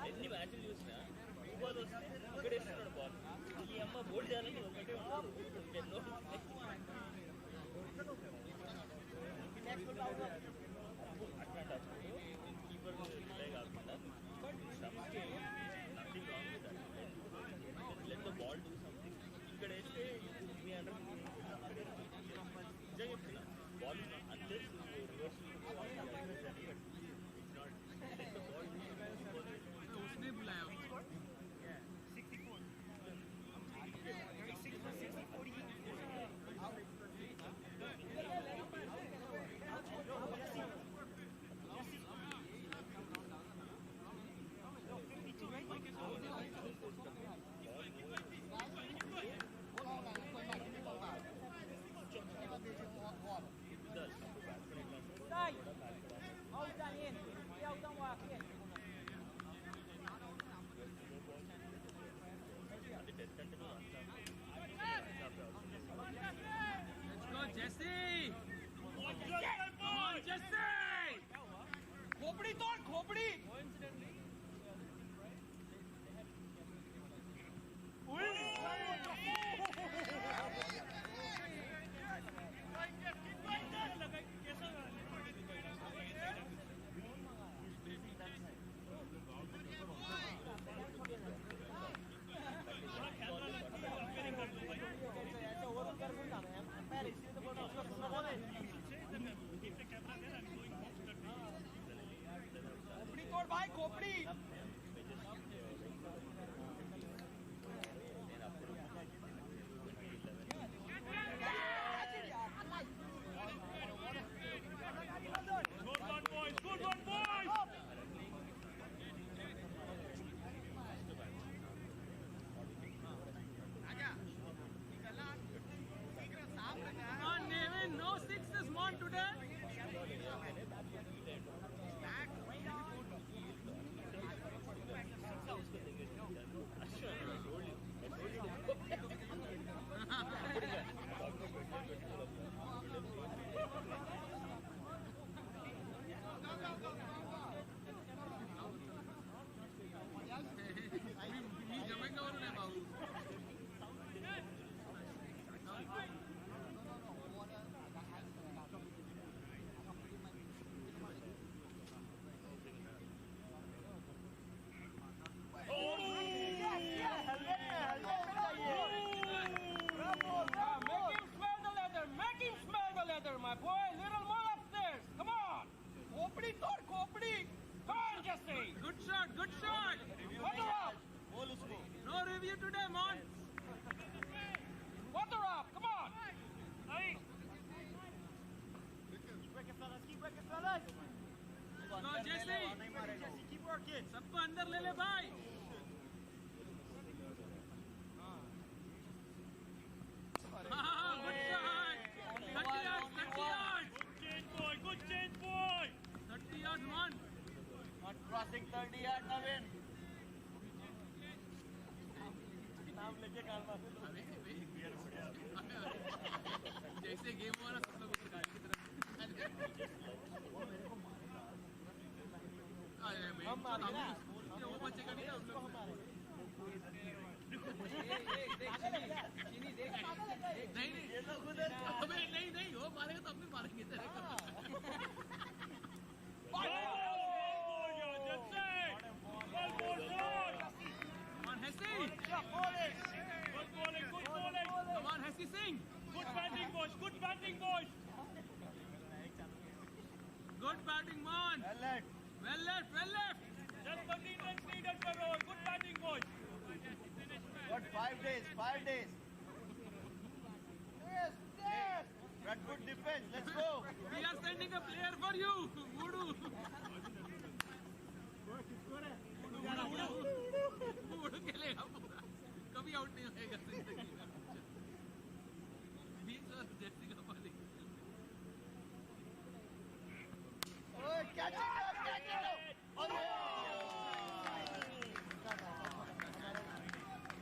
ఎన్ని మ్యాచ్లు చూసినా ball వస్తే ఇక్కడ వేస్తున్నాడు ball ఈ అమ్మ బోల్డ్ చేయాలని ఒకటే ఉంటాడు ఎన్నో అట్లాంటప్పుడు కీపర్ ప్లే కాకుండా స్టంప్స్కి nothing wrong with that let the ball do something ఇక్కడ వేస్తే మీ అండర్ నిజంగా చెప్తున్నా బాల్ అన్లెస్ రివర్స్ उसने बुलाया Let's go, Jesse! Come on, Jesse! खोपड़ी तोड़, खोपड़ी! कैसा भाई खोपड़ी Good one, boys. Good one, boys. on Nevin, no sixes won today. मी जमेंगावरून आहे भाऊ Make him smell the leather, my boy. Little more upstairs. Come on. Kopdi tor, kopdi. Come on, Jesse. Good shot, good shot. Water up. No review today, man. Water up. Come on. Hey. Break it, fellas. Keep breaking, fellas. Go, Jesse. Jesse, keep working. सबको अंदर ले ले भाई. Good shot. 30 yards, 30 yards. Good change, boy. Good change, boy. 30 yards, man. Not crossing 30 yards, Navin. नाम लेके काल मार जैसे गेम हुआ ना सब लोग उस गाड़ी की तरफ हम मारेंगे ना वो बचेगा नहीं ना हम लोग नहीं नहीं ये तो खुद अबे नहीं नहीं वो मारेगा तो हम भी मारेंगे तेरे को Come on, Hesse! Good bowling. Good bowling. Good bowling. Come on, Hesse, sing! Good batting, boys. Good batting, boys. Good batting, man! Well left. Well left, well left! Just 13 runs needed per over. Good batting, boys. Got 5 days, 5 days. Yes, yes. Got good defense. Let's go. We are sending a player for you, Voodoo! Voodoo खेलेगा पूरा कभी out नहीं होएगा जिंदगी में 20 और Jersey का पाली Oh, catch it up, catch it up.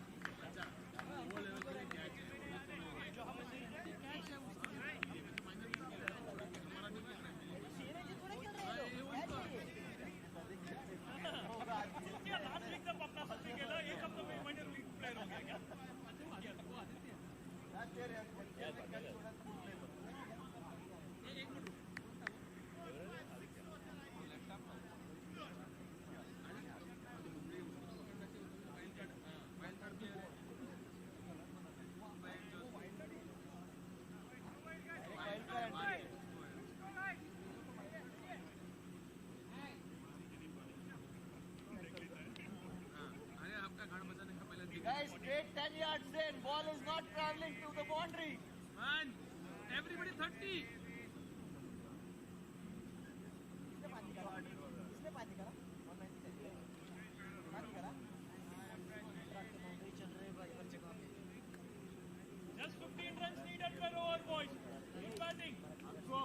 वो लेवल पे कैच है जो हमें कैच है उसको फाइनल में हमारा नहीं खेल रहा है क्या लास्ट वीक जब अपना हल्दी खेला एक हफ्ते में माइनर लीग प्लेयर हो गया क्या Last year, एक मिनट वाइल्ड कार्ड प्लेयर अरे आपका गाड़ बचाने का पहले guys, straight 10 yards in. Ball is not traveling to the boundary. Man, everybody 30. Just 15 runs needed per over, boys. Good batting. Go.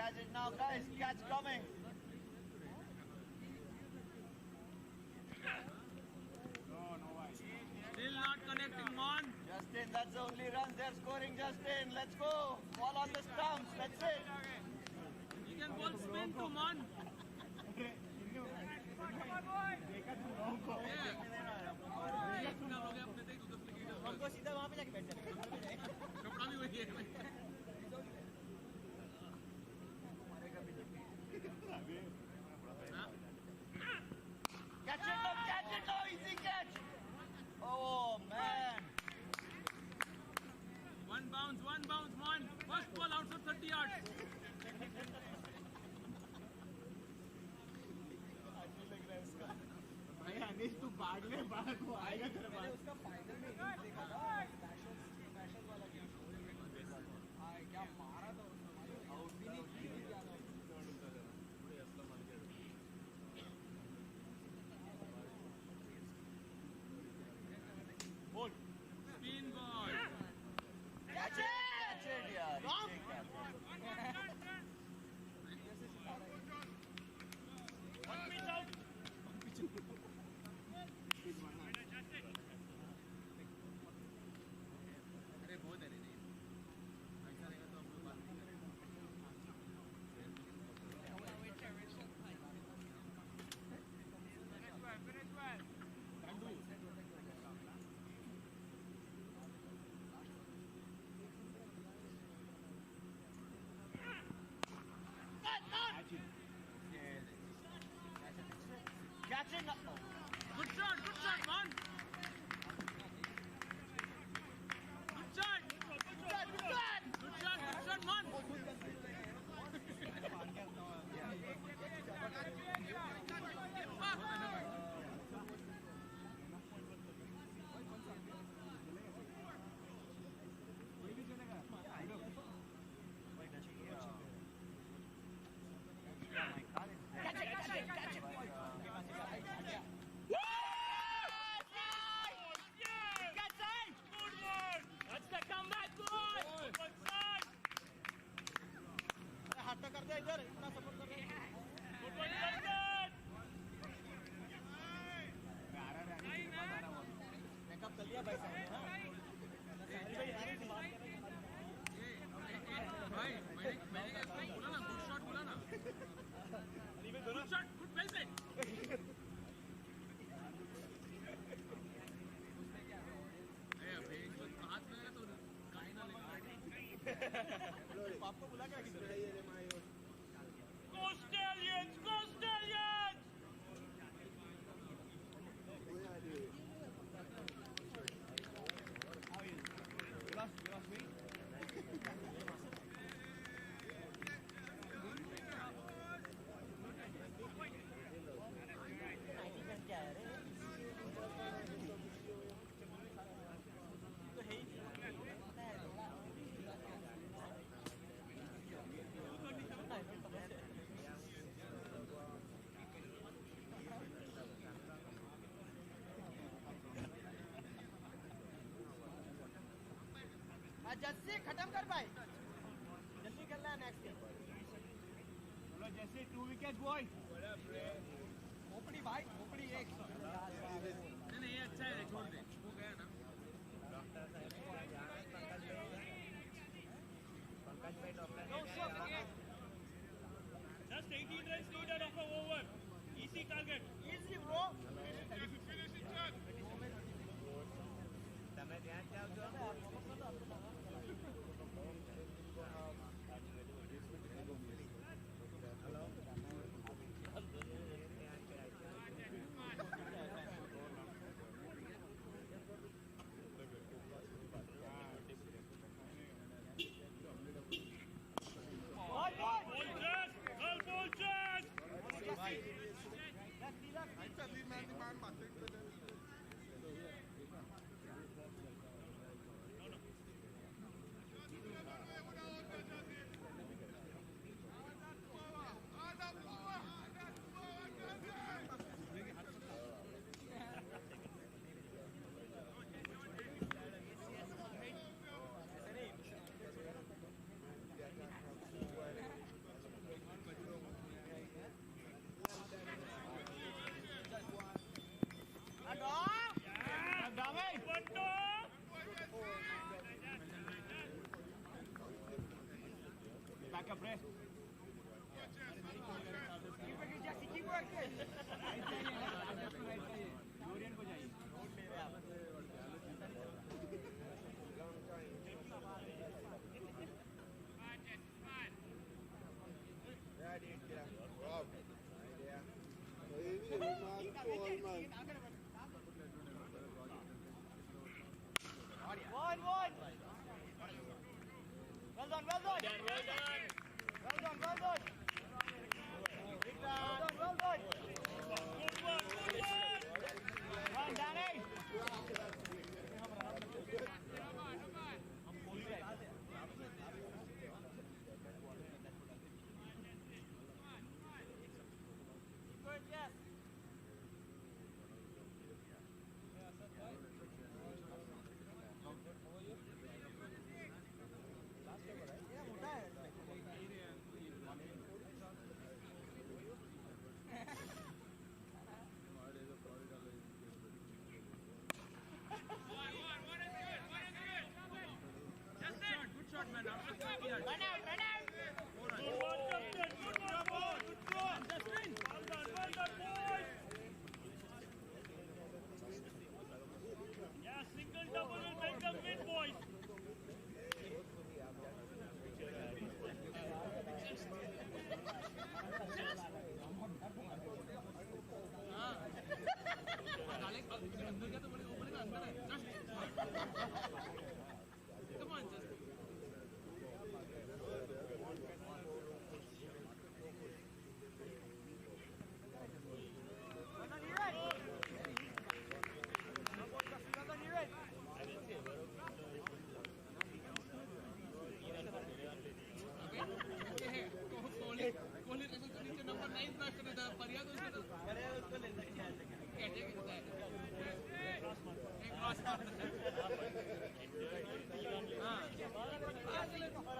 Catch it now, guys. Catch coming. Still not connecting, Mon. Justin, that's the only run they're scoring, Justin. Let's go. Ball on the stumps. That's it. You can both spin to Mon. हमको सीधा वहाँ पे जाके बैठ जाना कपड़ा भी वही है Catch it now, easy catch. Oh man. One bounce, Mon. First ball out for 30 yards. भाई अनिश तू भाग ले बाहर वो आएगा तेरे पास उसका फाइनल में देखा था स्पेशल वाला गेम क्या मारा था उसने आउट भी नहीं किया था Ball. Spin ball. Catch it यार One pitch out. अरे बहुत है रे नहीं ऐसा रहेगा तो हम लोग बात नहीं करेंगे Catching up. Good shot, man. Good shot, man. हाथ कर दे इधर इतना सपोर्ट कर रहे हैं बैकअप कर लिया भाई साहब भाई मैंने क्या बोला ना गुड शॉट बोला ना good shot good well played हाथ में लगा तो गाय ना लेगा आपको बुला क्या Go Stallions! Go Stallions! Jassi खत्म कर भाई जस्सी कर रहा है नेक्स्ट गेम चलो जस्सी 2 विकेट बॉय ओपड़ी भाई ओपड़ी एक नहीं ये अच्छा है छोड़ दे वो गया ना Just 18 runs needed of a over. Easy target. Easy bro. Finish it, Chad. તમે ધ્યાન ચાવજો હેલો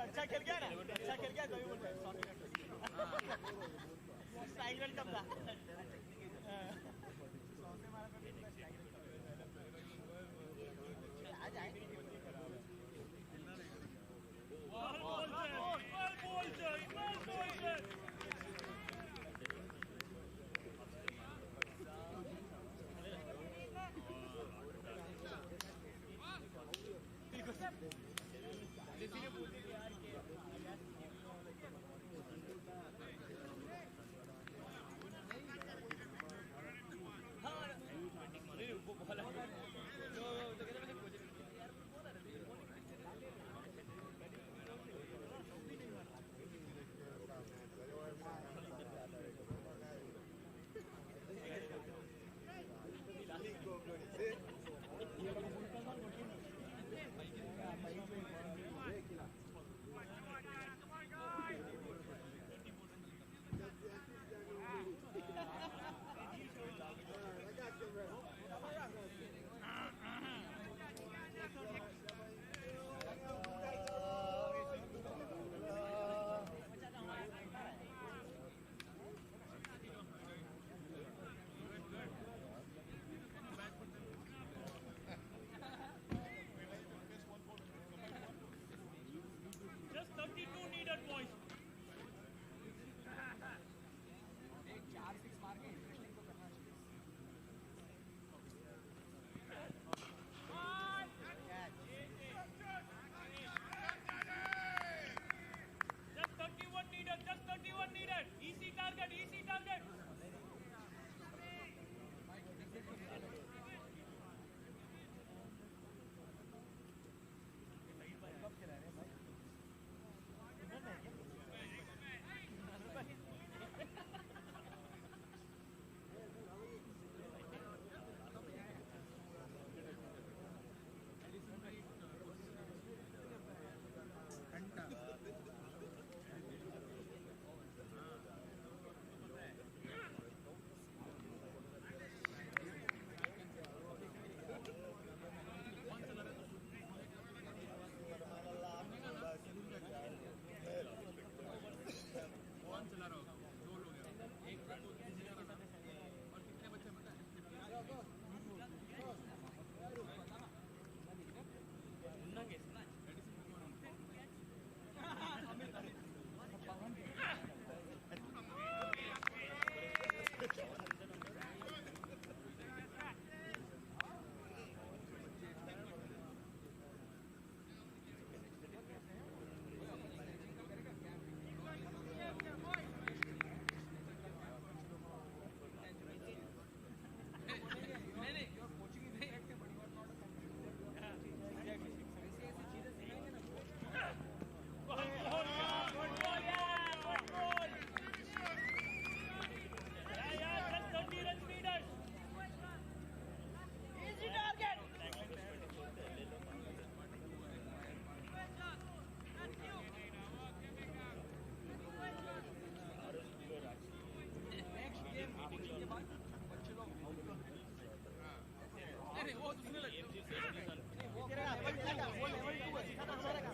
अच्छा खेल गया ना, अच्छा खेल गया तभी बोल रहे स्ट्राइक रेट कम था। आ जाए नहीं वो दूसरे लगे तेरा लेवल 2 है वो लेवल 2 है सीधा हमारे का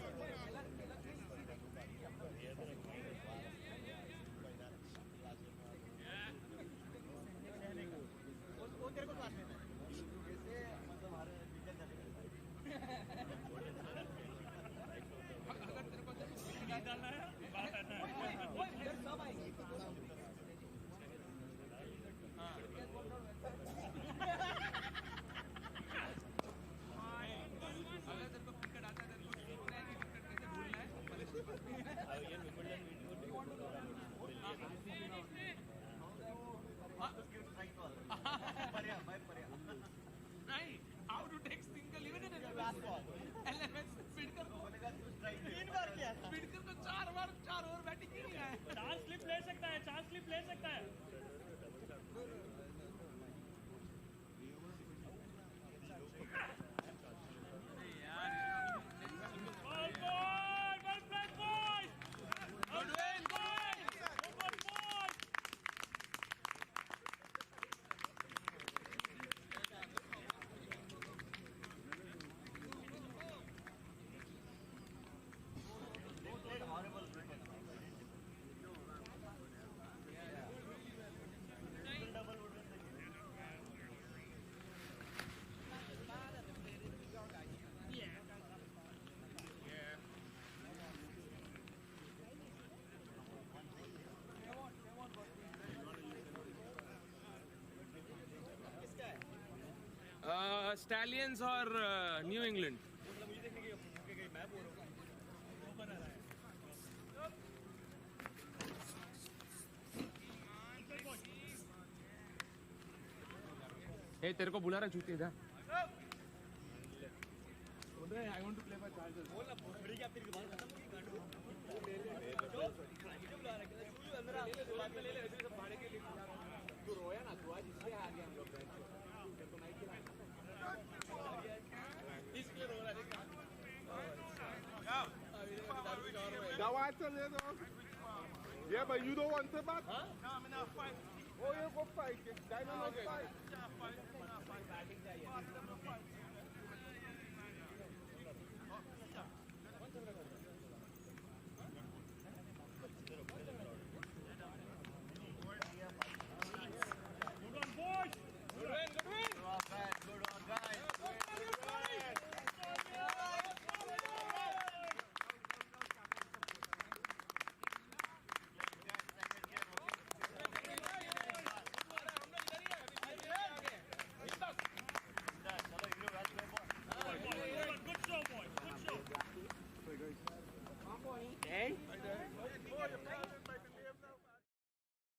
वो तेरे को क्लास में कैसे मतलब हमारे टीचर चले गए अगर तेरे को डालना है बात है वो इधर सब आएंगे हां अगर तेरे को क्रिकेट आता है तेरे को सीखना है कि क्रिकेट कैसे भूलना है अब ये विंबलडन वीडियो नहीं how to take single even in last ball 11 speed कर दो 3 बार किया स्पीड कर तो 4 ओवर बैटिंग ही नहीं है 4 स्लिप ले सकता है 4 स्लिप ले सकता है ball place boys good well boys stallions और न्यू इंग्लैंड ए तेरे को बुला रहा चूतिया इधर I want to play for Chargers बोल ना बड़ी क्या तेरी बात खत्म होगी गांड जो बुला रहा है तू अंदर आ ले ले सब भाड़े के लिए तू रोया ना तू आज इसलिए आ गया हम लोग तेरे को नहीं खिलाया इसलिए रो रहा है Yeah, but you don't want to back? Huh? No, I'm not fighting. Oh, you go fight. Guy don't fight.